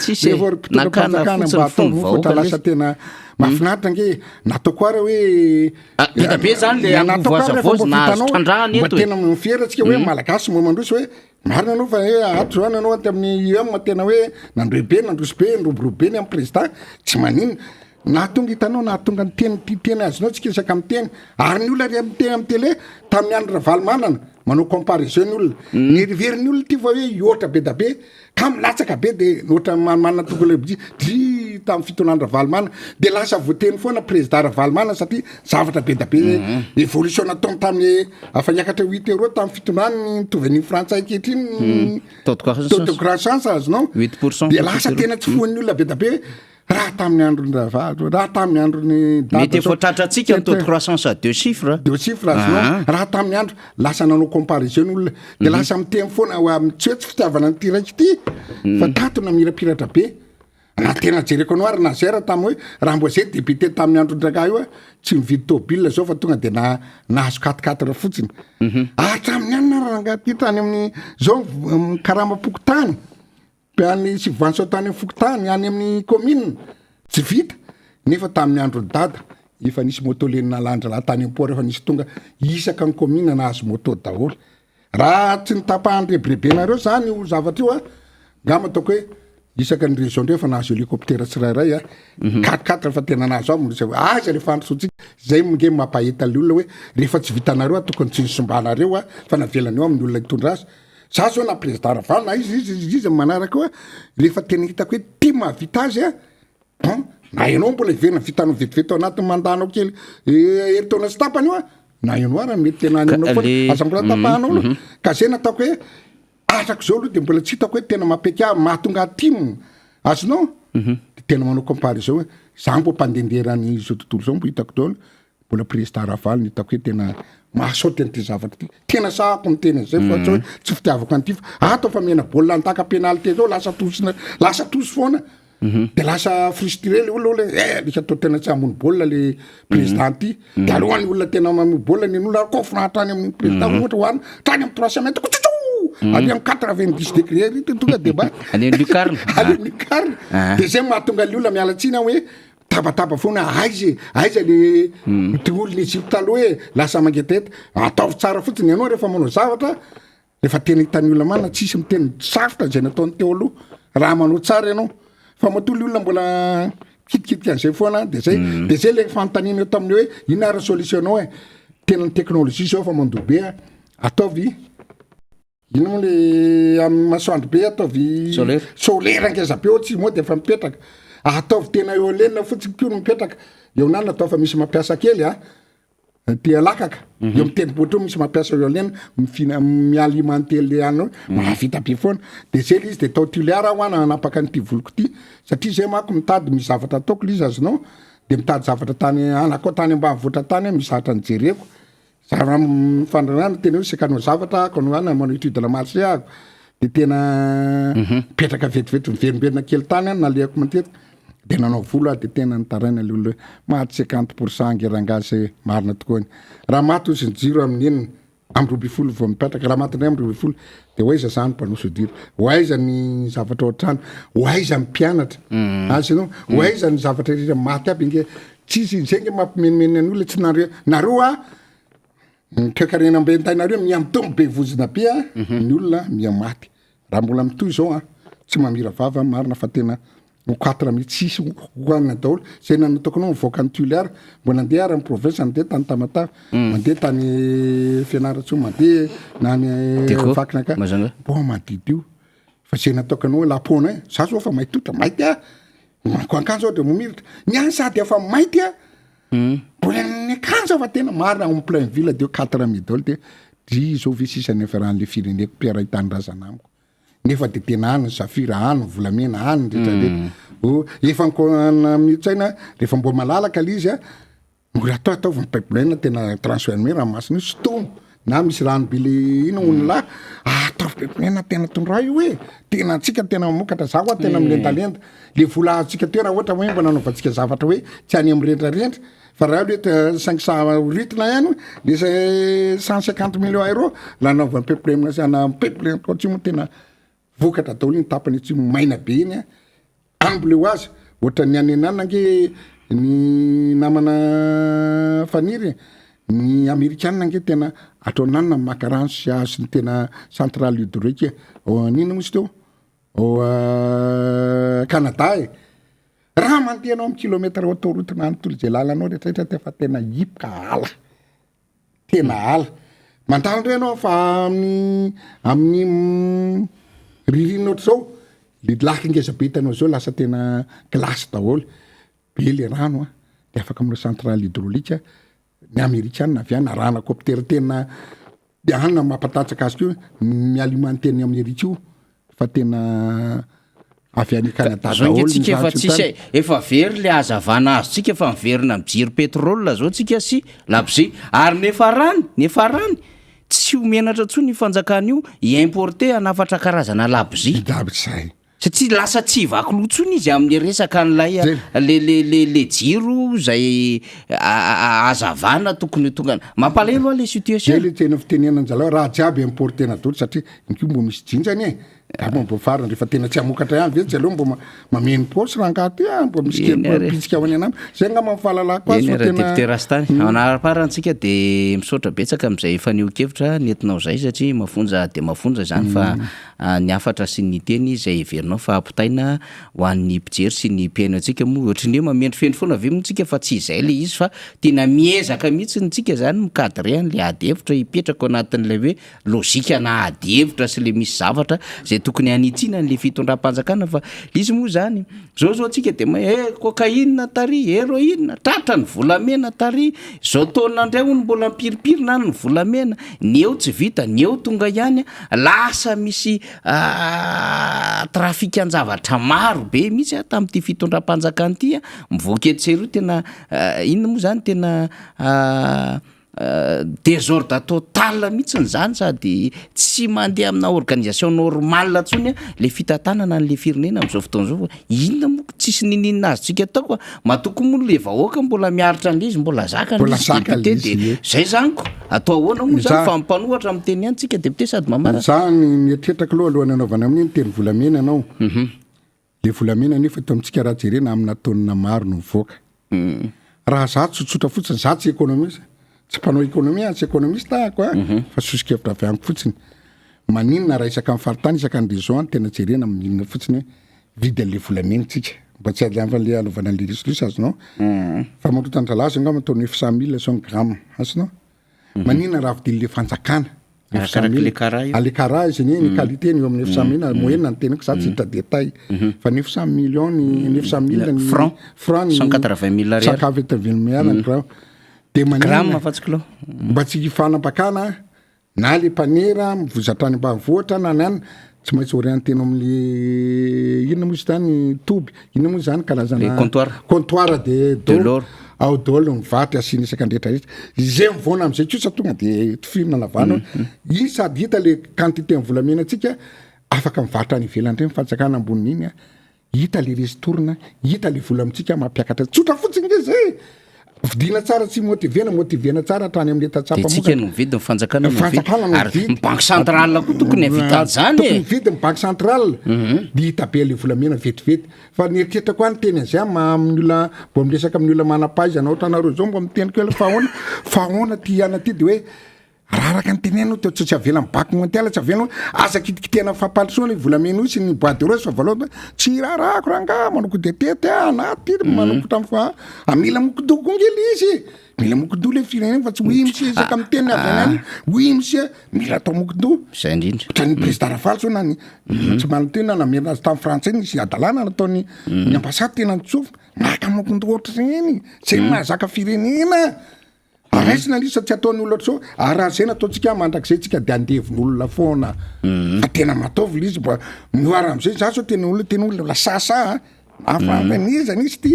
nakana fotsiny lasa tena mahafinaritra nge natao koa raha hoe vita be zany le voazavozy na trandrahany eto tena mifierantsika hoe malagasy mo mandroso hoe marina anao fa ato zao anao aty amin'ny ema tena hoe nandroe be nandroso be nroborobo be ny amin'ny président tsy manino nahatonga hitanao nahatonga ny teny titeny azonao tsika isaka amin'ny teny ary ny olona re miteny amin'ny télé tamin'ny andro Ravalomanana manao comparaison ny olona ny riverin'ny olona ty fa hoe ioatra be da be ka milatsaka be de ohatra manana tokoloji tamin'ny fitonandro Ravalomanana de lasa voateny foana président Ravalomanana satria zavatra be da be évolution nataony tamin'ny afa niakatra 8 euro tamin'ny fitonany nitovany frantsay ankehitriny taux de croissance azonao 8% de lasa tena tsy foan'ny olona be da be raha tamin'ny androny raha tamin'ny androny mety efa tratratsika ny taux de croissance à 2 chiffres azonao raha tamin'ny andro lasa nanao comparaison olona de lasa miteny foana tsy hoe tsy fitiavana ny ty raiky ty fa tatona mirapiratra be na tena jereko anao ary nazera tamin'ny hoe raha mbo zay député tamin'ny andro ndraka io tsy mividy tôbile zao fa tonga de nahazo 4-4 fotsiny hatramin'ny anina rangaty tany amin'ny zao karamapokotany any subvention tany amin'ny fokotany any amin'ny commune tsy vita nefa tamin'ny andro dada efa nisy moto lenina landra laha tany am-port efa nisy tonga isaka ny commune nahazo moto daholo raha tsy nitapahan'ny rebrebenareo zany io zavatra io ngama ataoko hoe isaka ny région ndreo efa nahazo hélicoptère tsirairay 4-4 fa tena nahazo aza rehefa androsotsika zay nge mampahita le olona hoe rehefa tsy vitanareo tokony tsy nisombanareo fa navelany eo amin'ny olona hitondra azy za zao na président Raval izy manaraka hoe rehefa tena hitako hoe ty mahavita azy na ianao mbola iverina vitanao vetivety ao anatin'ny mandanao kely eritaona sy tapany io na ianao ary mety tena anao foana aza mbola tapahanao ka zay nataoko hoe atrako zao aloha de mbola tsy hitako hoe tena mampeka mahatonga atimo azonao de tena manao comparaison hoe za mbo mpandenderany zao tontolo zao mbo hitako daholo mbola président Raval ny hitako hoe tena mahasaoty an'ity zavatra ty tena sahako miteny zay fa hoe tsy fitiavako an'ity fa atao fa mena baolina antaka pénalité zao lasa tosy foana de lasa frustré le olona lika atao tena tsy hamono baolina le président ty de alohan'ny olona tena mamono baolina ny olona kofona trany amin'ny président ohatra hoany trany amin'ny 300 mètres ali amin'ny 90 degré tonga débat any lucarne de zay mahatonga le olona mialatsiny hoe tabataba foana aiza le tiolo ny Egypte taloha hoe lasa mangetaheta ataovy tsara fotsiny ianao rehefa manao zavatra rehefa tena hitany olona mana tsisy miteny safotra zay nataony teo aloha raha manao tsara ianao fa matoly olona mbola kitikitika an'izay foana de zay le fantanina eo tamin'ny hoe inara solution anao tena ny teknôlojia zao fa mandobe ataovy ino moa le amin'ny masoandro be ataovy solaire ngeza-be ao tsy moa de efa mipetraka ataovy tena eo lenina fotsiny kio no mipetraka eo nany atao fa misy mampiasa kely tia lakaka eo miteniboatra eo misy mampiasa eo lenina mialimenté le ano mahavita be foana de zay le izy de tao tiliara hoana anapaka n'ity voloko ty satria zay manko mitady misy zavatra ataoko le izy azonao de mitady zavatra tany anako tany ambanivoatra tany misy zavatra nijereko zava mifandranana tena hoe sekanao zavatra kanao ana manao étude la marché ako de tena petraka vetivety miverimberina kely tany any naleako matetika de nanao volo de tena nitaraina le olona maty 50% ngerangasy marina tokoa raha maty ozy ny jiro amin'ny enina amin'ny 20 vao mipetraka raha maty ndray amin'ny 20 de hoaiza zany mpanao sodira hoaiza ny zavatra ohatrany hoaiza ny mpianatra azy anao hoaiza ny zavatra rehetra maty aby nge tsisy zay nge mampimenimeny ny olona tsy nareo toekarena ambentainareo miamitombo be vozina be ny olona miamaty raha mbola mitoy zao tsy mamira vava marina fa tena 4 minutes sisy hoanina daholo zay nanataoko anao mivoaka ny tuliara mbola andeha ary ny province andeha tany Tamatave mandeha tany Fianaratsoa mandeha na ny Vakinaka bo madidio fa zay nataoko anao lapona za zao fa maitotra maity manko akanjo ohatra momiritra ny any sady efa maity mbola ny akanjo fa tena marina en plein ville de 4 minutes daholo de zao visisany efa rahan'le fireneko mpiara hitany-drazana amiko nefa de tena any Safira any volamena any rehetrarehetra efa mitsaina rehefa mbo malalaka le izy mora ataovy pipeline tena transfermer ranomasina io stomo na misy rano be le ino ony lahy ataovy pipeline tena tondra io hoe tena antsika tena mamokatra za hoa tena milendalenda le vola azontsika teo raha ohatra hoe mba nanaovantsika zavatra hoe tsy any am'rendrarendra fa raha hoe 500 litre ihany le 150 millions euro la naovany pipeline sana pipeline tsy mo tena vokatra daholo ny tapany tsy maina be iny amble ho azy ohatra ny any ananange ny namana faniry ny amerikanina nge tena atao nanina makarano sy azy ny tena central hydraulique nina mozy teo Canada raha mandehanao amin'ny kilometre autoroute na antolo zay lalanao rehetrarehetra tefa tena hipoka ala tena ala mandalo renao fa amin'ny ririny ohatr' zao le laky ngeza be hitanao zao lasa tena glace daholo be le rano de afaka amin'ireo central hydraulique ny amerikanina avy any arahana coptera tena de anina mampatatsaka azy keo mialimenté ny Amerika io fa tena avy any Canada daholo tsika efa tsisy efa very le azavana azy tsika efa miverina mijiry pétrole zao tsika sy labzy ary nefa rany tsy homenatra tsony ny fanjakana io importer anafatra karazana labzy zay satria lasa tsy vakolotsony izy amin'ny resaka an'lay le jiro zay azavana tokony tonga mampalahelo a le situation le tena fitenenana zalao raha jiaby importena daholo satria niko mbo misy jinjany mbo farany rehefa tena tsy amokatra ihany vetsy aloha mbo mameno posy rangaty mbo misy kelipitsika ao any anamy zay nga mafahalalako azy député Rastany anaparantsika de misaotra betsaka am'izay efa niokevitra nentinao zay satria mafonja de mafonja zany fa ny afatra sy ny teny zay iverinao fa ampitaina ho an'ny mpijery sy ny mpiaino antsika moa ohatrany hoe mamendrifendry foana vemontsika fa tsy izay le izy fa tena miezaka mihitsy ntsika zany mikadre an'le adihevitra hipetraka ao anatin'lay hoe lozika na adihevitra sy le misy zavatra zay tokony anitsina n'le fitondram-panjakana fa izy moa zany zao atsika de cocaïne tary héroïne tratra ny volamena tary zao taona ndray hono mbola mpiripirina any ny volamena ny eo tsy vita ny eo tonga ihany lasa misy trafika an-javatra maro be mihitsy tamin'ity fitondram-panjakana ity mivoaka etsery io tena inona moa zany tena désordre total mihitsy zany sady tsy mandeha amina organisation normale tsony le fitantanana n'le firenena am'izao fotoana zao inona moa tsisy nininina azy tsika ataoko matoko moa le vahoaka mbola miaritra an'le izy mbola zaka député de zay zaniko atao ahoana moa zany fa mimpanohatra amin'ny teny ihany tsika député sady mamara zany nietretraka aloha alohany anaovana amin'ny teny volamena anao le volamena nefa eto amintsika raha jerena amina taonina maro no mivoaka raha za tsotsotra fotsiny za tsy économiste tsy mpanao économie tsy économiste ahako fa sosikevitra avy amiko fotsiny maninona raha isaka amin'ny faritany isaka ny région any tena jerena amin'inona fotsiny hoe vidy an'le volamena tsika mba tsy avan'le alovana an'le risodrisy azonao fa marotandralazo nga mataony 900 000 100 grammes azonao maninona raha vidin'le fanjakana le karaha izy ny qualité ny eo amin'ny 900 000 moyenne ny tenako za tsy hita détail fa 900 millions ny 900 000 francs 180 000 ariary 180 000 de gramme afatsika mba tsy fanapakana na le panera mivozatrany ambanivohatra na any tsy maintsy orientena amin'le inona moa izy tany toby inona moa zany karazana comptoir de l'or ao daholo mivatry asiny isaka andrehetrarehetra zay mivona am'izay kosa tonga de tifirina lavana i sady hita le quantité ny volamena atsika afaka mivatra any ivelany reny fanjakana ambonin'iny hita le restourna hita le vola amitsika mampiakatra tsotra fotsiny nge zay vidina tsara tsy motivena tsara hatrany amin'ny etatsapa tsika no mividy fanjakana ary banque centrale koa tokony havita an'izany mividy ny banque centrale de hita be le volamena vetivety fa nieritretra koa ny teny an'izay amin'ny olona mbo miresaka amin'ny olona manapaizana ohatra anareo zao mbo miteny keo fa ahoana ty iana ty de hoe raharaka ny teneno teo tsy avela baky montiala tsy avela asa kitikitena fampalisoana volamena sy ny boîte de rose fa voalohany tsy raharahako ranga manoko detety anaty manoko tamfa amila mokodoko ngely izy mila mokodo le firenena fa tsy oy misy saka amin'ny teny avy oy misy mila atao mokodo zay indrindra ohatrany président Rafalso nany tsy manotena namerina azy tamin'ny frantsay nisy adalana nataony ny ambasady tena nitsofa naka mokodo ohatrany zay mahazaka firenena araisina lisa tsy ataony olona so araha zay nataontsika mandrakizay tsika de andevon'olona foana fa tena mataovy lizy mba mioara am'izay za so teny olona lasasa afanizany izy ty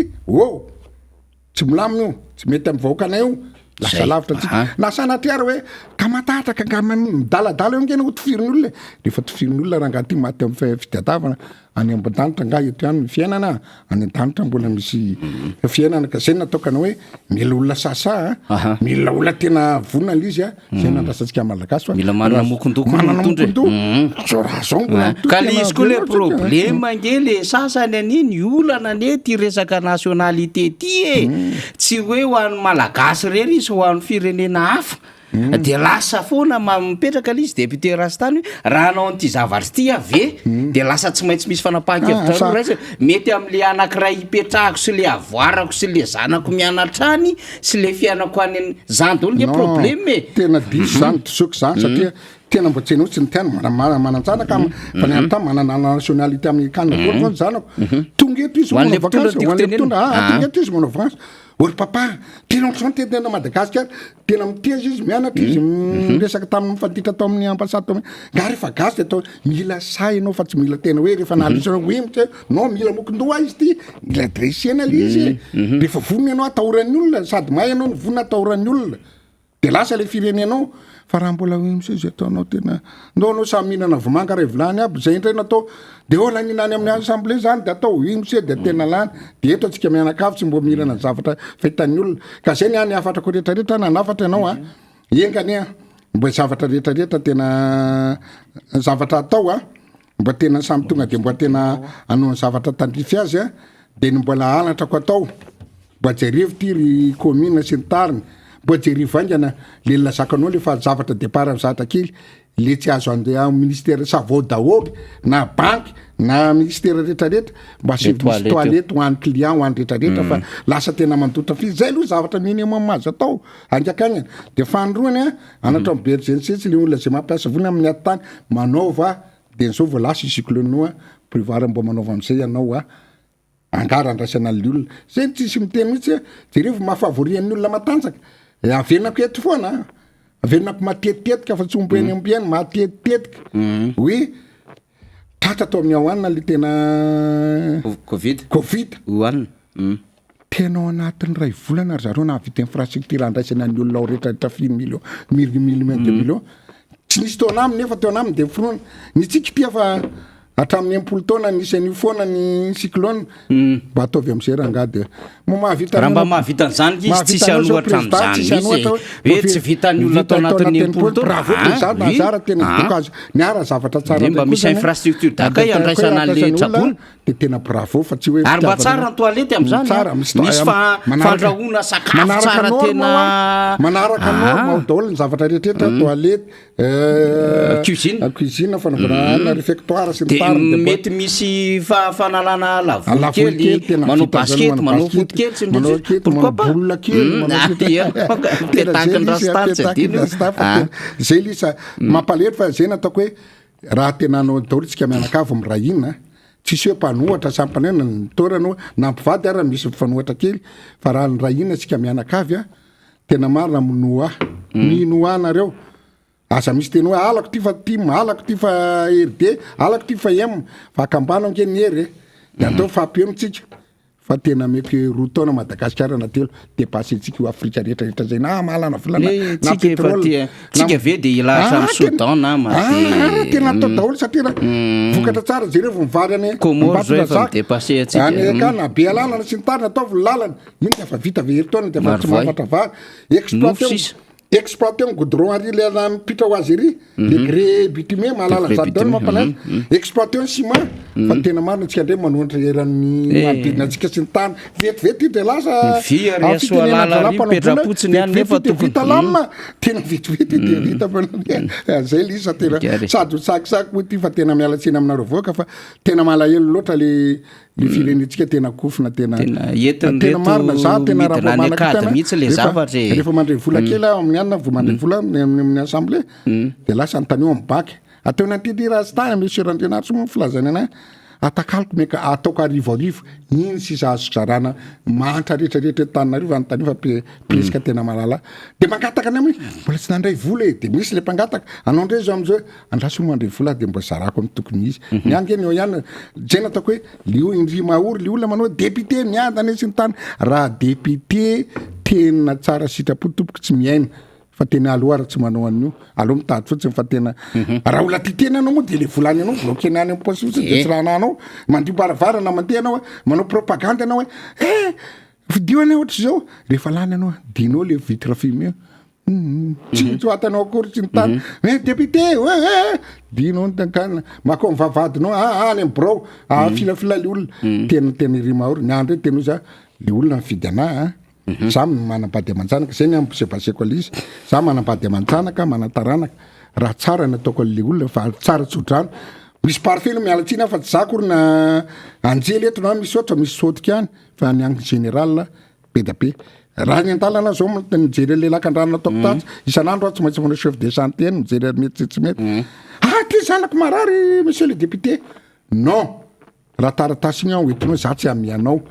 tsy milamina io tsy mety amin'ny vahoakanay io lasa lavitra tsika nasanatriary hoe ka matatraka nga midaladala eo ngena ho tofirin'olona rehefa tofirin'olona raha ngaty maty amin'ny fidiatavana any ambadanitra nga eto ihany ny fiainana any an-danitra mbola misy fiainana ka zay nataokana hoe mila olona sasa mila olona tena vonina lizy zay nandrasantsika malagasy fa mila manana mokondoko so raha zao ka le izy koa le problema nge le sasany aniny olana ane ty resaka nationalité ty tsy hoe ho an'ny malagasy rery izy ho an'ny firenena hafa de lasa foana mipetraka lizy député rastany raha anao n'ty zavatry ty ave de lasa tsy maintsy misy fanapahan-kevitra raisa mety am'le anankiray ipetrahako sy le avoarako sy le zanako mianatrany sy le fianako any zandolo nge probleme tena diso zany tosoko zany satria tena mbo tseno tsy ny tiana mananjanaka fa ny anta manana nationalité américaine koa zanako tonga eto izy manao vakansy tonga eto izy manao vakansy ory papa tena ohatr'izany tena Madagasikara tena miteza izy mianatra izy miresaka tamin'ny mifanditra tao amin'ny ambasady tao nga rehefa gasy de atao mila sainao fa tsy mila tena hoe rehefa nalisana hoe mitsy no mila mokondoa izy ty mila dresiana lizy rehefa vonina ianao atahoran'ny olona sady may ianao ny vonina atahoran'ny olona de lasa le firenenao fa raha mbola hoe misy izy ataonao tena nao samy mihinana vomanga ray vilany aby zay indray natao de laninany amin'ny assemblée zany de atao misy de tena lany de eto atsika mianakavy tsy mbo mihinana zavatra fahitan'ny olona ka zay ny any afatrako rehetrarehetra nanafatra ianao engany mbo zavatra rehetrarehetra tena zavatra atao mba tena samy tonga de mbo tena anao zavatra tandrify azy de ny mbola alatrako atao mba jerevy ty ry commune sy ny tariny mbo jerevy vaingana le lazakanao le fa zavatra départ amin'ny zavatra kely le tsy azo andeha ministère savao daholy na banky na ministère rehetrarehetra mba asivy misy toilette ho an'ny client ho an'ny rehetrarehetra fa lasa tena mandotra fizy zay aloha zavatra minimum azo atao angakagna de fandroany anatra amin'ny bergensetsy le olona zay mampiasa vonina amin'ny atany manaova de nzao vao lasa cyclone prévoir mbo manaova am'izay ianao angara andraisana ny olona zay tsisy miteny mihitsy jerevy mahafavorian'ny olona matanjaka avenako eto foana avenako matetitetika fa tsy omboeny ambiany matetitetika hoe tratra atao amin'ny ahoanina le tena covid hoanina tenao anatin'ny ray volana ary zareo nahavita infrastructure andraisana ny olona ao rehetrarehetra 1 million tsy nisy tao anaminy nefa teo anaminy de finoana nitsika tia fa hatramin'ny 10 taona nisan'io foana ny cyclone mba ataovy am'izay raha nga de mahavita raha mba mahavitan'izany izy tsisy anohatra am'izany izy hoe tsy vitan'ny olona atao anatin'ny 10 taona nazara tena bokazo niara zavatra tsara mba misy infrastructure daka andraisana le trabona de tena bravo fa tsy hoe ary mba tsara ny toalety am'izany misy fandrahoana sakafo tsara tena manaraka norme daholo ny zavatra rehetrarehetra toalety cuisine fanaovana réfectoire sy ny mety misy fanalana lavolo kely manao basket manao foot kely sy ny pourquoi pas boule kely zay lisa mampalahelo fa zay nataoko hoe raha tena anao daholo tsika mianakavy amin'ny rahina tsisy hoe mpanohatra sampanena ny toranao na mpivady ara misy mpifanohatra kely fa raha ny rahina tsika mianakavy tena marina minoa minoanareo asa misy teny hoe alako ty fa tim alako ty fa RD alako ty fa M fa akambana nge ny hery de atao fampienotsika fa tena mety roa taona Madagasikara na telo dépassentsika io Afrika rehetrarehetra zay na malana volana na pétrole tsika ve de ilahatra amin'ny Soudan na tena atao daholo satria vokatra tsara jereo mivary any ka na be alana sy ny tarina ataovy lalana iny de efa vita ve heri taona de efa tsy mahafatra vary exploité exploité ny goudron ary lena mipitra ho azy ry le gré bitume mahalala zany dao mampalaza exploité ny ciment fa tena marina antsika ndray manohitra eran'ny manodidina antsika sy ny tany vetivety io de lasa vita lamina tena vetivety de vita zay le isa tena sady ho sakisaky moa ty fa tena mialatsiny aminareo voaka fa tena malahelo loatra le firenetsika tena kofina tena marina za tena raha rehefa mandray vola kely amin'ny anina vo mandray vola amin'ny assemblée de lasa nytaneo amin'ny baky atao nantidy raha sy tany monsieur Randrianaritra moa filazany anay atakaloko meka ataoko arivo iny sy azo zarana mantra rehetrarehetra tanynarivo anytany fa pesika tena malala de mangataka ny mbola tsy nandray vola de misy le mpangataka anao ndray zao am'izao andraso mandray vola de mbo zarako amin'ny tokony izy niangeny eo ihany jena ataoko hoe lio indry mahory le olona manao député miandany sy ny tany raha député tena tsara sitrapo tompoka tsy miaina fa tena aloha tsy manao an'io aloha mitady fotsiny fa tena raha ola titena anao moa de le volany anao bloqué-ny any am'posy fotsiny de tsy raha anao mandio baravarana mandeha anao manao propagande anao hoe vidio anao ohatry zao rehefa lany anao dinao le vitre fumée tsy atanao akory tsy ny tany député dinao ntakana mako mivavadinao any am brao filafila le olona tena ry mahory ny andro tena za le olona mifidy ana za manambady aman-janaka zay ny ampisebaseko alizy za manambady aman-janaka manataranaka raha tsara nataoko le olona fa tsara tsodrano misy parfait no mialatsiny fa tsy za kory na anjely eto na misy oatra misy sotika any fa ny agny général be da be raha ny an-dalana zao mijery le lakan-drano nataoko tatsy isan'andro tsy maintsy manao chef de santé any mijery mety tsy mety ty zanako marary monsieur le député non raha taratasy igny ao entinao za tsy amianao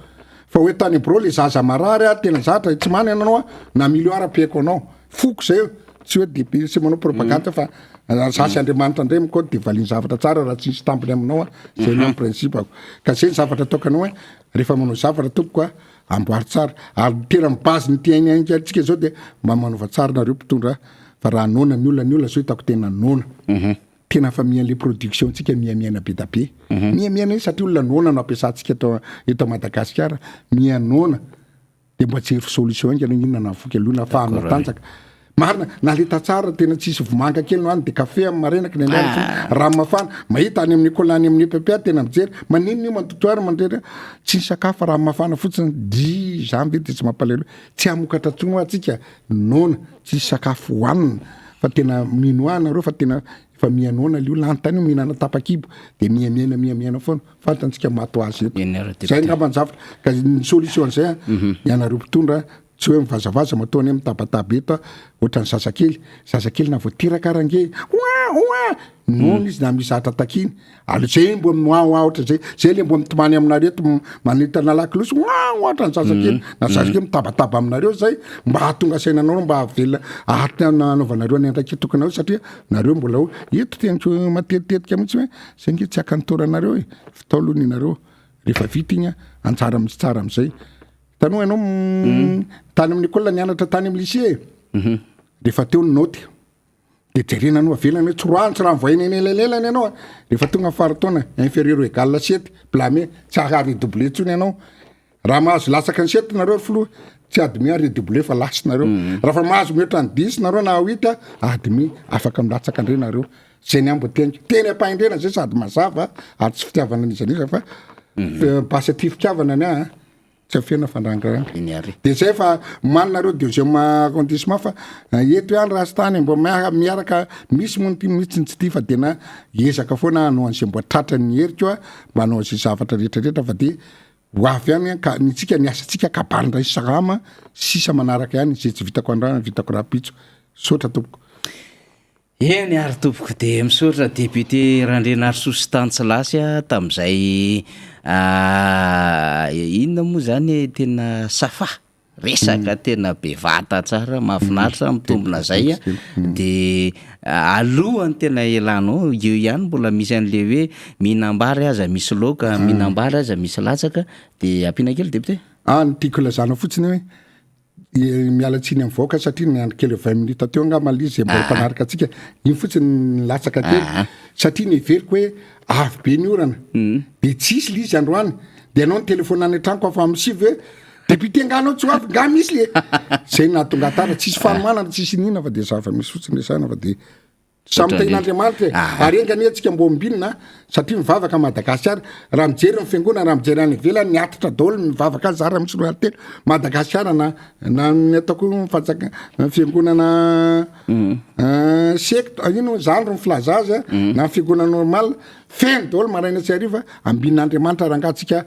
fa hoe tany bro le zaza marary tena zatra tsy many anao na million arapiako anao foko zay tsy hoe député sy manao propagande fa zasy Andriamanitra ndray mikody de valiny zavatra tsara raha tsy misy tampony aminao zay ny principe ako ka zay ny zavatra tokanao hoe rehefa manao zavatra tompoko amboary tsara ary tena mibazy ny tiaintsika zao de mba manova tsara nareo mpitondra fa raha nona ny olona zao hitako tena nona tena fa mian'le production tsika miamiana be da be miamiana iny satria olona nona no ampiasantsika eto Madagasikara mianona de mba tsy solution ingana inona na voky aloha fa amin'ny tanjaka marina naleta tsara tena tsisy vomanga kely no any de kafe amin'ny marenaka ny raha mafana mahita any amin'ny kolany amin'ny pepea tena mijery maninona io mantotoary mandrera tsy sakafo raha mafana fotsiny di zany ve de tsy mampalelo tsy amokatra tsono atsika nona tsy sakafo hoanina fa tena minoana reo fa tena fa mianona le olona antany mihinana tapakibo de miamiana foana fantatsika mato azy eto zay ngamba zavatra ka ny solution zay ianareo mpitondra tsy hoe mivazavaza mataony mitabataba eto ohatran'ny zazakely na voatiraka arange non izy na mizatra takiny alo zay mbo ohatra zay le mbo mitomany aminareo eto manitana lakilosy ohatran'ny zazakely na zazakely mitabataba aminareo zay mba hahatonga sainanao mba havelona anaovanareo ny andraiky tokanao satria nareo mbola ho eto tena matetika mihitsy hoe zay nge tsy akantoranareo fitao aloha ninareo rehefa vita igny antsara misy tsara am'izay tanoa ianao tany amin'ny école nianatra tany amin'ny lycée rehefa teo ny noty de jerena anao avelany hoe tsy raha mivoaina eny elelelany ianao rehefa tonga faratona inférieur égal 7 blâmé tsy ahary redoublé tsony ianao raha mahazo latsaka ny 7 nareo flo tsy admi redoublé fa lasy nareo raha fa mahazo mihoatra ny 10 nareo na 8 admi afaka milatsaka ndray nareo zay ny ambo teny ampaindrena zay sady mazava ary tsy fitiavana an'izaniza fa basy aty fitiavana ny tsy afena fandrangana de zay fa maninareo deuxième arrondissement fa eto ihany raha sy tany mbo miaraka misy mony mihitsy tsy ty fa tena ezaka foana anao an'izay mbo tratra ny heriko mba anao zay zavatra rehetrarehetra fa de hoavy ihany ka nitsika niasatsika kabarindray sarama sisa manaraka ihany zay tsy vitako andrana vitako rapitso sotra tompoko eny ary tompoko de misaotra député Randrianaritra Sostantsilasy tam'izay inona moa zany tena safa resaka tena bevata tsara mahafinaritra mitombona zay de alohany tena elanao eo ihany mbola misy an'le hoe mihinambary aza misy laoka mihinambary aza misy latsaka de ampiana kely député ny tiako lazana fotsiny hoe mialatsiny amin'ny voaka satria niandro kely 20 minutes teo nga malizy mbola mpanaraka atsika iny fotsiny nilatsaka kely satria niveriko hoe avy be ny orana de tsisy lizy androany de anao ny telefôny any an-tranoko afa misivy hoe député nganao tsy hoavy nga misy le zay nahatonga tara tsisy fanomanana tsisy nina fa de zava-misy fotsiny resana fa de samy tain'Andriamanitra ary engany atsika mbo mbinina satria mivavaka Madagasikara raha mijery ny fiangonana raha mijery any ivelany niatitra daholo mivavaka azy zara misy roa telo Madagasikara na ny ataoko mifatsaka fiangonana secte ino zandro ny filaza azy na fiangonana normal feno daholo maraina tsy hariva ambin'Andriamanitra rangatsika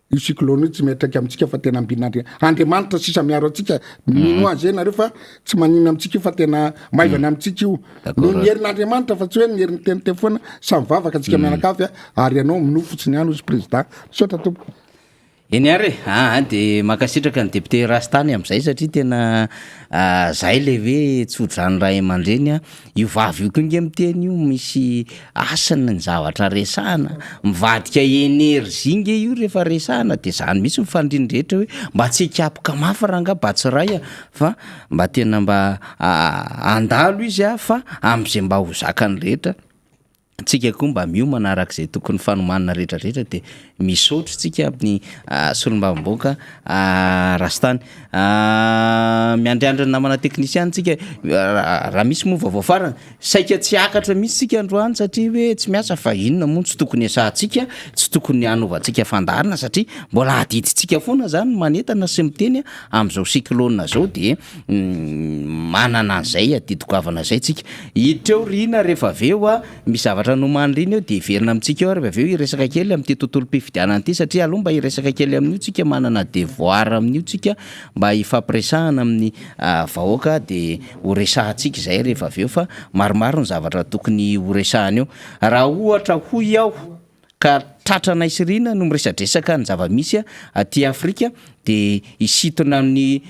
io cyclone tsy metraka amintsika fa tena ambin'Andriamanitra sisa miaro atsika mino azy nareo fa tsy manino amintsika io fa tena maivana amintsika io no ny herin'Andriamanitra fa tsy hoe ny herin'ny teniteny foana samy vavaka atsika mianakavy ary ianao mino fotsiny ihany ozy président sotra tompo eny ary de makasitraka ny député Rastany am'izay satria tena zay le hoe tsodrany ray aman-dreny io vavy io konge miteny io misy asany ny zavatra resahana mivadika énergie nge io rehefa resahana de zany misy mifandriny rehetra hoe mba tsy hikapoka mafy raha nga batsy ray fa mba tena mba andalo izy fa am'izay mba ho zakany rehetra tsika koa mba miomana arak'izay tokony fanomanana rehetrarehetra de misaotro tsika amin'ny solombavamboaka Rastany miandriandriny namana technicien tsika raha misy moa vaovao farany saika tsy akatra misy tsika androany satria hoe tsy miasa fa inona moa tsy tokony asantsika tsy tokony hanovantsika fandarina satria mbola adiditsika foana zany manetana sy miteny am'izao cyclone zao de manana an'izay adidokavana zay tsika hiditra eo rina rehefa aveo misy zavatra nomaniriny eo de iverina amintsika eo rehefa aveo iresaka kely amin'ity tontolo mpifidianana ity satria aloha mba iresaka kely amin'io tsika manana devoir amin'io tsika mba ifampiresahana amin'ny vahoaka de ho resahantsika zay rehefa aveo fa maromaro ny zavatra tokony ho resahana eo raha ohatra hoy aho ka tratranay sirina no miresadresaka ny zava-misy aty Afrika de isitona amin'ny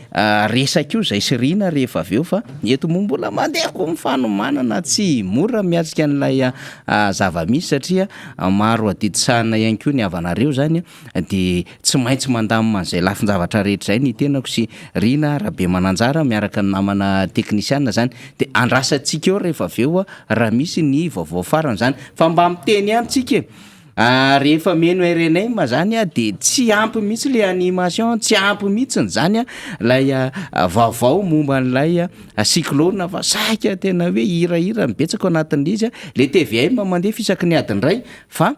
resaka io zay sirina rehefa aveo fa eto moa mbola mandeha koa mifanomanana tsy mora miatsika an'ilay zava-misy satria maro adidisahana ihany koa ny havanareo zany de tsy maintsy mandamina an'izay lafin-javatra rehetra zay ny tenako sy rina rahabe mananjara miaraka ny namana teknisiana zany de andrasantsika eo rehefa aveo raha misy ny vaovao farany zany fa mba miteny ihany tsika rehefa meno RNM zany de tsy ampy mihitsy le animation tsy ampy mihitsy zany lay vaovao momba n'lay cyclone fa saika tena hoe hirahira mibetsaka anatin'izy le TVA mandefa isaky ny adiny ray fa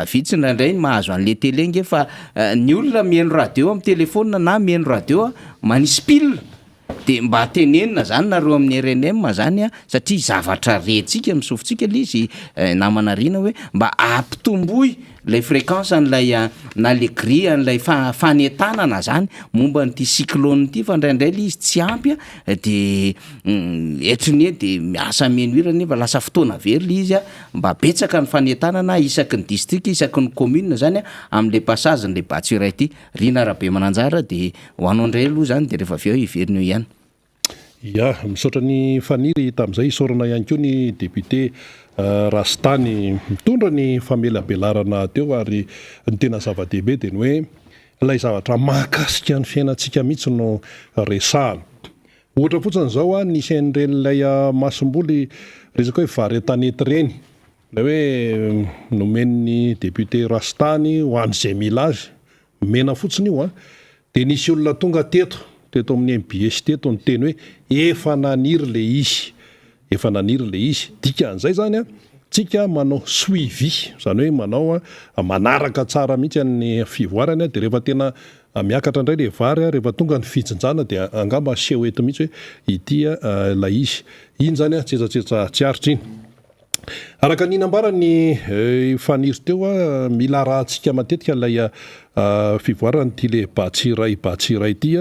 vitsy ndraindray mahazo an'le télé nge fa ny olona mihaino radio amin'ny telefona na mihaino radio manisy pile de mba tenenina zany nareo amin'ny RNM zany satria zavatra rentsika misofotsika le izy namana rina hoe mba ampitomboy lay fréquence an'lay na le grille an'lay fanetanana zany momba n'ity cyclone ity fa ndraindray le izy tsy ampy de etriny de miasa menuira nefa lasa fotoana very le izy mba betsaka ny fanetanana isaky ny district isaky ny commune zany am'le passage n'le Batsiray ity rina rahabe mananjara de ho anao ndray aloha zany de rehefa aveo iverina eo ihany ya misaotra ny faniry tamin'izay isorana ihany koa ny député Rastany mitondra ny famelabelarana teo ary ny tena zava-dehibe de ny hoe ilay zavatra mahakasika ny fiainantsika mihitsy no resahana ohatra fotsiny zao nisy an'iren'ilay masom-boly resaka hoe vary tanety reny lay hoe nomen'ny député Rastany ho an'izay mila azy mena fotsiny io de nisy olona tonga teto amin'ny MBS teto ny teny hoe efa naniry le izy dika an'izay zany tsika manao suivi zany hoe manao manaraka tsara mihitsy amin'ny fivoarany de rehefa tena miakatra indray le vary rehefa tonga ny fijinjana de angamba seho eto mihitsy hoe ity la izy iny zany tsetsasetsa tsiaritra iny araka ninambarany faniry teo mila rahantsika matetika lay fivoarany ty le Batsiray ity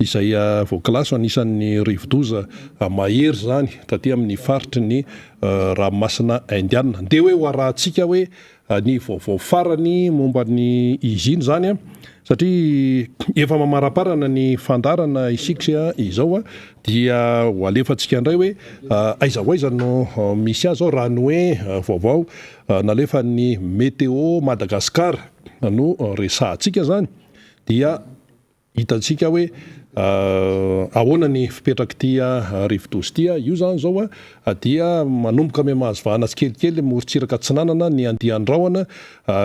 izay voaklaso anisan'ny rivodoza mahery zany taty amin'ny faritry ny ranomasina indiana de hoe ho arahantsika hoe ny vaovao farany momba ny izy iny zany satria efa mamaraparana ny fandarana isika izao dia ho alefantsika indray hoe aiza ho aiza no misy azy ao raha ny hoe vaovao nalefa ny météo Madagasikara no resahantsika zany dia hitantsika hoe ahoana ny fipetraka tia rivodozy tia io zany zao dia manomboka ame mahazovahana tsikelikely morontsiraka tsinanana ny andiandraona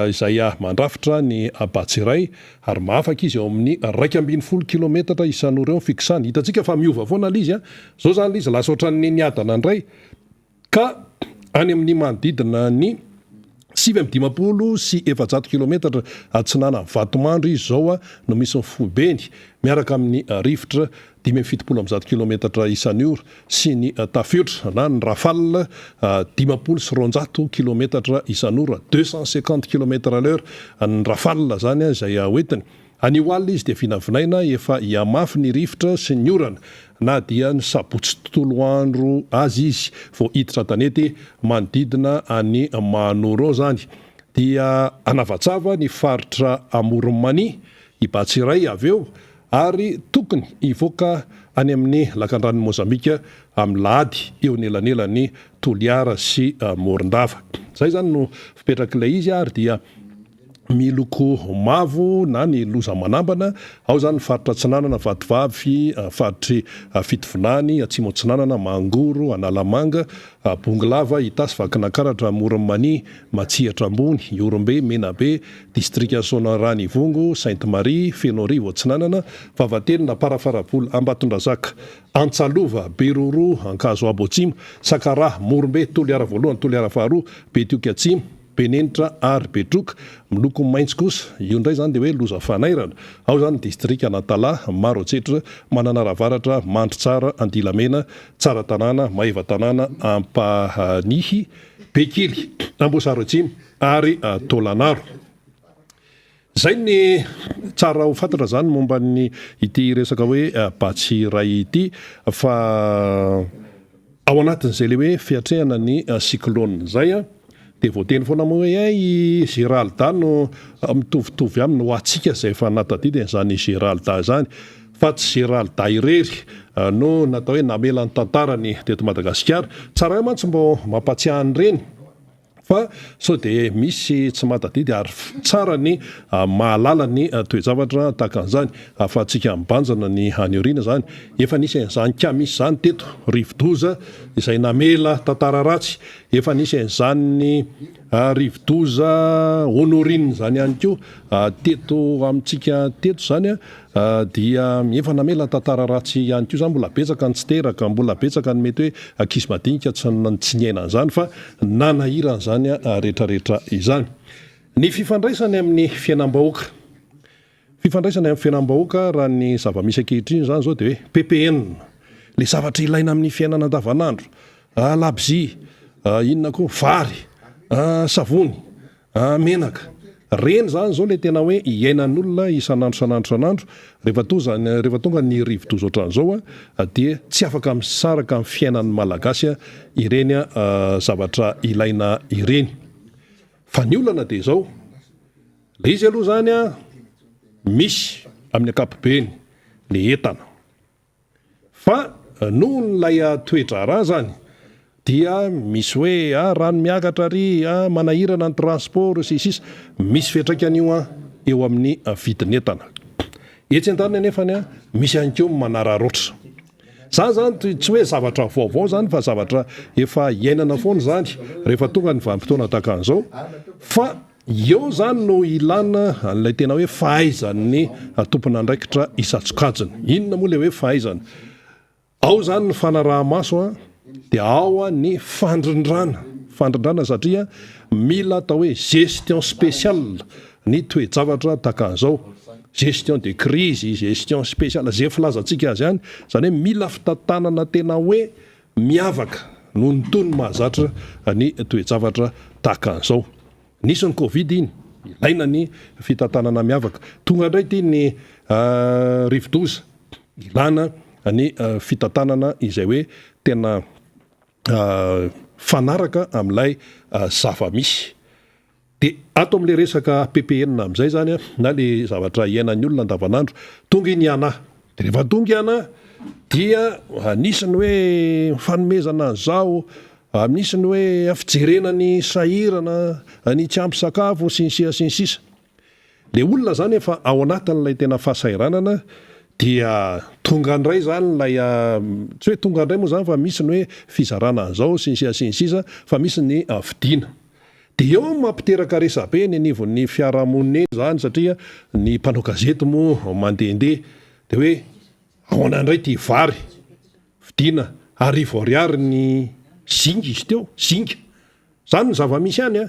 izay mandrafitra ny Batsiray ary mahafaka izy eo amin'ny 2.1 kilometatra isan'ora eo fikisany. Hitantsika fa miova foana l izy zao zany izy lasa ohatran'ny niadana indray ka any amin'ny manodidina ny 750 sy 400 kilometatra atsinana Vatomandry izy zao no misy ny Fobeny miaraka amin'ny rivotra 570 kilometatra isan'ny ora sy ny tafiotra na ny Rafale 500 sy 100 kilometatra isan'ny ora 250 kilometatra à l'heure ny Rafale zany izay hoentiny. Anio alina izy dia vinavinaina efa hiamafy ny rivotra sy ny orana na dia ny sabotsy tontolo andro azy izy vao hiditra tanety manodidina any Mahanoro zany dia anavatsava ny faritra Amoronmany i Batsiray avy eo ary tokony hivoaka any amin'ny lakan-dranon'i Mozambika amin'ny lahady eo nelanelany Toliara sy Morondava. Zay zany no fipetrak'ilay izy ary dia miloko mavo na ny loza manambana ao zany faritra Tsinanana Vatovavy faritry Fitovinany Atsimo Tsinanana Mangoro Analamanga Bongolava Itasy Vakinakaratra Moronmany Matsihatra Ambony Iorombe Menabe distrika Sonarany Vongo Sainte Marie Fenorivo Tsinanana Vavatelina Parafarapolo Ambatondrazaka Antsalova Beroro Ankazo Abotsimo Sakara Morombe Toliara voalohany Toliara faharoa Betioky Atsimo Penenitra ary Betroka miloko maintso kosa io ndray zany dia hoe loza fanairana ao zany distrika Natala maro atsetra Mananaravaratra Mandry Tsara Andilamena Tsara Tanàna Maeva Tanàna Ampanihy Bekily Ambosaro Atsimo ary Tolanaro. Zay ny tsara ho fantatra zany momba ny ity resaka hoe Batsiray ity fa ao anatin'izay le hoe fiatrehana ny cyclone zay dia voateny foana moa hoe Géralda no mitovitovy aminy ho antsika izay efa natadidiny zany Géralda zany fa tsy Géralda irery no natao hoe namela ny tantarany teto Madagasikara. Tsara hoe mantsy mbo mampatsiahy reny fa sao dia misy tsy matadidy ary tsara ny mahalala ny toe-javatra takan'izany afahantsika mibanjana ny haniorina zany efa nisy an'izany kamisy zany teto rivodoza izay namela tantara ratsy efa nisy an'izany ny rivodoza honorine zany ihany koa teto amintsika teto zany dia efa namela tantara ratsy ihany koa zany mbola betsaka ny tsy teraka mbola betsaka ny mety hoe ankizy madinika tsy niaina an'izany fa nanahirana zany rehetrarehetra izany. Ny fifandraisany amin'ny fiainam-bahoaka raha ny zava-misy ankehitriny zany zao dia hoe PPN le zavatra ilaina amin'ny fiainana andavanandro labzi inona koa vary savony menaka reny zany zao le tena hoe iainan'olona isanandro rehefa tonga ny rivodoza ohatran'izao dia tsy afaka misaraka amin'ny fiainan'ny malagasy ireny zavatra ilaina ireny. Fa ny olana dia zao le izy aloha zany misy amin'ny ankapobeny le entana fa noho nylay toetra raha zany dia misy hoe rano miakatra ry manahirana ny transport sisisa misy fiantraikany io eo amin'ny vidin'entana etsy an-tany nefany misy ihany koa manararoatra zany tsy hoe zavatra vaovao zany fa zavatra efa iainana foana zany rehefa tonga ny vanim-potoana takan'izao fa eo zany no ilana an'ilay tena hoe fahaizany tompon'andraikitra isatsokajiny. Inona moa le hoe fahaizana? Ao zany ny fanaraha-maso dia ao ny fandrindrana satria mila atao hoe gestion spéciale ny toe-javatra takan'izao gestion de crise gestion spéciale zay filazantsika azy ihany zany hoe mila fitantanana tena hoe miavaka no ny tony mahazatra ny toe-javatra takan'izao. Nisy ny Covid iny ilaina ny fitantanana miavaka tonga indray ty ny rivodoza ilana ny fitantanana izay hoe tena fanaraka amin'ilay zava-misy. Dia ato amin'ilay resaka PPN amin'izay zany na le zavatra iainan'ny olona andavanandro tonga iny iana dia rehefa tonga iana dia anisany hoe fanomezana an'izao anisany hoe fijerena ny sahirana ny tsy ampy sakafo sy ny sisa le olona zany efa ao anatin'ilay tena fahasairanana dia tonga andray zany lay tsy hoe tonga andray moa zany fa misy ny hoe fizarana an'izao sinsisa fa misy ny vidiana de eo mampiteraka resabe ny anivon'ny fiarahamonina eny zany satria ny mpanao gazety moa mandehandeha de hoe ahoana indray ty vary vidiana arivo ariary ny zinga izy teo zinga zany ny zava-misy ihany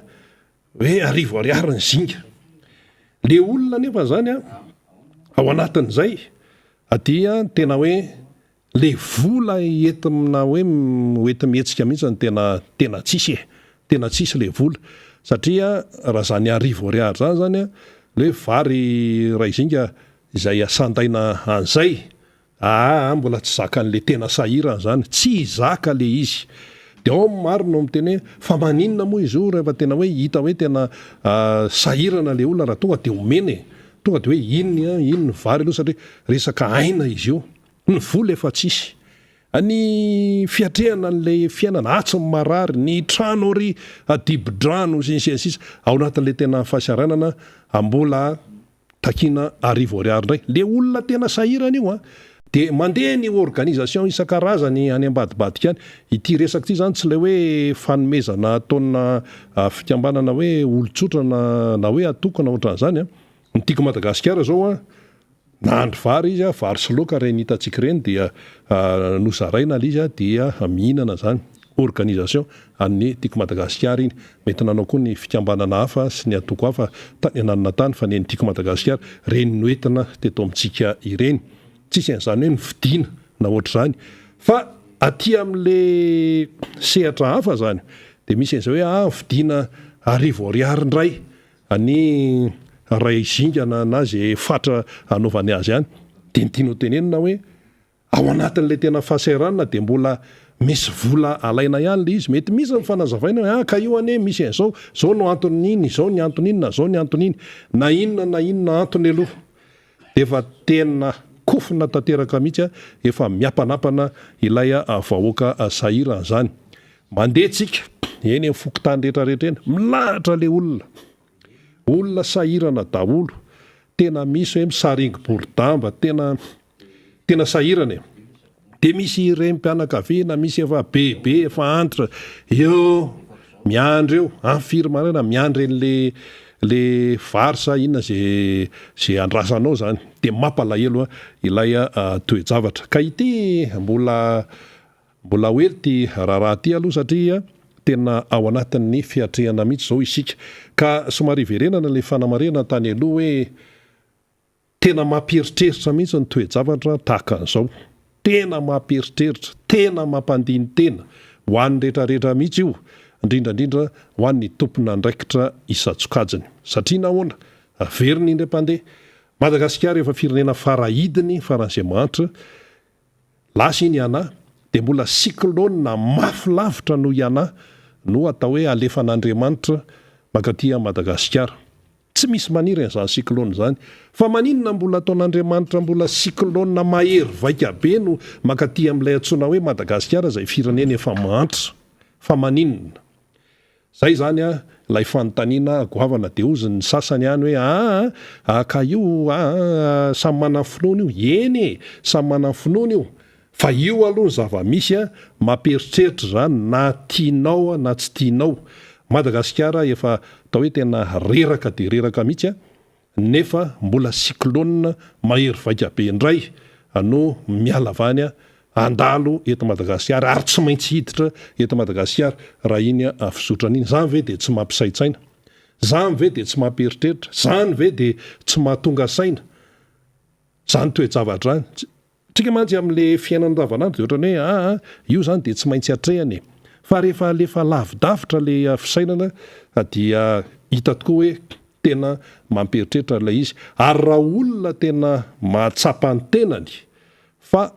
hoe arivo ariary ny zinga le olona nefa zany ao anatin'izay adia tena hoe le vola entina hoe oety mihetsika mihitsy ny tena tsisy le vola satria raha zany arivo ariary zany zany le vary ray zinga izay asandaina an'izay mbola tsy zakan'le tena sahirana zany tsy zaka le izy de ao maro no miteny fa maninona moa izy io rehefa tena hoe hita hoe tena sahirana le olona raha tonga de omeny tonga de hoe inony vary aloha satria resaka aina izy io ny vola efa tsisy any fiatrehana n'le fiainana atsy ny marary ny trano ry adibo-drano sisa ao anatin'le tena fahasaranana mbola takina arivo ariary indray le olona tena sahirana io de mandeha ny organisation isan-karazany any ambadibadika any ity resaka ty zany tsy le hoe fanomezana ataona fikambanana hoe olotsotra na hoe atokana ohatran'izany ny tiako Madagasikara zao nahandro vary izy vary sy laoka reny hitatsika reny dia nozaraina le izy dia mihinana zany organisation amin'ny tiako Madagasikara iny mety nanao koa ny fikambanana hafa sy ny atoko hafa tany ananina tany fa ny tiako Madagasikara reny noentina teto amintsika ireny tsisy an'izany hoe ny vidiana na ohatra zany fa aty amin'le sehatra hafa zany de misy an'izay hoe vidiana arivo ariary indray any ray zingana anazy fatra anaovany azy ihany de nitiano tenenina hoe ao anatin'le tena fahasahiranana de mbola misy vola alaina ihany le izy mety misy ny fanazavaina ka io ane misy an'izao zao no anton'iny zao ny anton'iny na zao ny anton'iny na inona antony aloha defa tena kofina tanteraka mihitsy efa miapanapana ilay vahoaka sahirana zany mandeha tsika eny amin'ny fokotany rehetrarehetra eny milahatra le olona sahirana daholo tena misy hoe misaringy bordamba tena sahirana de misy rem-pianakaviana misy efa bebe efa antitra eo miandry eo am'firmanana miandry le varsa inona zay andrasanao zany de mampalahelo ilay toejavatra ka ity mbola hoe ty raharaha ty aloha satria tena ao anatin'ny fiatrehana mihitsy zao isika ka somary verenana le fanamarena tany aloha hoe tena mamperitreritra mihitsy ny toejavatra tahaka an'izao tena mamperitreritra tena mampandiny tena ho an'ny rehetrarehetra mihitsy io indrindrandrindra ho an'ny tompona andraikitra isatsokajiny satria nahoana averiny indray mpandeha Madagasikara efa firenena farahidiny faran'izay manitra lasa iny iana de mbola cyclone mafy lavitra no iana no atao hoe alefan'Andriamanitra makaty Madagasikara tsy misy maniry an'izany cyclone zany fa maninona mbola ataon'Andriamanitra mbola cyclone mahery vaika be no makaty amin'ilay antsoina hoe Madagasikara zay firenena efa manitra fa maninona zay zany lay fanontaniana goavana de ozy ny sasany ihany hoe ka io samy manana finoana io eny samy manana finoana io fa io aloha ny zava-misy mamperitreritra zany na tianao na tsy tianao Madagasikara efa atao hoe tena reraka de reraka mihitsy nefa mbola cyclone mahery vaika be indray no miala avany andalo eto Madagasikara ary tsy maintsy hiditra eto Madagasikara raha iny fizotrana iny zany ve de tsy mampisaitsaina zany ve de tsy mamperitreritra zany ve de tsy mahatonga saina zany toejavatra zany tsika mantsy amin'le fiainana davanandro de ohatrany hoe io zany de tsy maintsy atrehany fa rehefa lavidavitra le fisainana dia hita tokoa hoe tena mamperitreritra ilay izy ary raha olona tena mahatsapa ny tenany fa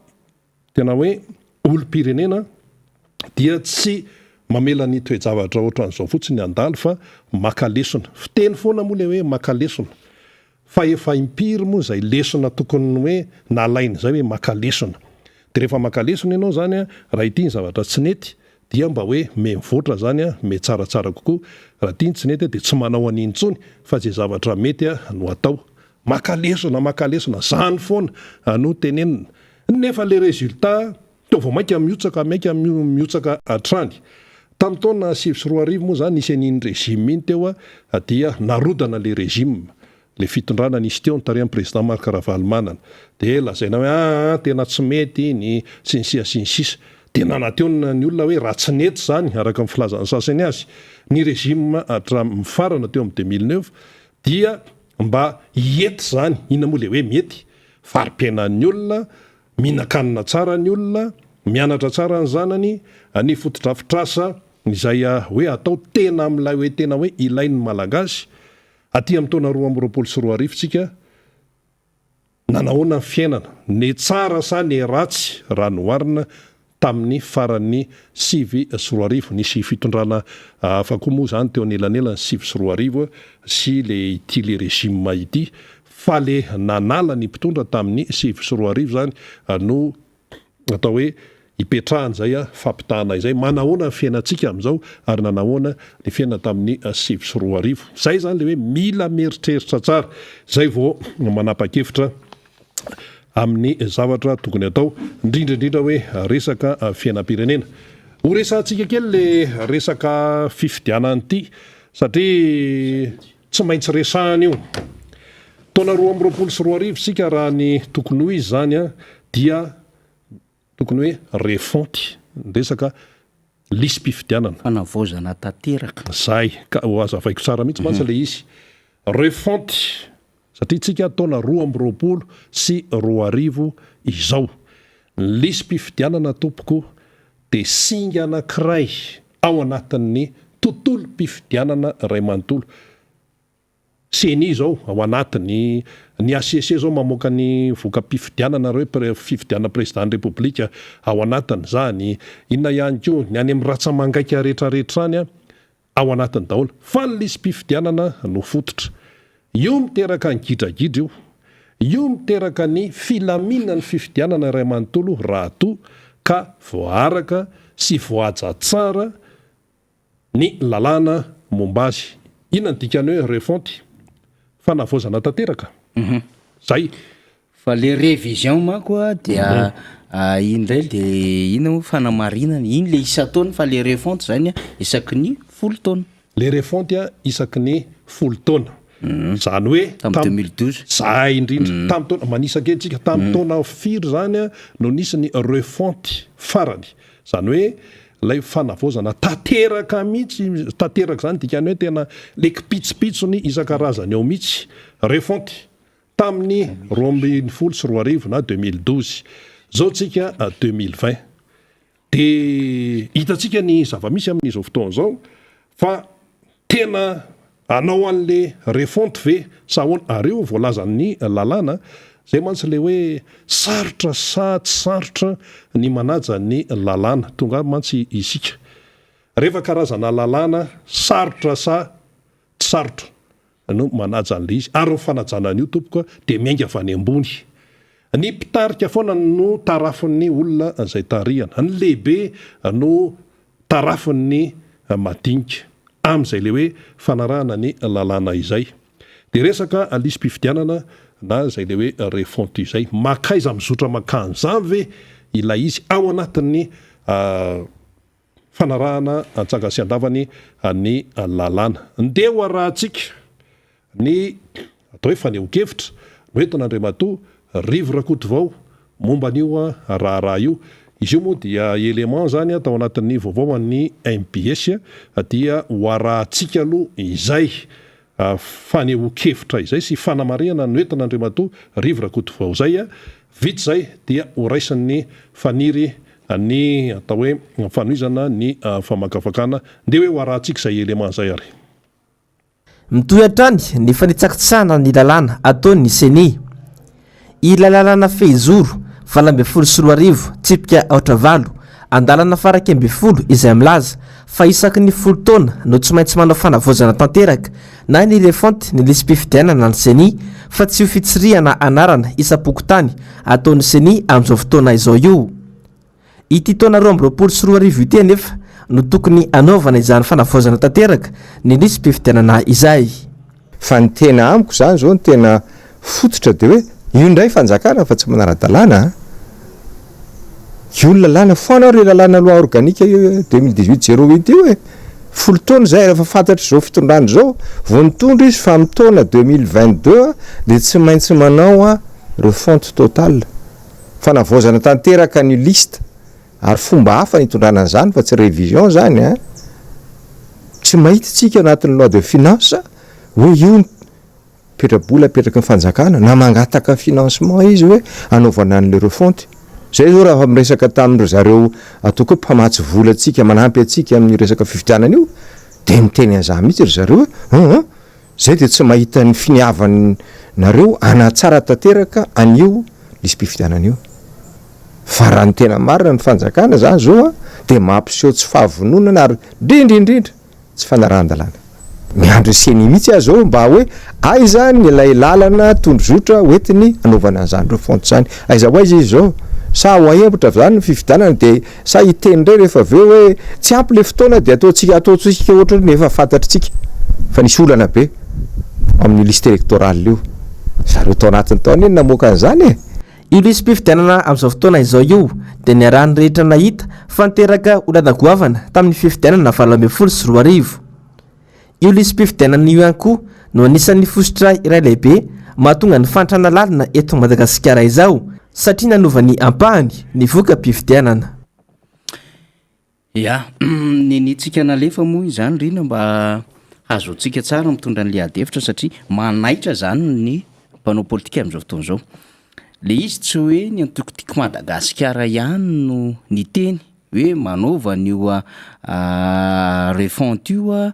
tena hoe olom-pirenena dia tsy mamela ny toejavatra ohatran'izao fotsiny andalo fa maka lesona fiteny foana moa le hoe maka lesona fa efa impiry moa zay lesona tokony hoe nalaina zay hoe maka lesona de rehefa maka lesona ianao zany raha ity ny zavatra tsy nety dia mba hoe mivoatra zany me tsaratsara kokoa raha ity ny tsy nety de tsy manao an'iny tsony fa zay zavatra mety no atao makalesona zany foana no tenenina nefa le résultat to vao maika miotsaka atrany tamin'ny taona 2024 moa zany nisy an'iny régime iny teo dia narodana le régime le fitondrana nisy teo nytarian'ny président Marc Ravalomanana de lazaina hoe tena tsy mety iny sinsisa de nanateona ny olona hoe raha tsy nety zany araka amin'ny filazan'ny sasany azy ny régime mifarana teo amin'ny 2009 dia mba hiety zany ina moa le hoe mety fari-piainan'ny olona mihinan-kanina tsara ny olona mianatra tsara ny zanany ny fotodrafitrasa izay hoe atao tena amin'ilay hoe tena hoe ilain'ny malagasy aty amin'ny taona 2024 tsika nanahoana ny fiainana ny tsara sa ny ratsy raha noharina tamin'ny faran'ny 2024 nisy fitondrana afa-koa moa zany teo anelanelany 2024 sy le ity le régime ity fa le nanala ny mpitondra tamin'ny 2024 zany no atao hoe ipetrahany zay fampitahana izay manahoana ny fiainantsika amin'izao ary nanahoana ny fiainana tamin'ny 2024 zay zany le hoe mila meritreritra tsara zay vao manapa-kevitra amin'ny zavatra tokony atao indrindraindrindra hoe resaka fiainam-pirenena ho resantsika kely le resaka fifidianana ity satria tsy maintsy resahana io taona 2024 sika raha ny tokony ho izy zany dia tokony hoe refonty resaka lisym-pifidianana fanavaozana tanteraka zay ka ho azavaiko tsara mihitsy mantsy le izy refonty satria tsika taona 2024 sy 2025 izao lisym-pifidianana tompoko de singa anankiray ao anatin'ny tontolo-pifidianana ray manontolo CNI zao ao anatiny ny ACC zao mamoaka ny voka-pifidianana hoe fifidianana président république ao anatiny zany inona ihany koa ny any amin'ny ratsamangaika rehetrarehetrany ao anatiny daholo fa ny lisym-pifidianana no fototra io miteraka ny gidragidra io miteraka ny filaminana ny fifidianana ray manontolo raha to ka voaraka sy voaja tsara ny lalàna momba azy inona ny dikany hoe refonty fanavaozana tanteraka zay fa le révision manko dia indray de ino fanamarinana iny le isa-taona fa le refonty zany isaky ny 10 taona le refonty isaky ny 10 taona zany hoe tamin'ny 2012 zay indrindra tamin'ny taona manisaketsika tamin'ny taona firy zany no nisy ny refonty farany zany hoe lay fanavaozana tanteraka mihitsy tanteraka zany dikany hoe tena le kipitsopitsony isan-karazany ao mihitsy refonty tamin'ny 2010 sy 2012 na 2012 zao tsika 2020 de hitatsika ny zava-misy amin'izao fotoana zao fa tena anao an'le refonty ve sahoana areo voalazan'ny lalàna zay mantsy le hoe sarotra sa tsy sarotra ny manaja ny lalàna tonga mantsy isika rehefa karazana lalàna sarotra sa tsy sarotra no manaja an'le izy ary fanajana an'io tompoka de miainga avy any ambony ny mpitarika foana no tarafin'ny olona zay tarihana ny lehibe no tarafin'ny madinika am'izay le hoe fanarahana ny lalàna izay de resaka lisym-pifidianana na zay le hoe refonty izay makaiza mizotra makanjany ve ilay izy ao anatin'ny fanarahana antsaka sy andavany ny lalàna ndeha ho arahantsika ny atao hoe faneho-kevitra no entin'Andriamatoa rivo rakoto vao momba an'io raharaha io izy io moa dia élément zany atao anatin'ny vaovao ny MPS dia ho arahantsika aloha izay faneho-kevitra izay sy fanamarihana no entin'Andriamatoa rivo rakoto vao zay vitsy zay dia ho raisin'ny faniry ny atao hoe fanoizana ny famakafakana nde hoe ho arahantsika izay élément zay ary mitoy hatrany ny fanitsakitsahana ny lalàna ataony CNI ila lalàna fehizoro 2024 tsipika 8 andalana faraka 10 izay milaza fa isaky ny 10 taona no tsy maintsy manao fanavaozana tanteraka na ny refonty ny lisym-pifidianana ny CNI fa tsy ho fitsirihana anarana isa-pokotany ataony CNI amin'izao fotoana izao io ity taona 2024 ity anefa no tokony anaovana izany fanavaozana tanteraka ny lisym-pifidianana izay fa ny tena amiko zany zao ny tena fototra de hoe io ndray fanjakana fa tsy manara-dalàna io lalàna foana re lalàna loi organique io 2018-08 io e folo taona zay rehefa fantatra zao fitondrany zao vo mitondra izy fa mitaona 2022 de tsy maintsy manao a refonte totale fanavozana tanteraka ny liste ary fomba hafa nitondrana an'izany fa tsy révision zany a tsy mahita tsika anatin'ny loi de finance hoe io petrabola apetraka ny fanjakana na mangataka financement izy hoe anaovana an'le refonte zay zao raha miresaka tamin'ireo zareo ataoko hoe mpamatsy vola atsika manampy atsika amin'ny resaka fividianana io de miteny an'izah mihitsy ry zareo hoe zay de tsy mahita ny finiavany nareo anatsara tanteraka an'io lisy mpifidianana io fa raha ny tena marina ny fanjakana zany zao a de mampiseho tsy fahavononana ary indrindrindrindra tsy fanarahan-dalàna miandro seny mihitsy azy zao mba hoe aiza ny lay lalana tondrozotra hoentiny anaovana an'izany refonte zany aiza ho aiza izy zao sa ho aembotra zany ny fividianana de sa hiteny ndray rehefa aveo hoe tsy ampy le fotoana de ataotsika ohatra nefa fantatritsika fa nisy olana be amin'ny liste électorale io zareo tao anatin'ny taona iny namoaka an'izany e io lisy mpifidianana amin'izao fotoana izao io de ny arahany rehetra nahita fanteraka olana goavana tamin'ny fifidianana 2024 io lisy mpifidianana io ihany koa no anisan'ny fosotra iray lehibe mahatonga ny fantrana lalina eto Madagasikara izao satria nanovany ampahany ny voka-mpifidianana ya nenitsika nalefa moa izany rina mba azotsika tsara mitondra n'le adevitra satria manaitra zany ny mpanao politika amin'izao fotoana zao le izy tsy hoe ny antokotiko Madagasikara ihany no ny teny hoe manaova n'io refonte io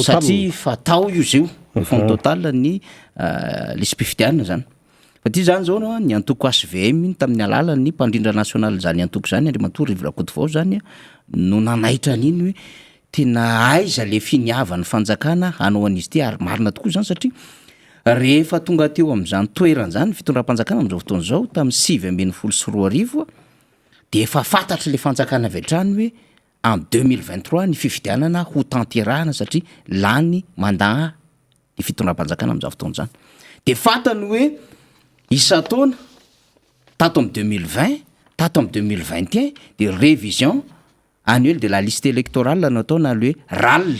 satria fatao io zio refonte totale ny lisy mpifidianana zany fa ty zany zao no ny antoko HVM iny tamin'ny alalan'ny mpandrindra national zany antoko zany Andriamatoa Rivorakotovao zany no nanaitra an'iny hoe tena aiza le finiavany fanjakana hanao an'izy ty ary marina tokoa zany satria rehefa tonga teo amin'izany toerana zany fitondram-panjakana amin'izao fotoana zao tamin'ny 9 de efa fantatra le fanjakana avy hatrany hoe en 2023 ny fifidianana ho tanterahana satria lany mandaa ny fitondram-panjakana amin'izao fotoana zany de fantany hoe isa-taona tato amin'ny 2020 tato amin'ny 2021 de révision annuelle de la liste électorale natao na le RAL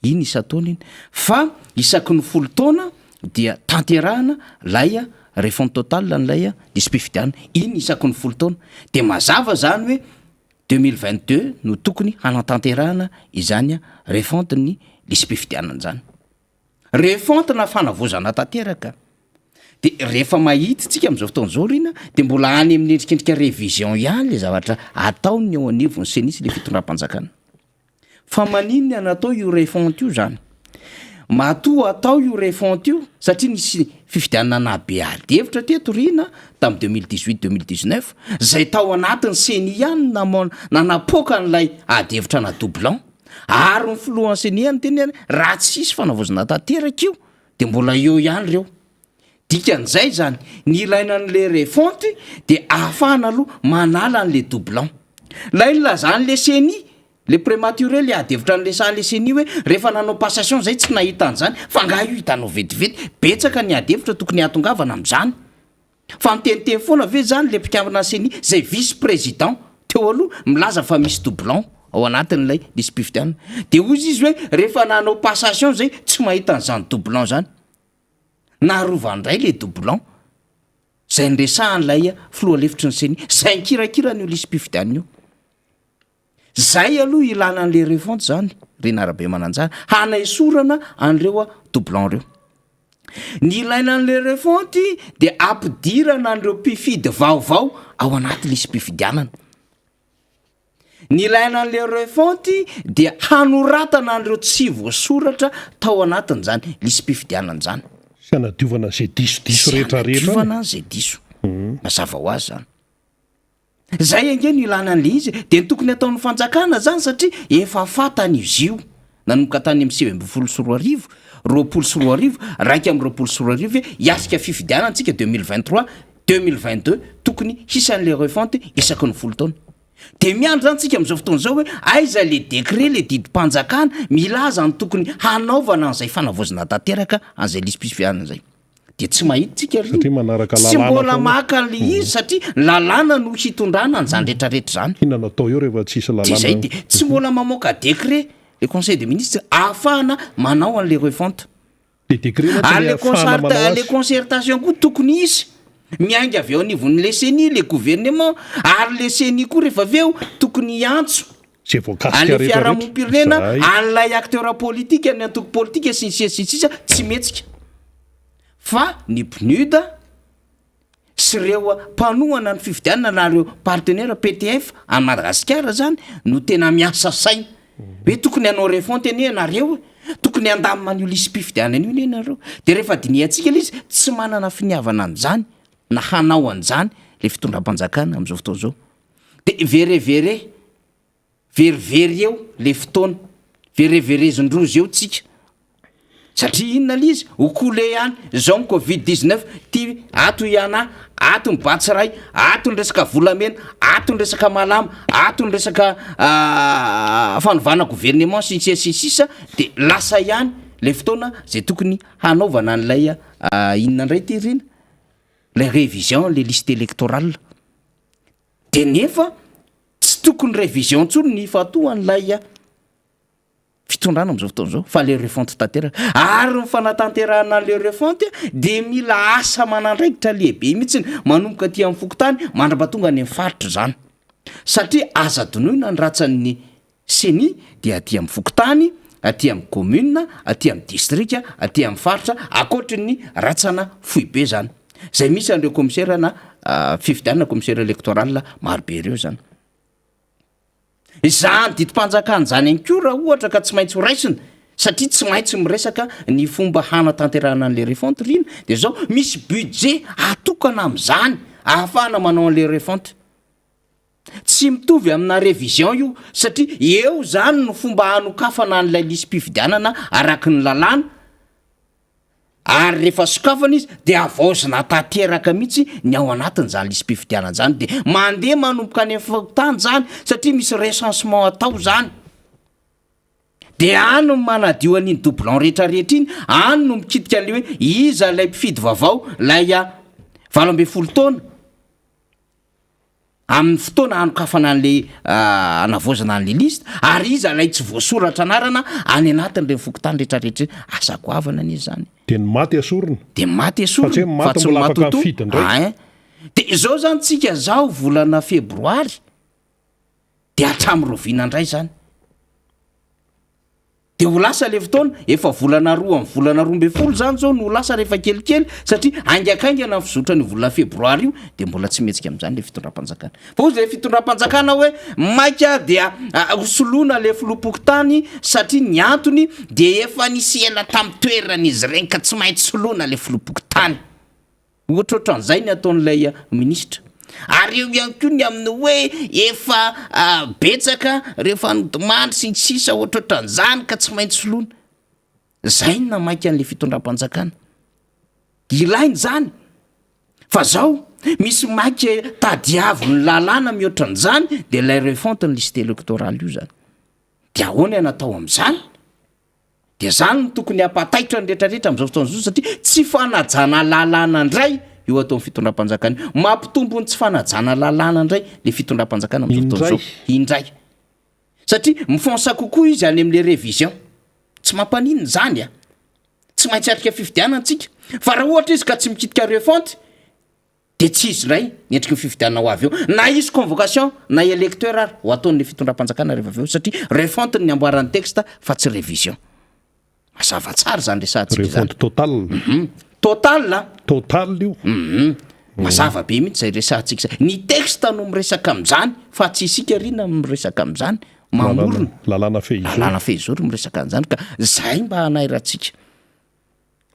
iny isa-taona iny fa isaky ny folo taona dia tanterahana lay refonte totale n'lay lisy mpifidianana iny isaky ny folo taona de mazava zany hoe 2022 no tokony hanatanterahana izany refonte ny lisy mpifidianana zany refonte na fanavozana tanteraka de rehefa mahita tsika amin'izao fotoana zao rina de mbola any amin'ny endrikendrika révision ihany le zavatra ataony eo anivony senisy le fitondram-panjakana fa maninona anatao io refonte io zany matoa atao io refonte io satria nisy fifidianana be adevitra teto rina tamin'ny 2018-2019 zay tao anatin'ny seni ihany nanapoka n'lay adevitra na doublan ary ny filohan'ny seni ihany teny ihany raha tsisy fanavozana tanteraka io de mbola eo ihany reo dikan'izay zany ny ilaina n'le refonte de ahafahana aloha manala an'le doublan laila zany le seni le prématuré le adevitra n'le sany le seni hoe rehefa nanao passation zay tsy nahita an'izany fa nga io hitanao vetivety betsaka ny adevitra tokony hatongavana amin'izany fa miteniteny foana ve zany le mpikambana seni zay vice président teo aloha milaza fa misy doublan ao anatin'lay lisy mpifidianana de ozy izy hoe rehefa nanao passation zay tsy mahita an'izany doublan zany narovandray le doublan zay nresahan'lay filoha lefitry ny seni zay nkirakira n'io lisy mpifidianana io zay aloha ilana an'le refonte zany renarabe mananjara hanaisorana an'reo doublan reo ny ilaina an'le refonte de ampidirana an'reo mpifidy vaovao ao anaty lisy mpifidianana ny ilaina an'le refonte de hanoratana an'reo tsy voasoratra tao anatin'zany lisy mpifidianana zany sy anadiovana zay diso rehetrarehetra zay diso mazava ho azy zany zay ange no ilana an'le izy de ny tokony ataon'ny fanjakana zany satria efa fatany izy io nanomboka tany amin'ny 7 raiky amin'ny 20 hoe hiasika fifidianana antsika 2023 2022 tokony hisan'le refonte isaky ny folo taona de miandro zany tsika amin'izao fotoana zao hoe aiza le décret le didim-panjakana milaza ny tokony hanaovana an'izay fanavozana tanteraka an'izay lisy mpifidianana zay de tsy mahititsika Satria manaraka tsy lalàna mbola foana. maka le izy satria lalàna no hitondrana n'zany rehetrarehetra zany Inona no atao eo rehefa tsisy de zay lalàna? de tsy mbola mamoaka décret le conseil des ministres ahafahana manao an'le refonte Le décret mantsy le ahafahana manao le azy. concertation koa tokony izy miainga avy eo anivon'le CENI le gouvernement ary le CENI koa rehefa avy eo tokony iantso Zay voakasika ale rehetra fiarahamonpirenena Zay. an'lay acteur politique ny antoko politique sy ny sisa tsy metsika fa ny PNUD sy reo mpanohana ny fifidianana na reo partenaire PTF a Madagasikara zany no tena miasa saina hoe tokony hanao refonte anie anareo tokony andamy manio lisy mpifidianana io ne nareo de rehefa diniantsika le izy tsy manana finiavana an'izany na hanao an'izany le fitondram-panjakana am'izao fotoana zao de verivery eo le fotoana vereverezindrozy eo tsika satria inona le izy okole ihany zao ny covid-19 ty ato iana ato ny batsiray ato ny resaka volamena ato ny resaka malama ato ny resaka fanovana gouvernement sy sisa de lasa ihany le fotoana zay tokony hanaovana an'lay inona indray ty rina la révision le liste électorale de nefa tsy tokony révision ntsony ny fatohan'lay fitondrana am'izao fotoana zao fa le refonte tanteraka ary ny fanatanterahana le refonte de mila asa manandraikitra lehibe mihitsiny manomboka aty amin'ny fokotany mandra-patonga any amin'ny faritra zany satria aza donoina ny ratsan'ny CENI de aty amin'ny fokotany aty amin'ny commune aty amin'ny district aty amin'ny faritra akoatry ny ratsana foibe zany zay misy an'ireo commissaire na fifidianana commissaire électoral marobe ireo zany zany didim-panjakana zany any ko raha ohatra ka tsy maintsy ho raisina satria tsy maintsy miresaka ny fomba hanatanterahana an'le refonte rina de zao misy budget atokana am'zany ahafahana manao an'le refonte tsy mitovy amina révision io satria eo zany no fomba hanokafana an'lay lisy mpifidianana araky ny lalàna ary rehefa sokafana izy de avaozina tanteraka mihitsy ny ao anatiny zany lisy mpifidianana zany de mandeha manomboka any fotany zany satria misy recensement atao zany de any no manadio an'iny doublon rehetrarehetra iny any no mikitika an'le hoe iza lay mpifidy vaovao lay 20 taona amin'ny fotoana hanokafana an'le anavozana an'le liste ary iza lay tsy voasoratra anarana any anatin'le fokotany rehetrarehetra asa goavana anie zany de ny maty asorina de maty Fa tsy hoe esorina maty mbola afaka mifidy indray. de zao zany tsika zao volana febroary de hatramy rovina indray zany de ho lasa le fotoana efa volana roa amin'ny volana 12 zany zao no ho lasa rehefa kelikely satria aingakaingana ny fizotra ny volana febroary io de mbola tsy metsika am'zany le fitondram-panjakana fa ozy le fitondram-panjakana hoe maika de hosoloana le filopokotany satria ny antony de efa nisy ela tamin'ny toerana izy regny ka tsy maintsy soloana le filopokotany ohatrohatran'izay ny ataon'lay ministra ary eo ihany ko ny amin'ny hoe efa betsaka rehefa nodimandry sy ny sisa ohatrohatran'izany ka tsy maintsy soloana zay no namaika an'le fitondram-panjakana ilainy zany fa zao misy maika tadiavo ny lalàna mihoatran'izany de lay refonte ny liste électorale io zany de ahoana natao am'izany de zany no tokony hampataitra ny rehetrarehetra am'izao fotoana zao satria tsy fanajana lalàna indray io atao amin'ny fitondram-panjakana mampitombo ny tsy fanajana lalàna indray le fitondram-panjakana am'izao fotoana zao indray satria mifonsa kokoa izy any am'le révision tsy mampanino zany tsy maintsy atrika fifidianana antsika fa raha ohatra izy ka tsy mikitika refonte de tsy izy ndray niendriky ny fifidianana ho avy eo na izy convocation na électeur ary ho ataon'le fitondram-panjakana rehefa avy eo satria refonte ny amboaran'ny texte fa tsy révision mazava tsara zany resantsika zany refonte total total io mazava be mihitsy zay resantsika zay ny texte no miresaka am'zany fa tsy isika rina miresaka am'zany mamorona lalàna fehizoro miresaka an'izany ka zay mba hanayratsika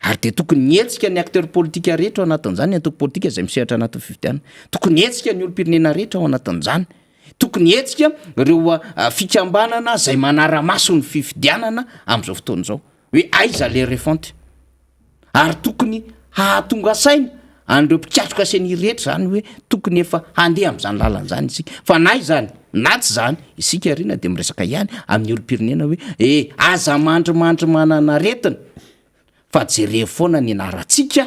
ary de tokony nietsika ny acteur politique rehetra ao anatin'izany ny antoko politika zay misehatra anatin'ny fifidianana tokony etsika ny olo-pirenena rehetra ao anatin'izany tokony etsika reo fikambanana zay manara-maso ny fifidianana am'izao fotoana zao hoe aiza le refonte ary tokony hahatonga saina an'ireo mpikatroka CENI rehetra zany hoe tokony efa handeha am'zany lalana zany isika fa nay zany na tsy zany isika rina de miresaka ihany amin'ny olo-pirenena hoe aza mandrimandry manana retina fa jere foana ny anaratsika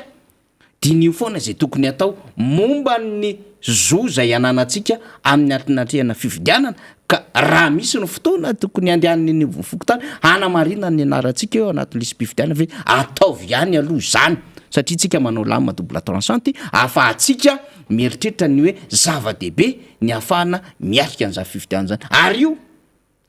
dinio foana zay tokony atao momba ny zo zay ananantsika amin'ny atinatrehana fividianana ka raha misy ny fotoana tokony andehanany fokotany anamarina ny anarantsika eo anatin'lisy mpividianana ve ataovy ihany aloha zany satria tsika manao lama double tranchante ahafahatsika mieritreritra ny hoe zava-dehibe ny ahafahana miatrika an'za fividiana zany ary io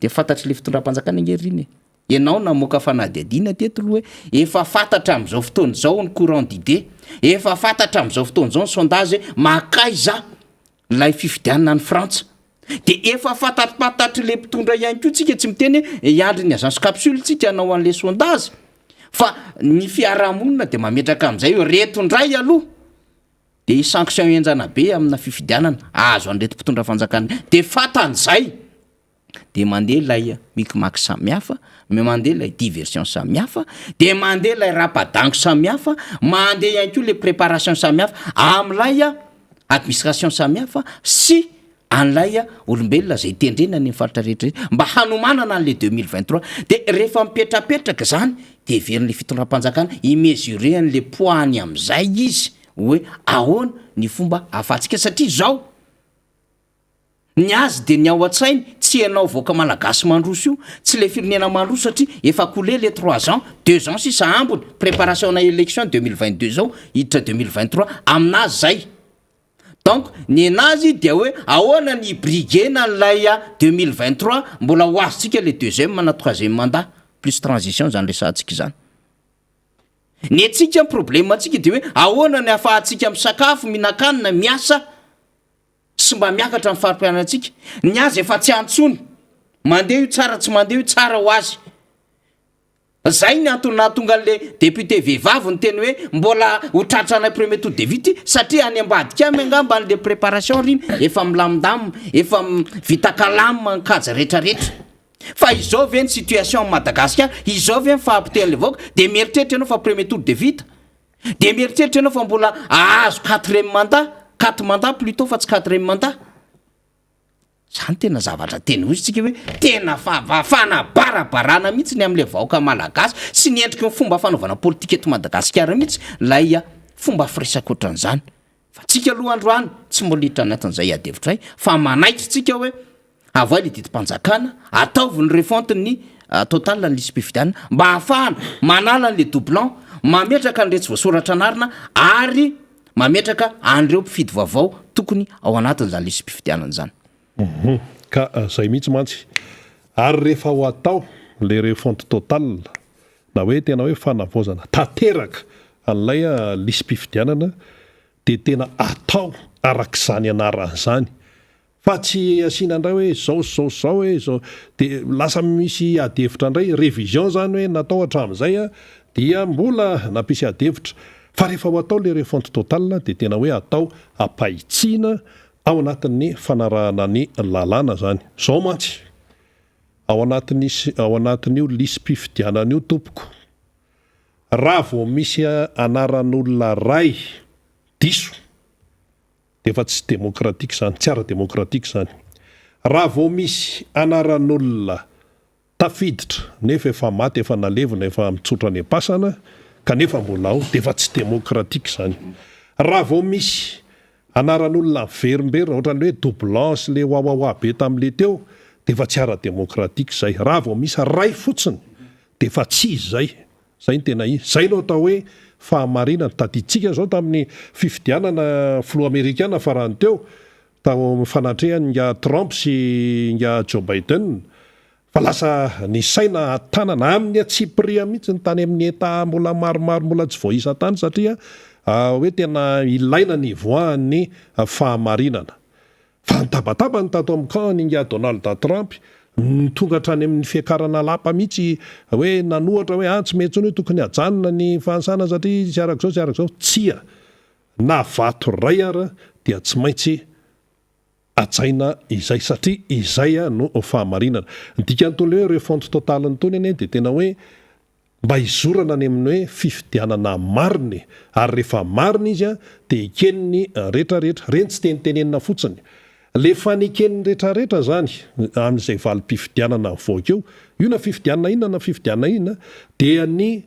de fantatry le fitondram-panjakana angeriny ianao namoaka fanadihadiana teto aloha hoe efa fantatra am'izao fotoana zao ny courant d'idée efa fantatra am'izao fotoana zao ny sondage makaiza lay fividianana ny frantsa de efa fantatrapatatra le mpitondra ihany ko tsika tsy miteny iandry ny agence capsule tsika anao an'le sondage fa ny fiarahamonina de mametraka am'izay io retondray aloha de sanction enjana be amina fifidianana azo an'reto mpitondra fanjakana de fatan'izay de mandeha lay mikimaky samihafa mandeha lay diversion samihafa de mandeha lay rapadango samihafa mandeha ihany ko le préparation samihafa am'lay administration samihafa sy an'lay olombelona zay tendrena ny faritra rehetrarehetra mba hanomanana an'le 2023 de rehefa mipetrapetraka zany de veriny le fitondram-panjakana imesurer an'le poany am'izay izy hoe ahoana ny fomba ahafatsika satria zao ny azy de ny ao an-tsainy tsy ianao voaka malagasy mandroso io tsy le firenena mandroso satria efa coulé les 3 ans 2 ans sisa ambony préparation na élection 2022 zao hiditra 2023 aminazy zay donc ny anazy dia hoe ahoana ny brigena n'lay 2023 mbola ho azotsika le 2e na 3e mandat plus transition zany le sahatsika zany ny atsika problème atsika de hoe ahoana ny afahantsika misakafo minakanina miasa sy mba miakatra amin'ny farim-piainatsika ny azy efa tsy antsony mandeha io tsara tsy mandeha io tsara ho azy zay ny antony nahatonga an'le député vehivavy ny teny hoe mbola ho tratrana premier tour de vite satria any ambadika miangamba an'le préparation riny efa milamindamina efa vitakalama nkaja rehetrarehetra fa izao ve ny situation Madagascar izao ve ny fahampiten'le vaoka de mieritreritra ianao fa premier tour de vite de mieritreritra ianao fa mbola ahazo 4e mandat 4 mandat plutôt fa tsy 4e mandat zany tena zavatra teny ozytsika hoe tena fanabarabarana mihitsy ny am'le vaoka malagasy sy ny endriky ny fomba fanaovana politika eto Madagasikara mihitsy lay fomba firesakoatran'izany fa tsika aloha androany tsy molitra anatin'izay adevitray fa manaitra tsika hoe avoa le didim-panjakana ataovy ny refonte ny total ny lisy mpividianana mba ahafahana manala an'le doublon mametraka n'iretsy voasoratra anarina ary mametraka an'ireo mpifidy vaovao tokony ao anatin'izany lisy mpividianana zany ka zay mihitsy mantsy ary rehefa ho atao le refonte total na hoe tena hoe fanavozana tanteraka an'lay lisy mpividianana de tena atao arak'izany anaran'izany fa tsy asiana ndray hoe zao hoe zao de lasa misy adevitra ndray révision zany hoe natao hatramin'izay dia mbola nampisy adevitra fa rehefa ho atao le refonte total de tena hoe atao apahitsiana ao anatin'ny fanarahana ny lalàna zany zao mantsy ao anatin'io lisy mpifidianana io tompoko raha vao misy anaran'olona ray diso de efa tsy demokratika zany tsy ara-demokratika zany raha vao misy anaran'olona tafiditra nefa efa maty efa nalevina efa mitsotra ny apasana kanefa mbola ao de efa tsy demokratika zany raha vao misy anaran'olona verimberina ohatran'le hoe doublance le wawawa be tam'le teo de efa tsy ara-demokratika zay raha vao misy ray fotsiny de efa tsy izy zay ny tena izy zay no atao hoe fahamarinana taditsika zao tamin'ny fifidianana filo-amerikana farany teo tao fanatrehan nga Trump sy nga Joe Biden fa lasa ny saina tanana amin'ny atsipria mihitsy ny tany amin'ny eta mbola maromaro mbola tsy voaisa tany satria hoe tena ilaina ny voan'ny fahamarinana fa nitabataba ny tato amin'ny kany nga Donald Trump tonga hatrany amin'ny fiakarana lapa mihitsy hoe nanohatra hoe tsy mety hoe tokony hajanona ny fahansana satria tsy arak'izao tsia na vato ray ara dia tsy maintsy ajaina izay satria izay no fahamarinana dikan'tony hoe refonte total nytony ane de tena hoe mba izorana any amin'ny hoe fifidianana mariny ary rehefa mariny izy de ikeniny rehetrarehetra reny tsy tenitenenina fotsiny le fanekeniny rehetrarehetra zany amin'izay valim-pifidianana voaka io na fifidianana inona na fifidianana inona dia ny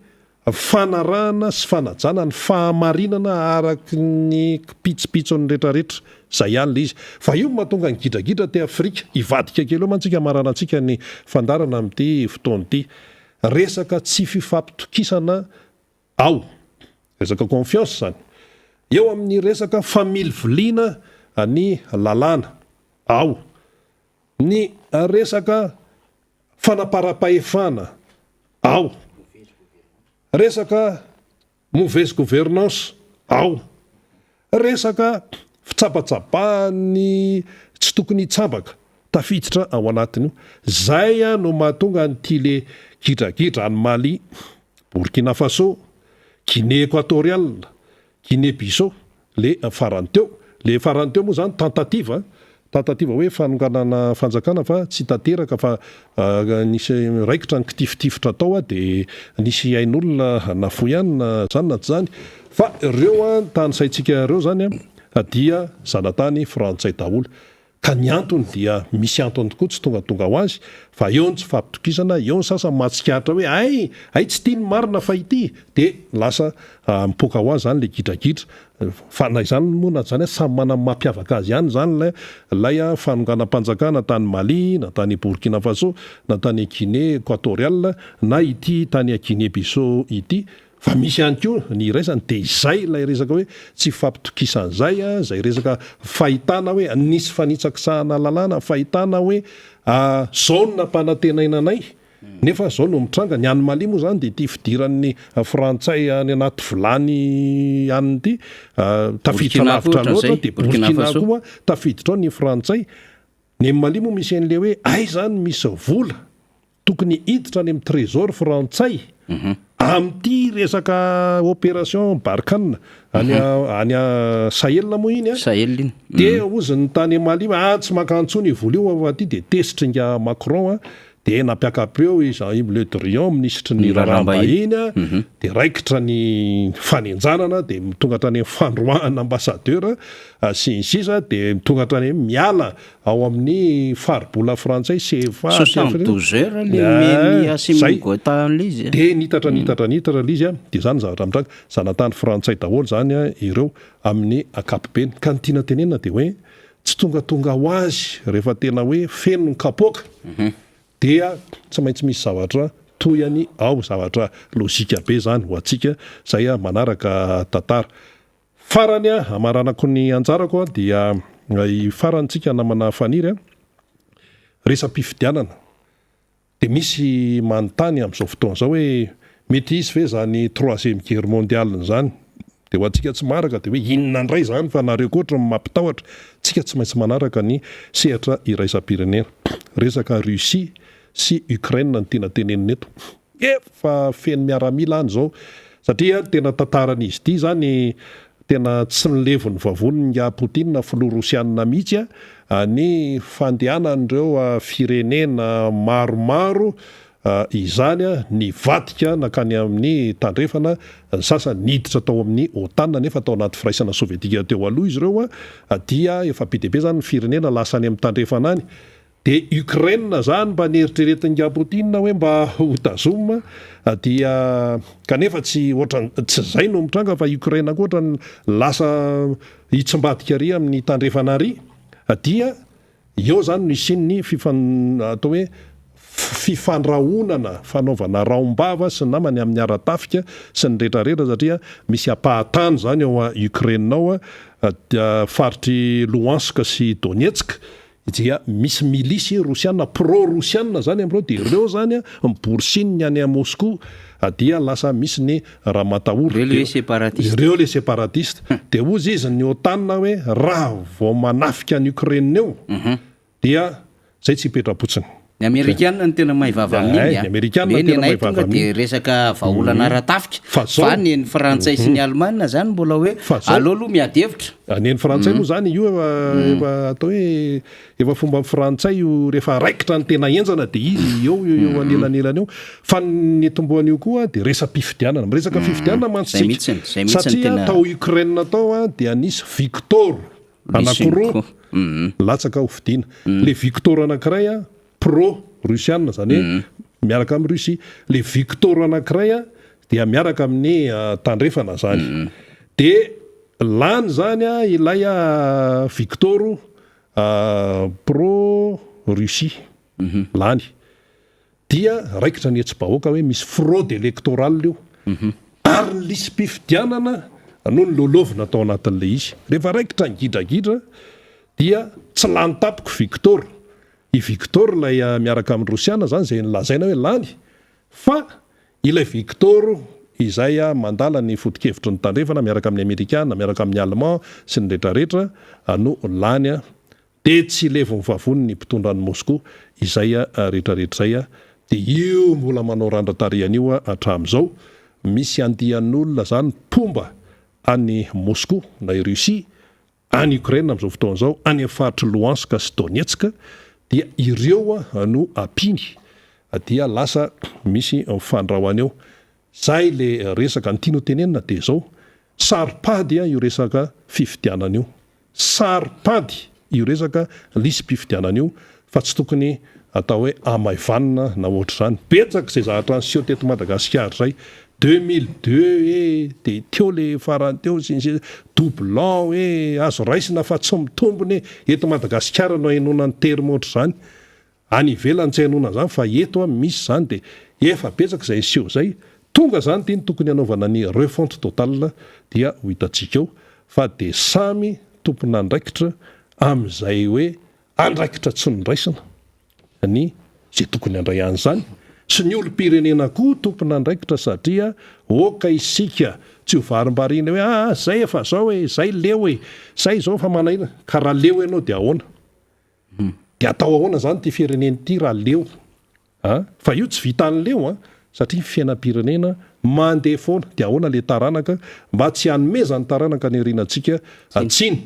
fanarahana sy fanajana ny fahamarinana araky ny pitsopitsony rehetrarehetra zay ihany le izy fa io mahatonga ny gidragidra ty Afrika ivadika kely eo mantsika maranantsika ny fandarana amin'ity fotoany ity resaka tsy fifampitokisana ao resaka confiance zany eo amin'ny resaka familiviliana ny lalàna ao ny resaka fanapara-pahefana ao resaka mauvaise gouvernance ao resaka fitsapatsapahany tsy tokony hitsabaka tafiditra ao anatiny io zay no mahatonga nyty le gidragidra any Mali, Burkina Faso, Guinée équatoriale, Guinée Bissau le farany teo moa zany tentative hoe fanonganana fanjakana fa tsy tanteraka fa nisy raikitra ny kitifitifitra tao de nisy ain'olona nafo ihany zany na tsy zany fa ireo tany saitsika ireo zany dia zanatany frantsay daholo ka ny antony dia misy antony tokoa tsy tonga ho azy fa eo ny tsy fampitokisana eo ny sasa matsikatra hoe ay tsy tiany marina fa ity de lasa mipoka ho azy zany le gidragidra fa na izany moa na zany samy manana mampiavaka azy ihany zany lay fanonganam-panjakana tany Mali na tany Burkina Faso na tany Guinée équatoriale na ity tany Guinée Bissau ity fa misy ihany koa ny raisany de izay lay resaka hoe tsy fampitokisan'zay zay resaka fahitana hoe nisy fanitsakisahana lalàna fahitana hoe zona mpanantenainanay nefa zao no mitranga ny any Mali moa zany de ty fidiran'ny frantsay any anaty vilany any ity tafiditra lavitra loatra de Burkina koa tafiditra ao ny frantsay ny Mali moa misy an'le hoe ay zany misy vola tokony hiditra any amin'ny trésor frantsay amty resaka opération Barkhane any Sahel moa iny Sahel iny de oziny tany Mali tsy makantsony vola io aty de tesitra nga Macron de nampiakapeo izy Le Drian ministre ny Rarambahiny de raikitra ny fanenjanana de mitongatra any fandroahana ambassadeur sy ny sisa de mitongatra any miala ao amin'ny faribola frantsay CFA 72 heures le Assimi-Goïta l'izy de nitatra l'izy de zany zavatra mitranga zanatany frantsay daholo zany ireo amin'ny akapobeny ka ny tiana tenena de hoe tsy tonga ho azy rehefa tena hoe feno ny kapoka dia tsy maintsy misy zavatra toyany ao zavatra logika be zany ho atsika zay manaraka tantara farany amaranako ny anjarako dia farantsika namana faniry resa-pifidianana de misy manontany amin'izao fotoana zao hoe mety izy ve zany 3e guerre mondiale zany de ho atsika tsy maraka de hoe inona ndray zany fa nareo koatra mampitahotra tsika tsy maintsy manaraka ny sehatra iraisam-pirenena resaka Russie sy Ukraine ny tena tenenina eto fa feno miaramila any zao satria tena tantaran'izy ity zany tena tsy nilevony vavony nga Poutine filoha rosianina mihitsy ny fandehanan'ireo firenena maromaro izany ny vadika nakany amin'ny tandrefana ny sasany niditra tao amin'ny OTAN nefa tao anaty firaisana sovietika teo aloha izy ireo dia efa be dia be zany ny firenena lasa any amin'ny tandrefana any de Ukraine zany mba neritreretin'ga Poutine hoe mba hotazoma dia kanefa tsy zay no mitranga fa Ukraine koatra lasa hitsimbadika ary amin'ny tandrefana ary dia eo zany nisiny atao hoe fifandrahonana fanaovana raombava sy namany amin'ny aratafika sy ny rehetrarehetra satria misy apahatany zany ao Ukraine ao faritry Luhansk sy Donetsk dia misy milisy rosiana pro-rosiana zany amreo de ireo zany miborsininy any a Moscou dia lasa misy ny ramataory ireo le séparatiste de ozy izy ny OTAN hoe raha vao manafika ny Ukraine eo dia zay tsy hipetrapotsiny ny Amerikanina ny tena maivava amin'iny tonga de resaka vaholana aratafika fa ny frantsay sy ny Alemana zany mbola hoe aloha miady hevitra ny frantsay moa zany io efa atao hoe efa fomba frantsay io rehefa raikitra ny tena enjana de izy eo anelanelana eo fa ny tomboan'io koa de resa-pifidianana resaka fifidianana mantsika satria tao Ukraine tao dia nisy Victor anankiroa latsaka ho fidiana le Victor anankiray pro-rusiana zany miaraka amin'ny Russie le Victor anankiray dia miaraka amin'ny tandrefana zany de lany zany ilay Victor pro Russie lany dia raikitra ny etsy-bahoaka hoe misy fraude électorale io ary ny lisy-pifidianana no ny lôlovina atao anatin'le izy rehefa raikitra ngidragidra dia tsy lany tapiko Victor i Victor lay miaraka amin'ny Rosiana zany zay nilazaina hoe lany fa ilay Victor izay mandala ny foto-kevitry ny tandrefana miaraka amin'ny Amerikana miaraka amin'ny Allemand sy ny rehetrarehetra no lany de tsy levo mivavony ny mpitondra ny Moscou izay rehetrarehetra zay de io mbola manao randra-tarian'io hatramin'izao misy andian'olona zany pomba any Moscou na i Russie any Ukraine amin'izao fotoan'izao any amin'ny faritry Luhansk sy Donetsk dia ireo no apiny dia lasa misy fandrahoany eo zay le resaka ny tiano tenenina de zao saripady io resaka fifidianana io saripady io resaka lisy-pifidianana io fa tsy tokony atao hoe amaivanina na ohatra zany betsaka zay zahatra ny sio teto Madagasikara zay 2002 de teo le farany teo sy doublon azo raisina fa tsy mitombony eto Madagasikara no hainona ny terme ohatra zany any ivelany tsy hainona zany fa eto misy zany de efa betsaka zay sio zay tonga zany teny tokony hanaovana ny refonte totale dia ho hitantsika eo fa de samy tompona andraikitra amin'izay hoe andraikitra tsy nondraisina ny zay tokony andray any zany sy ny olo-pirenena koa tompona andraikitra satria oka isika tsy ho varim-barina hoe zay efa zao hoe zay leo hoe zay zao fa manaina ka raha leo ianao de ahoana de atao ahoana zany ty firenena ity raha leo fa io tsy vita ny leo satria fiainam-pirenena mandeha foana de ahoana le taranaka mba tsy hanomezany taranaka ny arinantsika atsiny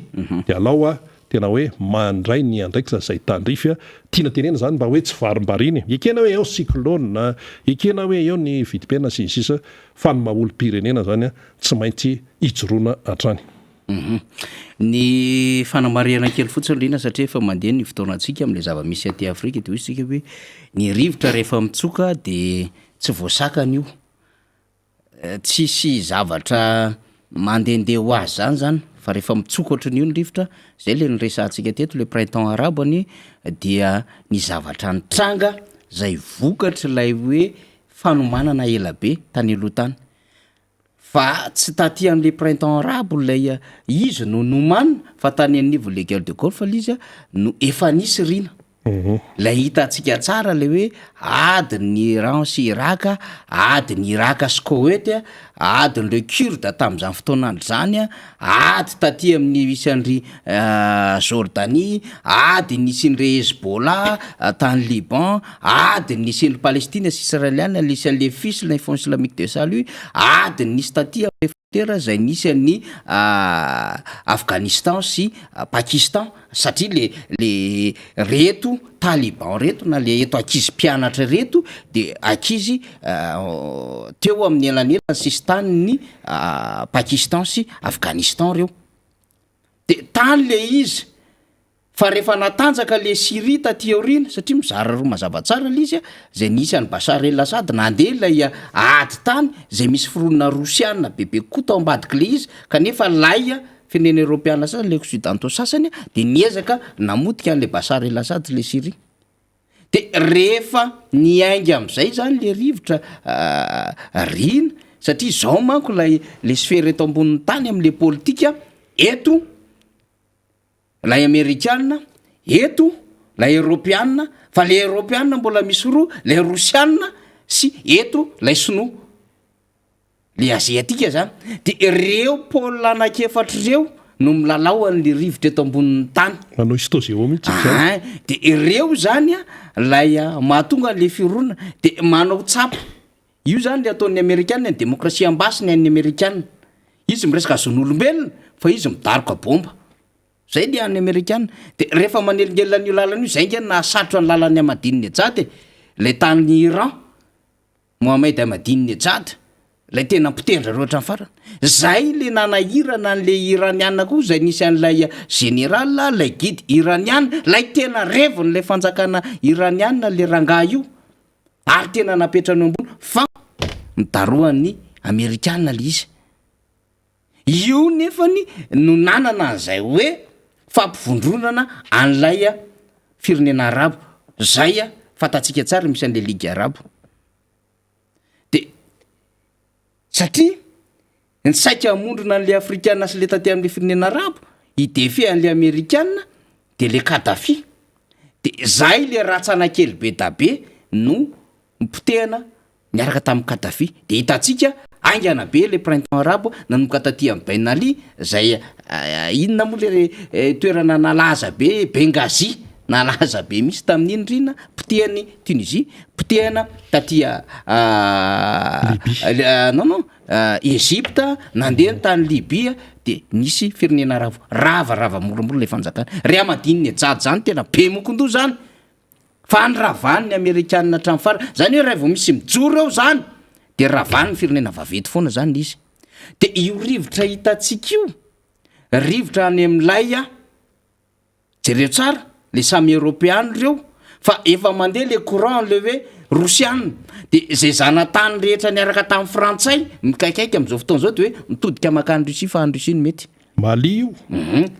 de alao tena hoe mandray ny andraikitra zay tandrify tiana tenena zany mba hoe tsy varim-bariny ekena hoe eo cyclone ekena hoe eo ny vidim-piainana sy ny sisa fa ny maha-olo-pirenena zany tsy maintsy hijoroana hatrany ny fanamariana kely fotsiny lina satria efa mandeha ny fotoanantsika amin'le zava-misy aty Afrika de hoy isika hoe ny rivotra rehefa mitsoka de tsy voasakana io tsisy zavatra mandehandeha ho azy zany fa rehefa mitsoka ohatran'io ny rivotra zay le nyresantsika teto le printemps arabony dia ny zavatra nitranga zay vokatra ilay hoe fanomanana elabe tany aloha tany fa tsy taty an'le printemps arabe lay izy no nomanina fa tany an'nivo le guerre de Golfe lizy no efa nisy rina lay hitantsika tsara le hoe ady ny Iran sy Irak ady ny Irak sy Koweït ady le Kurde tamin'izany fotoanandro zany ady taty amin'ny isan'ry Jordanie ady nisy ny Hezbollah tany Liban ady nisy ny Palestine sy Israeliana isan'le fils le Front islamique de salut ady nisy taty amin'ny frontière zay nisy ny Afghanistan sy Pakistan satria le reto Taliban reto na le eto ankizy mpianatra reto de ankizy teo amin'ny elanelany sisy ny Pakistan sy Afghanistan reo de tany le izy fa rehefa natanjaka le Syrie taty aorina satria mizara roa mazava tsara lizy zay nisy any Bashar el-Assad nandeha lay ady tany zay misy fironina Rosiana bebe koa tao ambadiky le izy kanefa lay firenena Europeana sasany le Occidentaux sasany de niezaka namotika an'le Bashar el-Assad le Syrie de rehefa niainga am'izay zany le rivotra rina satria zao manko le sfera eto ambonin'ny tany am'le politika eto lay Amerikana eto lay Europeana fa le Europeana mbola misy roa lay Rosiana sy eto lay Sinoa le Aziatika zany de ireo pôle anankiefatra reo no milalao an'le rivotra eto ambonin'ny tany manao istozeo mihitsy de ireo zany lay mahatonga an'le fironana de manao tsapa io zany le ataon'ny Amerikana ny démocratie ambasiny an'ny Amerikana izy miresaka zon'olombelona fa izy midaroka bomba zay le an'ny Amerikana de rehefa manelingelinan'io lalana io zay nge nahasatro ny lalan'ny Ahmadinejad le tany Iran Mohamed Ahmadinejad lay tena mpitendra roatra ny farany zay le nanahirana an'le iraniana koa zay nisy an'lay général lay guide iraniana lay tena revony le fanjakana iraniana le rangaha io ary tena napetrany ambony fa midaroan'ny amerikana le izy io nefany no nanana an'izay hoe fampivondronana an'lay a firenena arabo zay a fatatsika tsara misy an'le ligue arabo de satria ny saika amondrona an'le afrikana sy le taty am'le firenena arabo idefe an'le amerikana de le Kadhafi de zay le ratsana kely be da be no mipotehana miaraka tamin'ny Kadhafi de hitatsika aingana be le printemps arabo nanomboka taty amin'ny Ben Ali zay inona moa le toerana nalaza be Benghazi nalaza be misy tamin'ny indrina potehany Tunisie potehana taty non Egypte nandeha ny tany Libye de nisy firenena arabo ravarava moramora le fanjakana ry amadininy ajady zany tena be mokondoha zany fa nyravany ny amerikanina hatramin'ny fara zany hoe raha vao misy mijoro eo zany de ravan'ny firenena vaventy foana zany izy de io rivotra hitatsika io rivotra any amin'lay a jereo tsara le samy européane reo fa efa mandeha le courant le hoe rosianina de zay zanatany rehetra niaraka tamin'ny frantsay mikaikaiky am'izao fotoana zao de hoe mitodika makany Russie fa any Russie no mety Mali io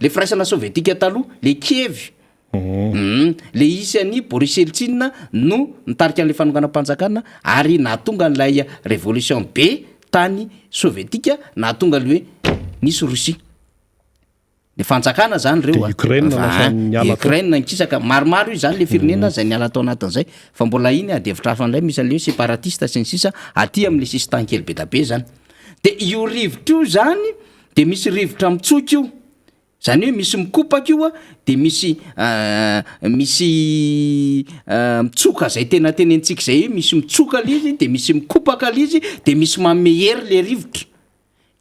le firaisana sovietika taloha le Kiev le isan'ny Boris Eltsine no nitarika an'le fanonganam-panjakana ary nahatonga an'lay révolution be tany sovietika nahatonga le hoe nisy Russie le fanjakana zany reo Ukraine nikisaka maromaro io zany le firenena zay niala tao anatin'izay fa mbola iny adevitra hafa an'lay misy an'le hoe séparatiste sy ny sisa aty amin'ny sistan kely be da be zany de io rivotra io zany de misy rivotra mitsoka io zany hoe misy mikopaka io a de misy mitsoka zay tena tenentsika zay hoe misy mitsoka lizy de misy mikopaka lizy de misy mamehery le rivotra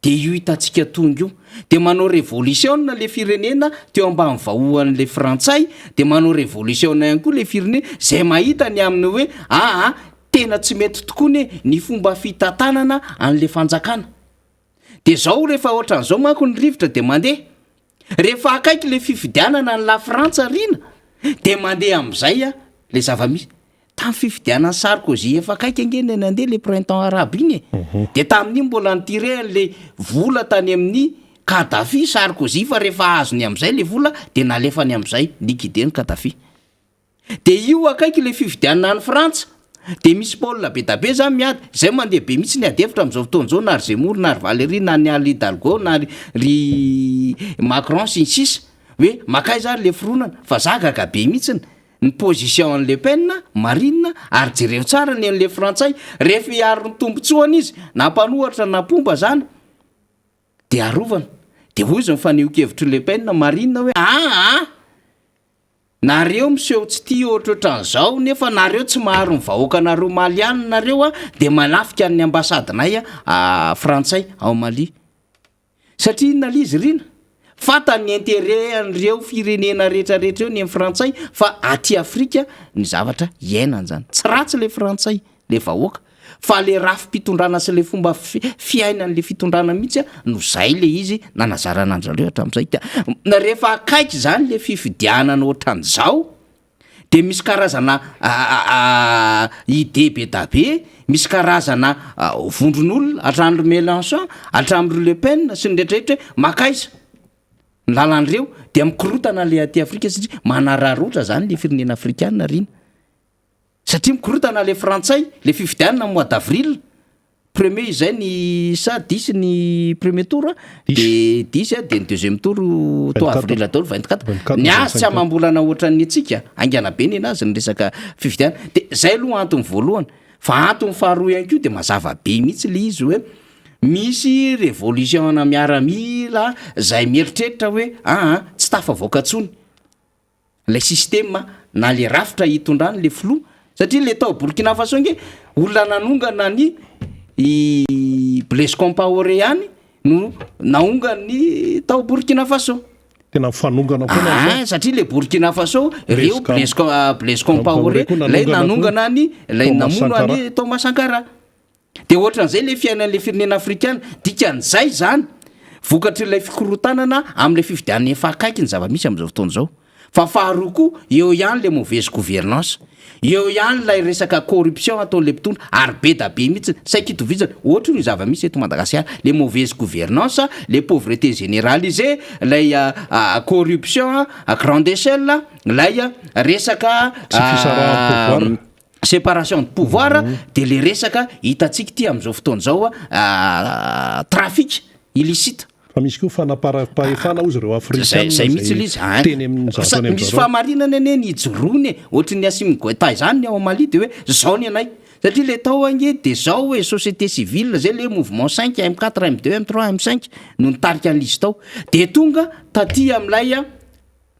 de io hitatsika tonga io de manao révolution le firenena teo ambany vahoan'le frantsay de manao révolution ihany koa le firenena zay mahita ny aminy hoe tena tsy mety tokoa ny fomba fitantanana an'le fanjakana de zao rehefa ohatran'izao manko ny rivotra de mandeha rehefa akaiky le fifidianana ny la Frantsa rina de mandeha am'izay a le zavamisy tamin'ny fifidianan'ny Sarkozy efa akaiky angeny nandeha le printemps arabe iny de tamin'iny mbola nitiré le vola tany amin'ny Kadhafi Sarkozy fa rehefa azony am'izay le vola de nalefany am'izay liquideny Kadhafi de io akaiky le fifidianana ny Frantsa de misy Paul be da be zany miady zay mandeha be mitsy ny adevitra am'izao fotoana zao na ry Zemmour na ry Valéry na ny Anne Hidalgo na ry Macron sy ny sisa hoe makay zany le fironana fa zagaka be mitsiny ny position an'le Pen Marine ary jereo tsara ny an'le frantsay rehefa hiaro ny tombotsoana izy na mpanohatra na pomba zany de arovana de hoy izy mifaneho-kevitry le Pen Marine hoe nareo miseho tsy tia ohatrohatran'izao nefa nareo tsy maharo ny vahoaka nareo maliana nareo a de manafika ny ambasadinay a frantsay ao Mali satria inona lizy rina fatany intérêt an'ireo firenena rehetrarehetra eo ny frantsay fa aty Afrika ny zavatra iainany zany tsy ratsy le frantsay le vahoaka fa le rafi-pitondrana sy le fomba fiainan'le fitondrana mihitsy no zay le izy nanazarana an'zareo hatramin'izay na rehefa akaiky zany le fifidianana ohatran'izao de misy karazana idée be da be misy karazana vondron'olona atramindry Mélenchon atramindry Le Pen sy ny rehetrarehetra makaiza ny lalan'ireo de mikorotana le aty Afrika satria manararotra zany le firenena afrikana rina satria mikorotana le frantsay le fifidianana mois d'avril premier izay ny sa 10 ny premier tour de 10 de ny deuxième tour to avril atao 24 ny azy tsy amambolana ohatran'ny atsika angana be ny anazy ny resaka fifidianana de zay aloha antony voalohany fa antony faharoa ihany koa de mazava be mihitsy le izy hoe misy révolution na miaramila zay mieritreritra hoe tsy tafavoaka tsony le système na le rafitra hitondrany le flou satria le tao Burkina Faso nge olona nanongana ny Blaise Compaoré ihany no naongany tao Burkina Faso tena mifanongana foana satria le Burkina Faso reo Blaise Compaoré lay nanongana ny lay namono any Thomas Sankara de ohatran'izay le fiainan'le firenena afrikana dikan'izay zany vokatry ilay fikorotanana amin'le fifidianana efa akaiky ny zava-misy am'izao fotoana zao fa faharoa koa eo ihany le mauvaise gouvernance, eo ihany lay resaka corruption ataon'le mpitondra ary be da be mihitsy saikitovizana ohatra ny zava-misy eto Madagasikara le mauvaise gouvernance, le pauvreté généralisée, lay corruption à grande échelle, lay resaka séparation de pouvoir, de le resaka hitantsika ty am'izao fotoana zao trafic illicite. Fa misy koa fanapara-pahefana ozy ireo africains zay mihitsy izy teny amin'izany misy fahamarinana ane ny jorony ohatry ny Assimi Goïta izany ny ao Mali de hoe zao ny anay satria le tao ange de zao hoe société civile zay le mouvement 5 M4 M2 M3 M5 no nitarika an'izy tao de tonga taty am'lay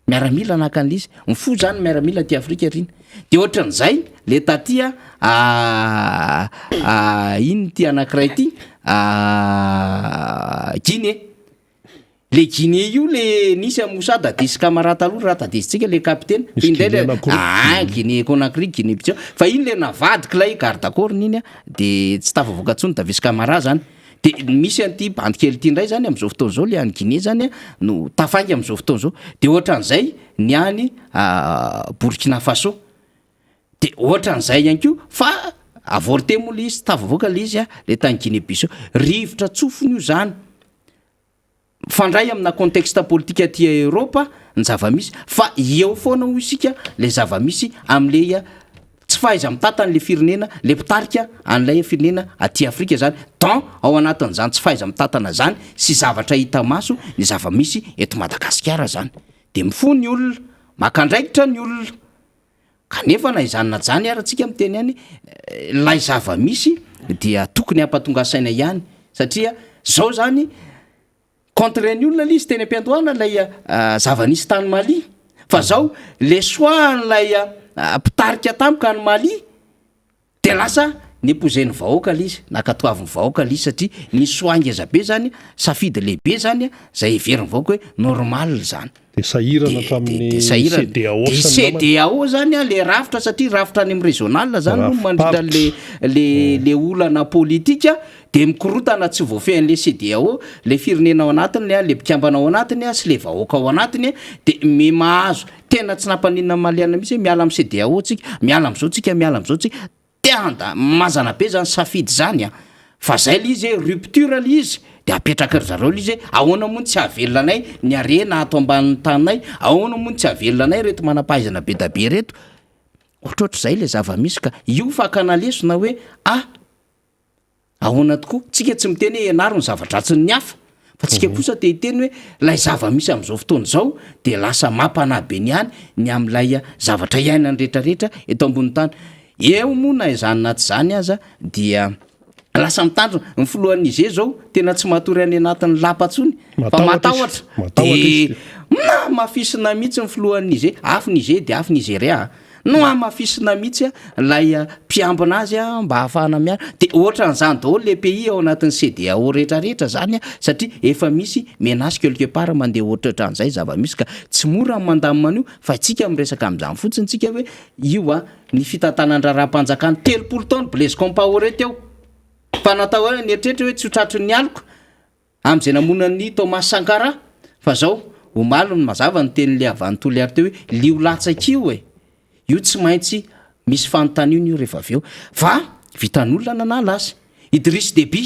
miaramila nakan'izy mifo zany miaramila ty Afrika riny de ohatran'izay le taty ino ty anankiray ty Guinée. Le Guinée io le nisy amosada de sy camarade aloha raha tadisitsika le kapitaine indray le Guinée Conakry Guinée Bissau fa iny le navadiky lay garde corps iny de tsy tafavoaka tsony da visy camarade zany de misy anty bandikely ty ndray zany am'izao fotoana zao le any Guinée zany no tafangy am'izao fotoana zao de ohatran'izay ny any Burkina Faso de ohatran'izay ihany koa fa avorté moa le izy tafavoaka le izy le tany Guinée Bissau rivotra tsofony io zany fandray amina contexte politika aty Europa ny zava-misy fa eo foana ho isika le zava-misy am'le tsy fahaiza mitata an'le firenena le mpitarika an'ilay firenena aty Afrika zany tant ao anatin'izany tsy fahaiza mitatana zany sy zavatra hita maso ny zava-misy eto Madagasikara zany de mifony ny olona makandraikitra ny olona kanefa na izany na jany aratsika miteny any lay zava-misy dia tokony hampatonga saina ihany satria zao zany contre ny olona izy teny am-piantohana lay zava-nisy tany Mali fa zao le soan'lay mpitarika tampoka ny Mali de lasa nypozen'ny vahoaka lizy nakatoavin'ny vahoaka lizy satria ny soangeza be zany safidy lehibe zany zay heveriny vahoaka hoe normal zany de sahirana tamin'ny CEDEAO zany le rafitra satria rafitra any amin'ny régional zany no mandritra le olana politika de mikorotana tsy voafehan'le CEDEAO le firenena ao anatiny le mpikambana ao anatiny sy le vahoaka ao anatiny de mahazo tena tsy nampaninana maliana mihitsy miala amin'ny CEDEAO tsika miala am'zao tsika miala am'zao tsika teanda mazana be zany safidy zany fa zay le izy rupture le izy de apetraka ry zareo le izy ahoana moa tsy havelona anay ny arena ato ambanin'ny tanay ahoana moa tsy havelona anay reto manampahaizana be da be reto ohatrohatr'izay le zava-misy ka io fakanalesona hoe ahoana tokoa tsika tsy miteny hoe ianaro ny zava-dratsiny ny hafa fa tsika kosa te hiteny hoe lay zava-misy am'izao fotoana zao de lasa mampanabe ny hany ny am'lay zavatra iainany rehetrarehetra eto ambony tany eo moa na izany naty zany aza dia lasa mitandrina ny folohan'ize zao tena tsy matory any anatin'ny lapatsony fa matahotra de na mafisina mihitsy ny folohan'ize afy nize de afy Nigeria no mafisina mihitsy lay mpiambina azy mba hahafahana miara de ohatran'izany daholo le pays ao anatin'ny CEDEAO rehetrarehetra zany satria efa misy menace quelque part mandeha ohatrohatran'izay zava-misy ka tsy mora mandamina io fa tsika miresaka am'izany fotsiny tsika hoe io ny fitantanandraraha-panjakana 3 taona Blaise Compaoré teo fa natao hoe nieritrehetra hoe tsy hotratry ny aliko am'izay namonan'ny Thomas Sankara fa zao omaly ny mazava ny tenyle avanytoly ary teo hoe lio latsakio io tsy maintsy misy fanontaniana io rehefa avy eo fa vitan'olona nanala azy Idriss Déby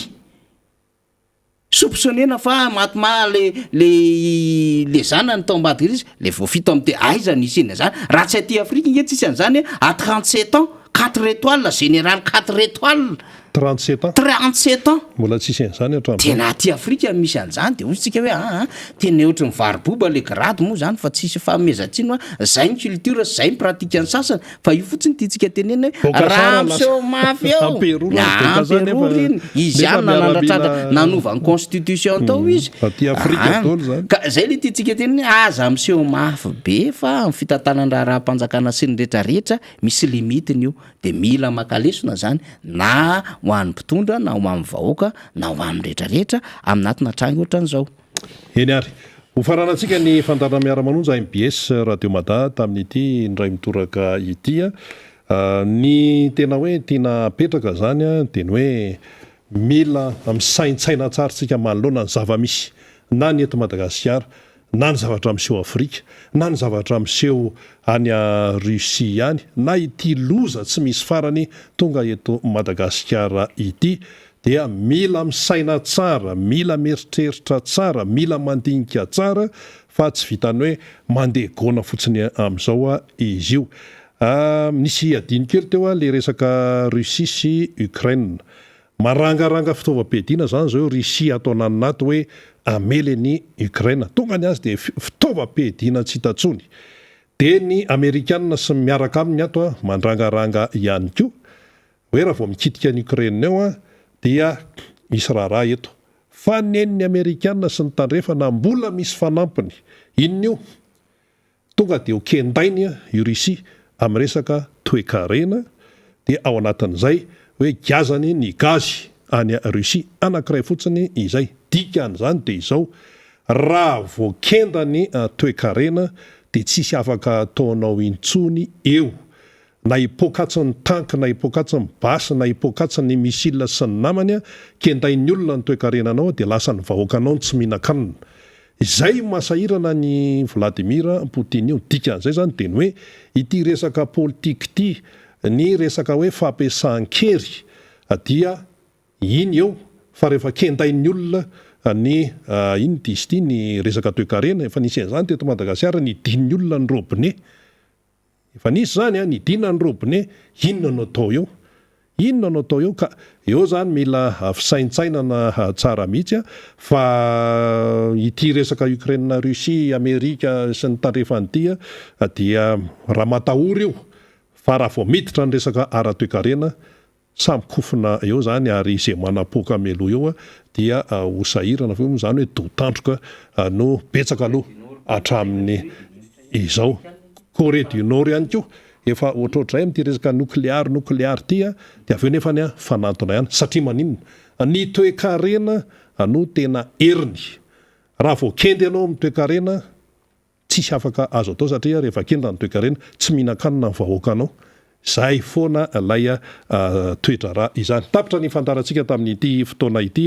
soupçonnena fa matma le zanany tao ambadika izy le voafito am'te aiza nisy ina zany raha tsy aty Afrika inge tsisy an'izany à 37 ans 4 étoiles général 4 étoiles 37 ans mbola tsisy an'izany hatramin'izao tena aty Afrika misy an'izany de ozy tsika hoe tena ohatry ny variboba le grade moa zany fa tsisy fahamezatsino zay ny culture zay ny pratika ny sasany fa io fotsiny tiatsika tenena hoe raha miseho mafy eo amperoriny izy ihany nanandratratra nanova ny constitution tao izy aty Afrika daholo zany ka zay le tiatsika tenena aza miseho mafy be fa ny fitantanandraraha-panjakana sy ny rehetrarehetra misy limitiny io de mila makalesona zany na ho an'ny mpitondra na ho amin'ny vahoaka na ho amin'ny rehetrarehetra aminatina trangy ohatran'izao eny ary ho faranantsika ny fantara miara-manonja MBS Radio Mada tamin'ity ndray mitoraka itya ny tena hoe tiana petraka zany de ny hoe mila amin'ny saintsaina tsara tsika manoloana ny zava-misy na ny eto Madagasikara na ny zavatra miseho Afrika, na ny zavatra miseho any a Russie ihany, na ity loza tsy misy farany tonga eto Madagasikara ity, dia mila misaina tsara, mila mieritreritra tsara, mila mandinika tsara, fa tsy vitany hoe mandeha gona fotsiny amin'izao izy io. Nisy adiny kely teo le resaka Russie sy Ukraine. Marangaranga fitaovam-piadiana zany zao Russie ataona ny NATO hoe amely ny Ukraine. Tonga ny azy dia fitaovam-piadiana tsy hita-tsony. Dia ny Amerikanina sy miaraka aminy ato mandrangaranga ihany koa hoe raha vao mikitika ny Ukraine eo dia misy raharaha eto. Fa nen'ny Amerikanina sy ny tandrefana mbola misy fanampiny. Inona io? Tonga dia ho kendainy io Russie amin'ny resaka toe-karena, dia ao anatin'izay hoe gazany ny gazy any Russie anankiray fotsiny izay. Dikan'izany dia izao, raha vao kendany toe-karena dia tsisy afaka ataonao intsony eo. Na hipokatsy ny tank, na hipokatsy ny basy, na hipokatsy ny misila sy ny namany, kendain'ny olona ny toe-karenanao dia lasa ny vahoakanao tsy mihinan-kanina. Izay masahirana ny Vladimir Poutine io. Dikan'izay zany dia ny hoe ity resaka politika ity, ny resaka hoe fampiasan-kery dia iny eo, fa rehefa kendain'ny olona ny iny dizy ity ny resaka toe-karena, efa nisy an'izany teto Madagasikara ny din'ny olona ny robinet. Efa nisy zany ny dinina ny robinet, inona no atao eo? Inona no atao eo? Ka eo zany mila fisaintsainana tsara mihitsy fa ity resaka Ukraine, Russie, Amerika sy ny tandrefany ity dia raha matahory io, fa raha vao miditra ny resaka ara-toe-karena samy kofina eo zany ary izay manapoka melo eo dia ho sahirana fa zany hoe do-tandroka no betsaka aloha hatramin'ny izao. Corée du Nord ihany koa efa ohatrohatray amin'ity resaka nukleary ity dia aveo nefa fanantona ihany satria maninona ny toe-karena no tena eriny. Raha vao kendy ianao amin'ny toe-karena tsisy afaka azo atao satria rehefa kenda ny toe-karena tsy mihinan-kanina ny vahoakanao. Zay foana lay toe-draharaha izany. Tapitra ny fandarantsika tamin'ity fotoana ity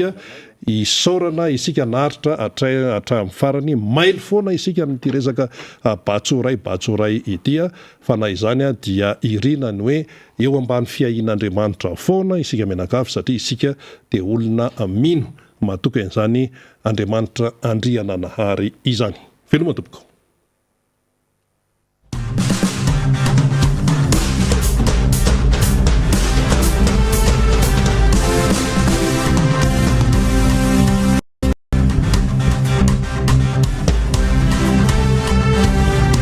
isaorana isika naritra hatramin'ny farany, maily foana isika amin'ity resaka batsoray ity fa na izany dia irinany hoe eo ambany fiain'Andriamanitra foana isika mianakavy satria isika dia olona mino matoka an'izany Andriamanitra andriana nahary izany. Veloma tompoko.